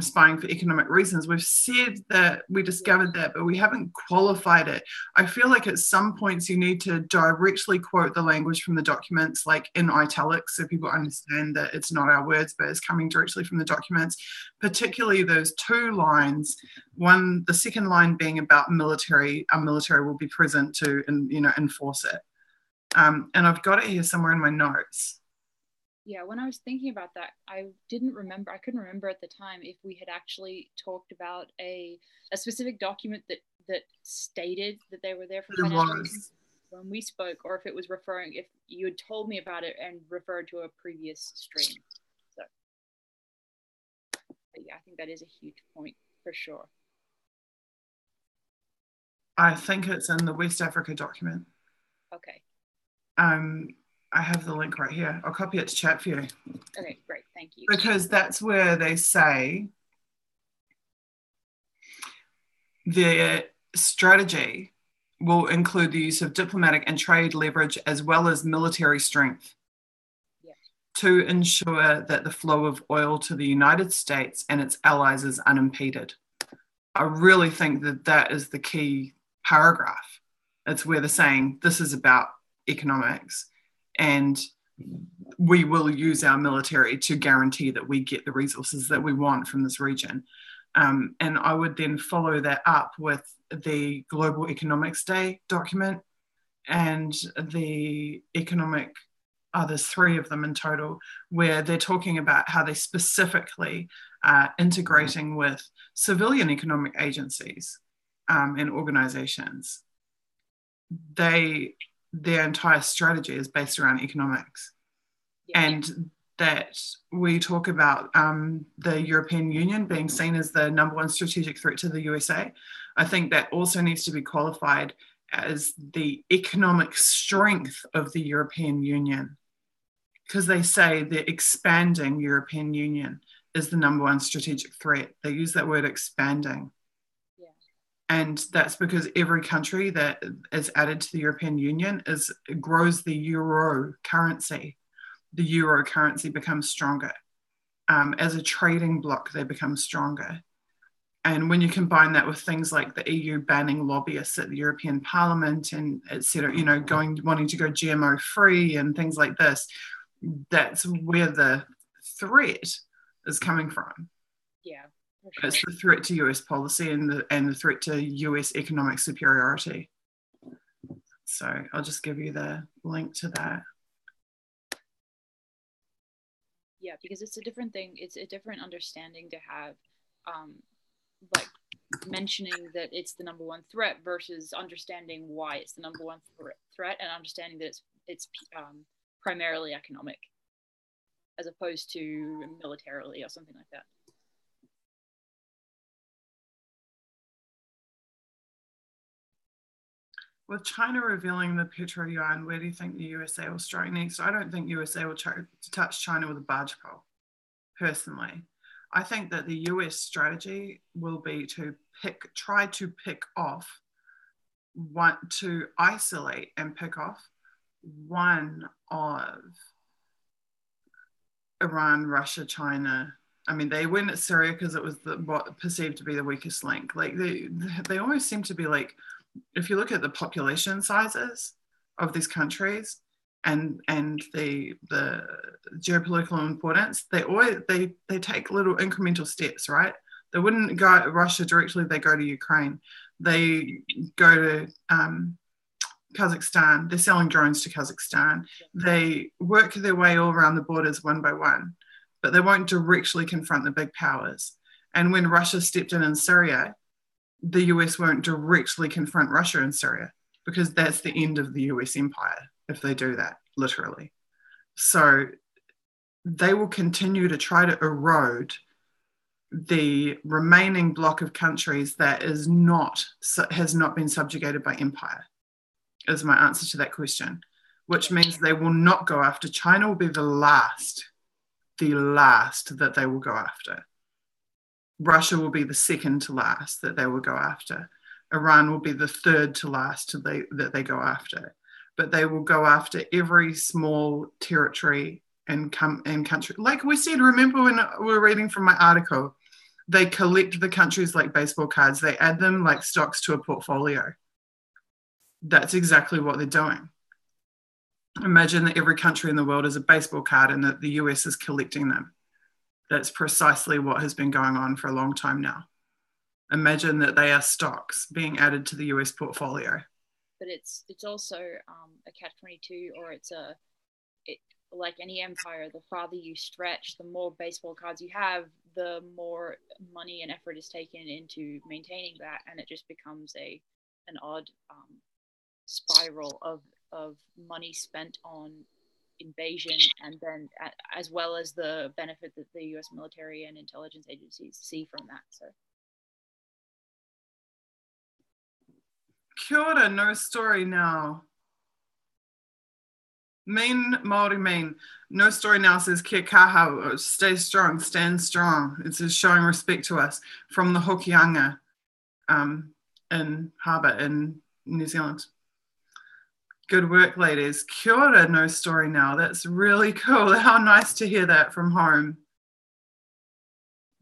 spying for economic reasons. We've said that we discovered that, but we haven't qualified it. I feel like at some points you need to directly quote the language from the documents, like in italics, so people understand that it's not our words, but it's coming directly from the documents, particularly those two lines. The second line being about military, our military will be present to enforce it. And I've got it here somewhere in my notes. Yeah, when I was thinking about that, I couldn't remember at the time if we had actually talked about a specific document that stated that they were there for financial reasons when we spoke, or if it was if you had told me about it and referred to a previous stream. So, but yeah, I think that is a huge point for sure. I think it's in the West Africa document. Okay. I have the link right here. I'll copy it to chat for you. Okay, great. Thank you. Because that's where they say their strategy will include the use of diplomatic and trade leverage as well as military strength to ensure that the flow of oil to the United States and its allies is unimpeded. I really think that that is the key paragraph. It's where they're saying this is about economics, and we will use our military to guarantee that we get the resources that we want from this region. And I would then follow that up with the Global Economics Day document and the there's three of them in total, where they're talking about how they specifically are integrating with civilian economic agencies and organizations. Their entire strategy is based around economics. And that we talk about the European Union being seen as the number one strategic threat to the USA. I think that also needs to be qualified as the economic strength of the European Union, because they say the expanding European Union is the number one strategic threat. They use that word expanding. And that's because every country that is added to the European Union grows the euro currency. The euro currency becomes stronger. As a trading bloc, they become stronger. And when you combine that with things like the EU banning lobbyists at the European Parliament and et cetera, wanting to go GMO free and things like this, that's where the threat is coming from. Yeah. Sure. It's the threat to US policy and the threat to US economic superiority. So I'll just give you the link to that. Yeah, because it's a different thing. It's a different understanding to have, like mentioning that it's the number one threat versus understanding why it's the number one threat and understanding that it's primarily economic as opposed to militarily or something like that. With China revealing the petro yuan, where do you think the USA will strike next? I don't think USA will touch China with a barge pole, personally. I think that the US strategy will be to isolate and pick off one of Iran, Russia, China. I mean, they went at Syria because it was what perceived to be the weakest link. Like they almost seem to be like, if you look at the population sizes of these countries and the geopolitical importance, they take little incremental steps, right? They wouldn't go at Russia directly, they go to Ukraine. They go to Kazakhstan, they're selling drones to Kazakhstan. They work their way all around the borders one by one, but they won't directly confront the big powers. And when Russia stepped in Syria, the US won't directly confront Russia in Syria because that's the end of the US empire if they do that, literally. So they will continue to try to erode the remaining block of countries that has not been subjugated by empire, is my answer to that question, which means they will not go after. China will be the last that they will go after. Russia will be the second to last that they will go after. Iran will be the third to last that they go after. But they will go after every small territory and come in country. Like we said, remember when we were reading from my article, they collect the countries like baseball cards. They add them like stocks to a portfolio. That's exactly what they're doing. Imagine that every country in the world is a baseball card and that the US is collecting them. That's precisely what has been going on for a long time now. Imagine that they are stocks being added to the US portfolio. But it's also a catch-22, or like any empire, the farther you stretch, the more baseball cards you have, the more money and effort is taken into maintaining that, and it just becomes an odd spiral of money spent on invasion, and then as well as the benefit that the US military and intelligence agencies see from that. So kia ora, no story now. Mean Māori mean. No story now says kia kaha, stay strong, stand strong. It's just showing respect to us from the Hokianga in Harbour in New Zealand. Good work, ladies. Kia ora, no story now. That's really cool. How nice to hear that from home.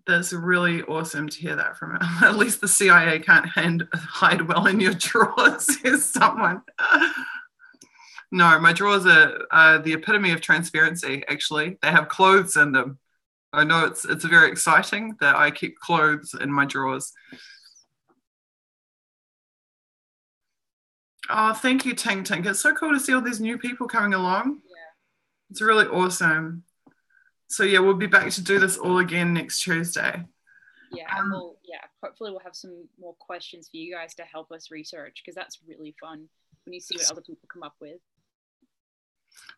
That's really awesome to hear that from at least the CIA can't hide well in your drawers, says someone. No, my drawers are the epitome of transparency, actually. They have clothes in them. I know it's very exciting that I keep clothes in my drawers. Oh, thank you, Tink Tink. It's so cool to see all these new people coming along. yeah, it's really awesome. So yeah, we'll be back to do this all again next Tuesday. Yeah, and hopefully we'll have some more questions for you guys to help us research, because that's really fun when you see what other people come up with.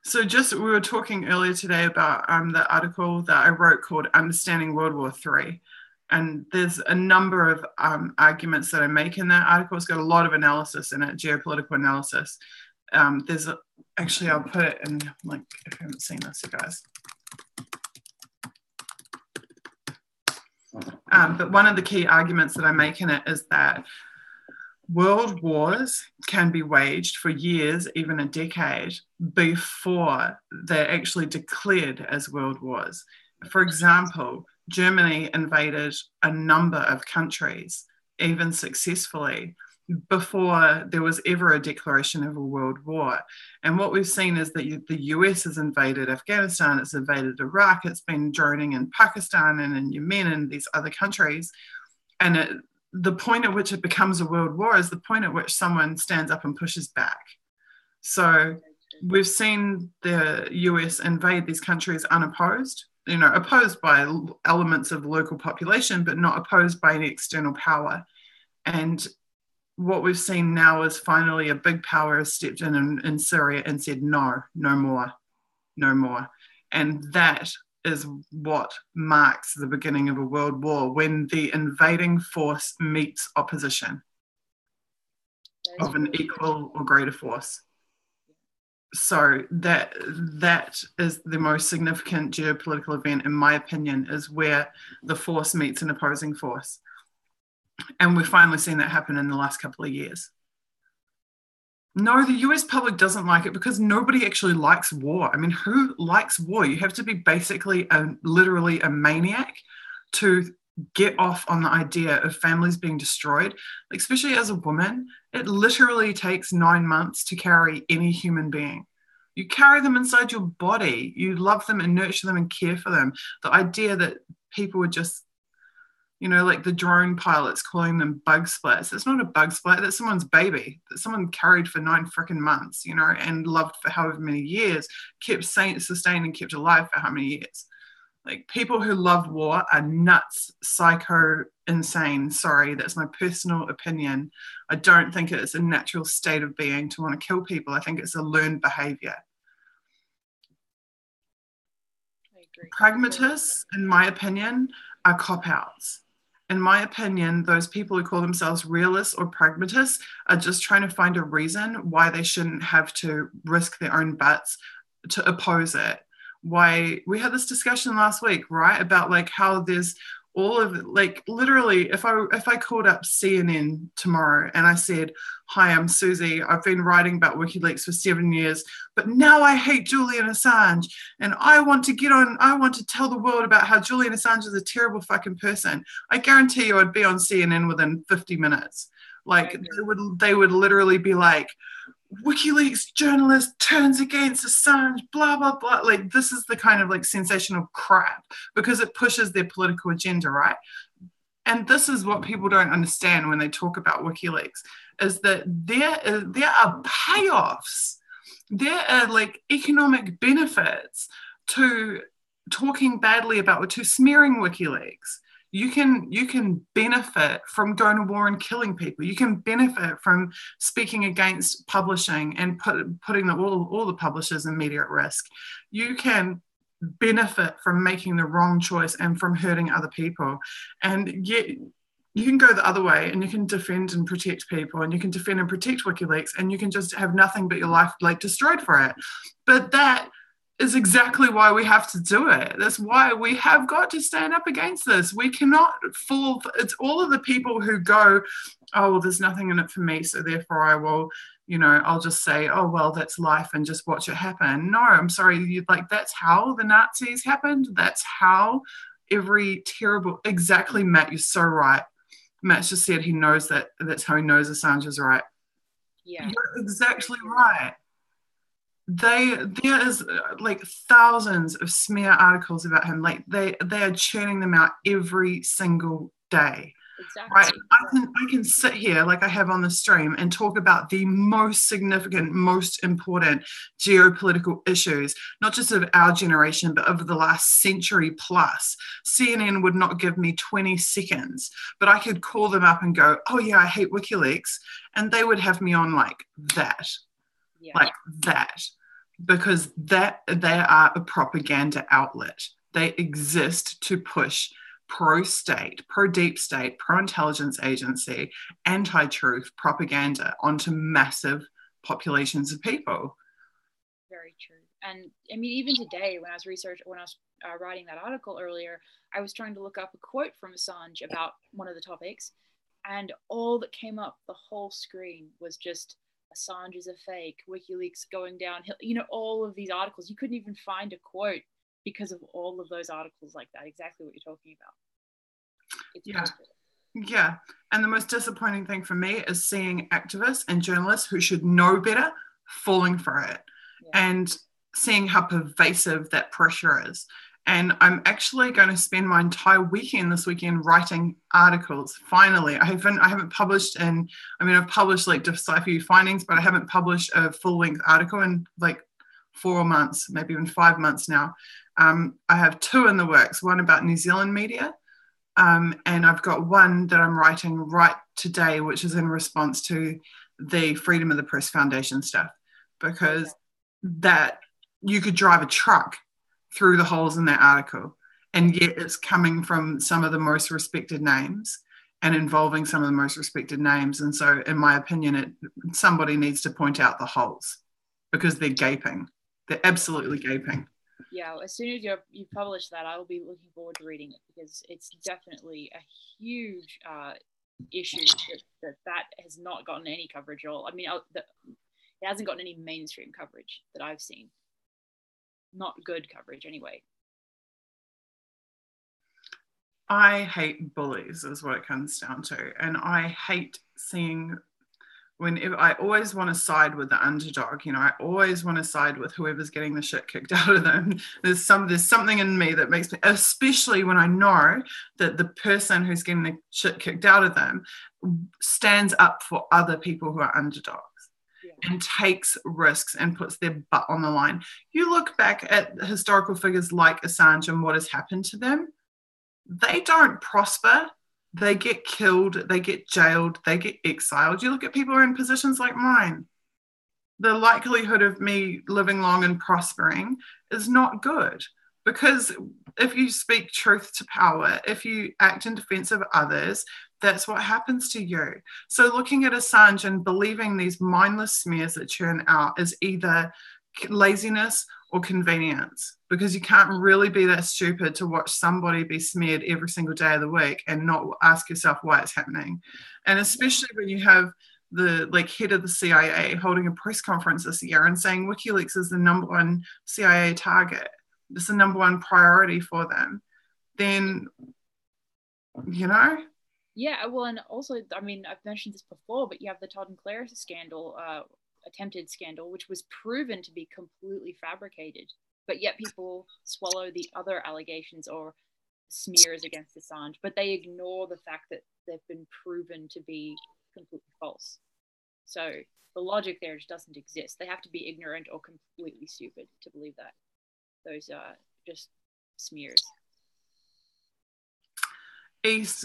So we were talking earlier today about the article that I wrote called Understanding World War III. And there's a number of arguments that I make in that article. It's got a lot of analysis in it, geopolitical analysis. Actually, I'll put it in, like, if you haven't seen this, you guys. But one of the key arguments that I make in it is that world wars can be waged for years, even a decade, before they're actually declared as world wars. For example, Germany invaded a number of countries, even successfully, before there was ever a declaration of a world war. And what we've seen is that the US has invaded Afghanistan, it's invaded Iraq, it's been droning in Pakistan and in Yemen and these other countries. And the point at which it becomes a world war is the point at which someone stands up and pushes back. So we've seen the US invade these countries unopposed, opposed by elements of the local population, but not opposed by any external power. And what we've seen now is finally a big power has stepped in Syria and said, no more. And that is what marks the beginning of a world war, when the invading force meets opposition of an equal or greater force. So that is the most significant geopolitical event, in my opinion, is where the force meets an opposing force. And we've finally seen that happen in the last couple of years. No, the US public doesn't like it because nobody actually likes war. I mean, who likes war? You have to be basically literally a maniac to get off on the idea of families being destroyed. Like, especially as a woman, it literally takes 9 months to carry any human being. You carry them inside your body. You love them and nurture them and care for them. The idea that people would just, like the drone pilots calling them bug splats. It's not a bug splat. That's someone's baby that someone carried for 9 freaking months, and loved for however many years, kept sustained and kept alive for how many years. Like, people who love war are nuts, psycho, insane. Sorry, that's my personal opinion. I don't think it's a natural state of being to want to kill people. I think it's a learned behavior. I agree. Pragmatists, in my opinion, are cop-outs. In my opinion, those people who call themselves realists or pragmatists are just trying to find a reason why they shouldn't have to risk their own butts to oppose it. Why we had this discussion last week, right? About like how there's all of it, like literally, if I called up CNN tomorrow and I said, "Hi, I'm Suzie. I've been writing about WikiLeaks for 7 years, but now I hate Julian Assange, and I want to tell the world about how Julian Assange is a terrible fucking person," I guarantee you I'd be on CNN within 50 minutes. Like they would literally be like, "WikiLeaks journalist turns against Assange, blah, blah, blah." Like, this is the kind of like sensational crap because it pushes their political agenda, right? And this is what people don't understand when they talk about WikiLeaks, is that there are payoffs. There are like economic benefits to talking badly about, to smearing WikiLeaks. You can benefit from going to war and killing people. You can benefit from speaking against publishing and putting all the publishers and media at risk. You can benefit from making the wrong choice and from hurting other people. And yet you can go the other way and you can defend and protect people, and you can defend and protect WikiLeaks, and you can just have nothing but your life like destroyed for it. But that is exactly why we have to do it. That's why we have got to stand up against this. We cannot fall. It's all of the people who go, "Oh, well, there's nothing in it for me, so therefore I will, I'll just say, oh, well, that's life and just watch it happen." No, I'm sorry. That's how the Nazis happened. That's how every terrible, exactly, Matt, you're so right. Matt's just said he knows that's how he knows Assange is right. Yeah. You're exactly right. There is like thousands of smear articles about him. Like they are churning them out every single day. Exactly. Right. I can sit here like I have on the stream and talk about the most significant, most important geopolitical issues, not just of our generation, but of the last century plus. CNN would not give me 20 seconds, but I could call them up and go, "Oh yeah, I hate WikiLeaks," and they would have me on like that. Yeah. Like that, because they are a propaganda outlet. They exist to push pro-state, pro-deep state, pro-intelligence agency, anti-truth propaganda onto massive populations of people. Very true. And I mean, even today, when I was writing that article earlier, I was trying to look up a quote from Assange about one of the topics, and all that came up the whole screen was just "Assange is a fake, WikiLeaks going downhill," all of these articles. You couldn't even find a quote because of all of those articles like that. Exactly what you're talking about. Yeah. And the most disappointing thing for me is seeing activists and journalists who should know better falling for it, and seeing how pervasive that pressure is. And I'm actually going to spend my entire weekend this weekend writing articles. Finally, I haven't published I've published like Decipher findings, but I haven't published a full-length article in like 4 months, maybe even 5 months now. I have 2 in the works, one about New Zealand media, and I've got one that I'm writing right today, which is in response to the Freedom of the Press Foundation stuff, because that you could drive a truck through the holes in that article, and yet it's coming from some of the most respected names and involving some of the most respected names. And so, in my opinion, somebody needs to point out the holes, because they're gaping. They're absolutely gaping. Yeah, as soon as you publish that, I will be looking forward to reading it, because it's definitely a huge issue that has not gotten any coverage at all. I mean, it hasn't gotten any mainstream coverage that I've seen. Not good coverage anyway. I hate bullies is what it comes down to. And I hate seeing I always want to side with the underdog. I always want to side with whoever's getting the shit kicked out of them. There's something in me that makes me, especially when I know that the person who's getting the shit kicked out of them stands up for other people who are underdogs. And takes risks and puts their butt on the line. You look back at historical figures like Assange and what has happened to them, they don't prosper. They get killed, they get jailed, they get exiled. You look at people who are in positions like mine. The likelihood of me living long and prospering is not good, because if you speak truth to power, if you act in defense of others, that's what happens to you. So looking at Assange and believing these mindless smears that churn out is either laziness or convenience, because you can't really be that stupid to watch somebody be smeared every single day of the week and not ask yourself why it's happening. And especially when you have the head of the CIA holding a press conference this year and saying WikiLeaks is the #1 CIA target, it's the #1 priority for them, then, you know. Yeah, well, and also, I mean, I've mentioned this before, but you have the Todd and Claire scandal, attempted scandal, which was proven to be completely fabricated, but yet people swallow the other allegations or smears against Assange, but they ignore the fact that they've been proven to be completely false. So the logic there just doesn't exist. They have to be ignorant or completely stupid to believe that. Those are just smears.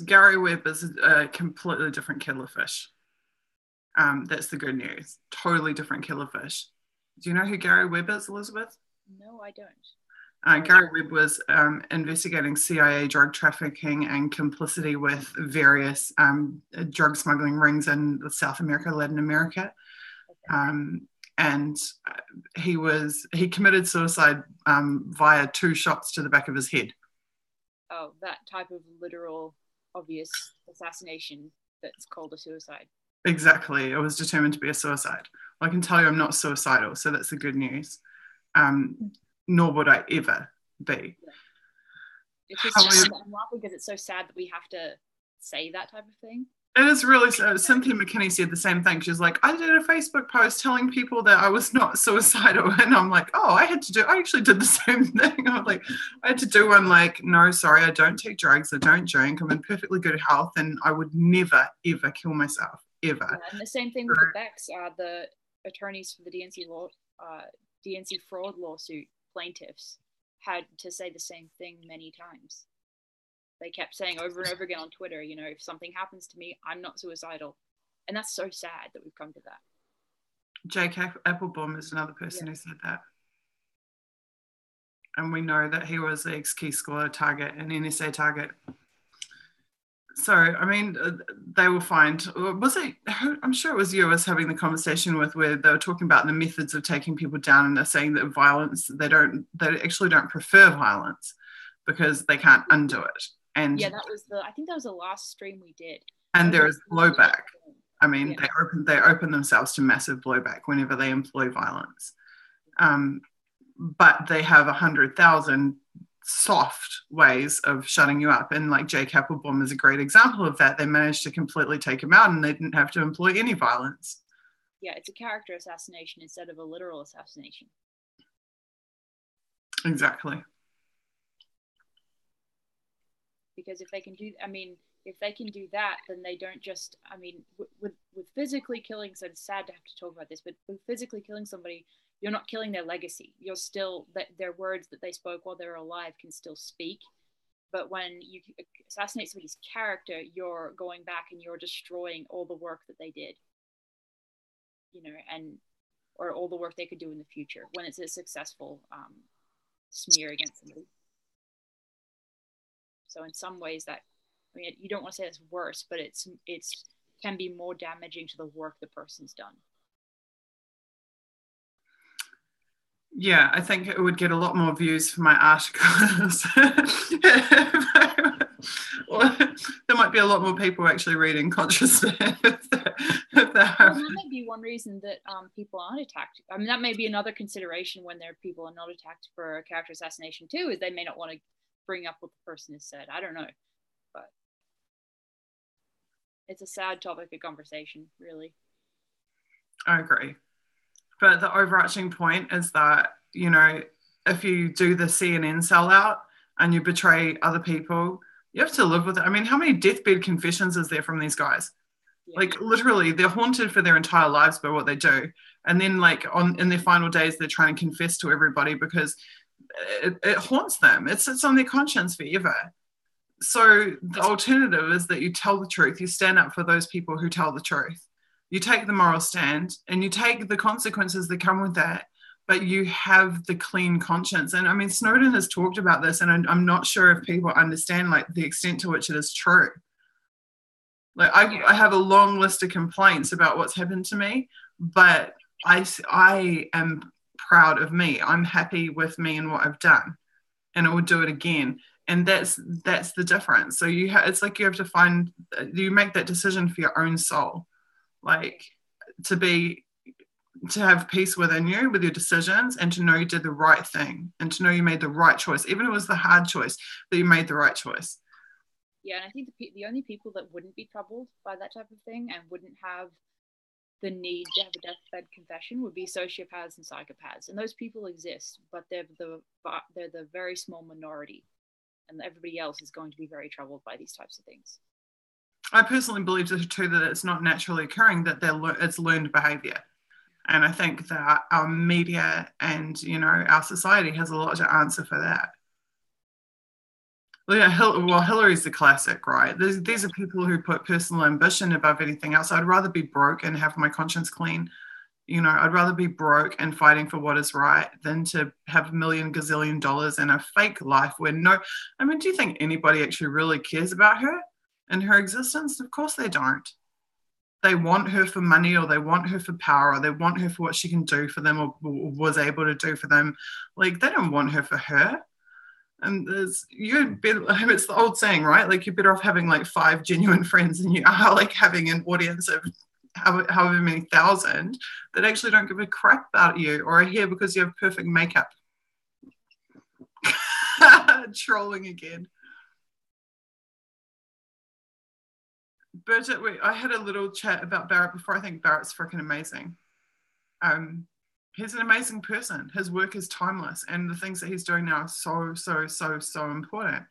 Gary Webb is a completely different kettle of fish. That's the good news. Totally different kettle of fish. Do you know who Gary Webb is, Elizabeth? No, I don't. Gary Webb was investigating CIA drug trafficking and complicity with various drug smuggling rings in South America, Latin America. Okay. And he committed suicide via 2 shots to the back of his head. Oh, that type of literal, obvious assassination that's called a suicide. Exactly. It was determined to be a suicide. Well, I can tell you I'm not suicidal, so that's the good news. Nor would I ever be. Yeah. It's just I'm laughing because it's so sad that we have to say that type of thing. It is really sad. Cynthia McKinney said the same thing. She's like, I did a Facebook post telling people that I was not suicidal. And I'm like, oh, I actually did the same thing. I'm like, I had to do one like, no, sorry, I don't take drugs. I don't drink. I'm in perfectly good health. And I would never, ever kill myself, ever. Yeah, and the same thing with the Becks, the attorneys for the DNC fraud lawsuit plaintiffs had to say the same thing many times. They kept saying over and over again on Twitter, you know, if something happens to me, I'm not suicidal. And that's so sad that we've come to that. Jake Applebaum is another person who said that. And we know that he was the ex-Key Scholar target, an NSA target. So, I mean, they will find, was it, I'm sure it was you I was having the conversation with, where they were talking about the methods of taking people down, and they're saying that violence, they actually don't prefer violence because they can't undo it. And yeah, I think that was the last stream we did. And there is blowback. I mean, they open themselves to massive blowback whenever they employ violence. But they have 100,000 soft ways of shutting you up. And like Jake Applebaum is a great example of that. They managed to completely take him out and they didn't have to employ any violence. Yeah, it's a character assassination instead of a literal assassination. Exactly. Because if they can do that, then they don't just, I mean, with physically killing, so it's sad to have to talk about this, but with physically killing somebody, you're not killing their legacy. You're still, their words that they spoke while they were alive can still speak. But when you assassinate somebody's character, you're going back and you're destroying all the work that they did, you know, or all the work they could do in the future when it's a successful smear against somebody. So in some ways that, I mean, you don't want to say it's worse, but it's can be more damaging to the work the person's done. Yeah, I think it would get a lot more views for my articles. Well, there might be a lot more people actually reading consciousness. That may be one reason that people aren't attacked. I mean, that may be another consideration when people are not attacked for a character assassination too, is they may not want to bring up what the person has said. I don't know, but it's a sad topic of conversation, really. I agree. But the overarching point is that, you know, if you do the CNN sellout and you betray other people, you have to live with it. I mean, how many deathbed confessions is there from these guys? Yeah. Like, literally, they're haunted for their entire lives by what they do. And then, like, in their final days, they're trying to confess to everybody because it haunts them. It sits on their conscience forever. So the alternative is that you tell the truth. You stand up for those people who tell the truth. You take the moral stand and you take the consequences that come with that, but you have the clean conscience. And I mean, Snowden has talked about this, and I'm not sure if people understand like the extent to which it is true. Like I have a long list of complaints about what's happened to me, but I am proud of me. I'm happy with me and what I've done, and I will do it again. And that's the difference. So it's like you have to find, you make that decision for your own soul, like to have peace within you with your decisions, and to know you did the right thing, and to know you made the right choice, even if it was the hard choice, that you made the right choice. Yeah, and I think the only people that wouldn't be troubled by that type of thing and wouldn't have the need to have a deathbed confession would be sociopaths and psychopaths, and those people exist, but they're the very small minority, and everybody else is going to be very troubled by these types of things. I personally believe too that it's not naturally occurring, that it's learned behavior. And I think that our media and, you know, our society has a lot to answer for that. Well, Hillary's the classic, right? These are people who put personal ambition above anything else. I'd rather be broke and have my conscience clean. You know, I'd rather be broke and fighting for what is right than to have $1 million gazillion in a fake life where I mean, do you think anybody actually really cares about her and her existence? Of course they don't. They want her for money, or they want her for power, or they want her for what she can do for them, or was able to do for them. Like, they don't want her for her. And it's the old saying, right? Like, you're better off having like 5 genuine friends than you are like having an audience of however many thousand that actually don't give a crap about you or are here because you have perfect makeup. Trolling again. Bridget, I had a little chat about Barrett before. I think Barrett's freaking amazing. He's an amazing person. His work is timeless, and the things that he's doing now are so important.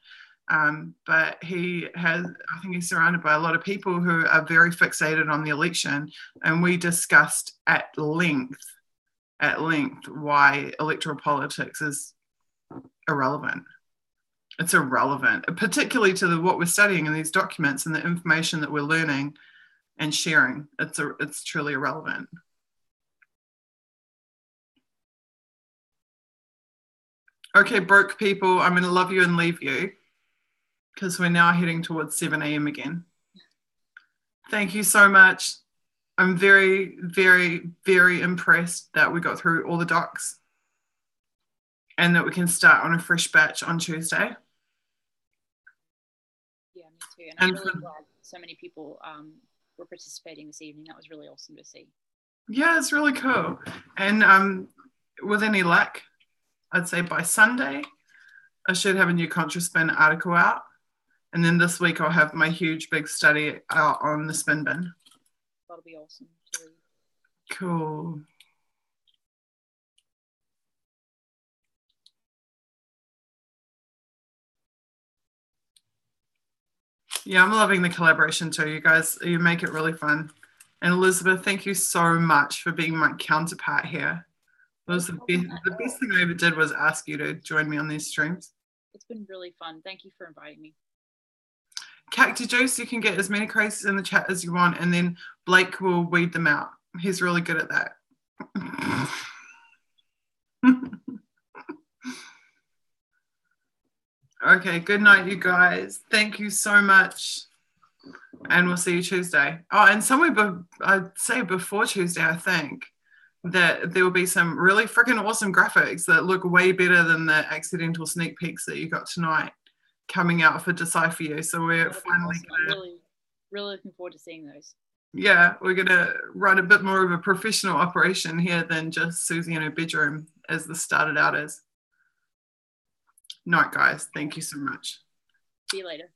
But I think he's surrounded by a lot of people who are very fixated on the election, and we discussed at length why electoral politics is irrelevant. It's irrelevant, particularly to what we're studying in these documents and the information that we're learning and sharing. It's truly irrelevant. Okay, broke people, I'm going to love you and leave you because we're now heading towards 7 a.m. again. Thank you so much. I'm very, very, very impressed that we got through all the docs and that we can start on a fresh batch on Tuesday. Yeah, me too. And I'm really glad so many people were participating this evening. That was really awesome to see. Yeah, it's really cool. And with any luck, I'd say by Sunday, I should have a new ContraSpin article out. And then this week I'll have my huge big study out on the spin bin. That'll be awesome too. Cool. Yeah, I'm loving the collaboration too. You guys, you make it really fun. And Elizabeth, thank you so much for being my counterpart here. It was the best thing I ever did was ask you to join me on these streams. It's been really fun. Thank you for inviting me. Cacti Juice, you can get as many crazies in the chat as you want, and then Blake will weed them out. He's really good at that. Okay, good night, you guys. Thank you so much. And we'll see you Tuesday. Oh, and somewhere, I'd say before Tuesday, I think, that there will be some really freaking awesome graphics that look way better than the accidental sneak peeks that you got tonight coming out for Decipher You. So we're finally awesome. I'm really looking forward to seeing those. Yeah, we're going to run a bit more of a professional operation here than just Suzie in her bedroom as this started out as. Night, guys. Thank you so much. See you later.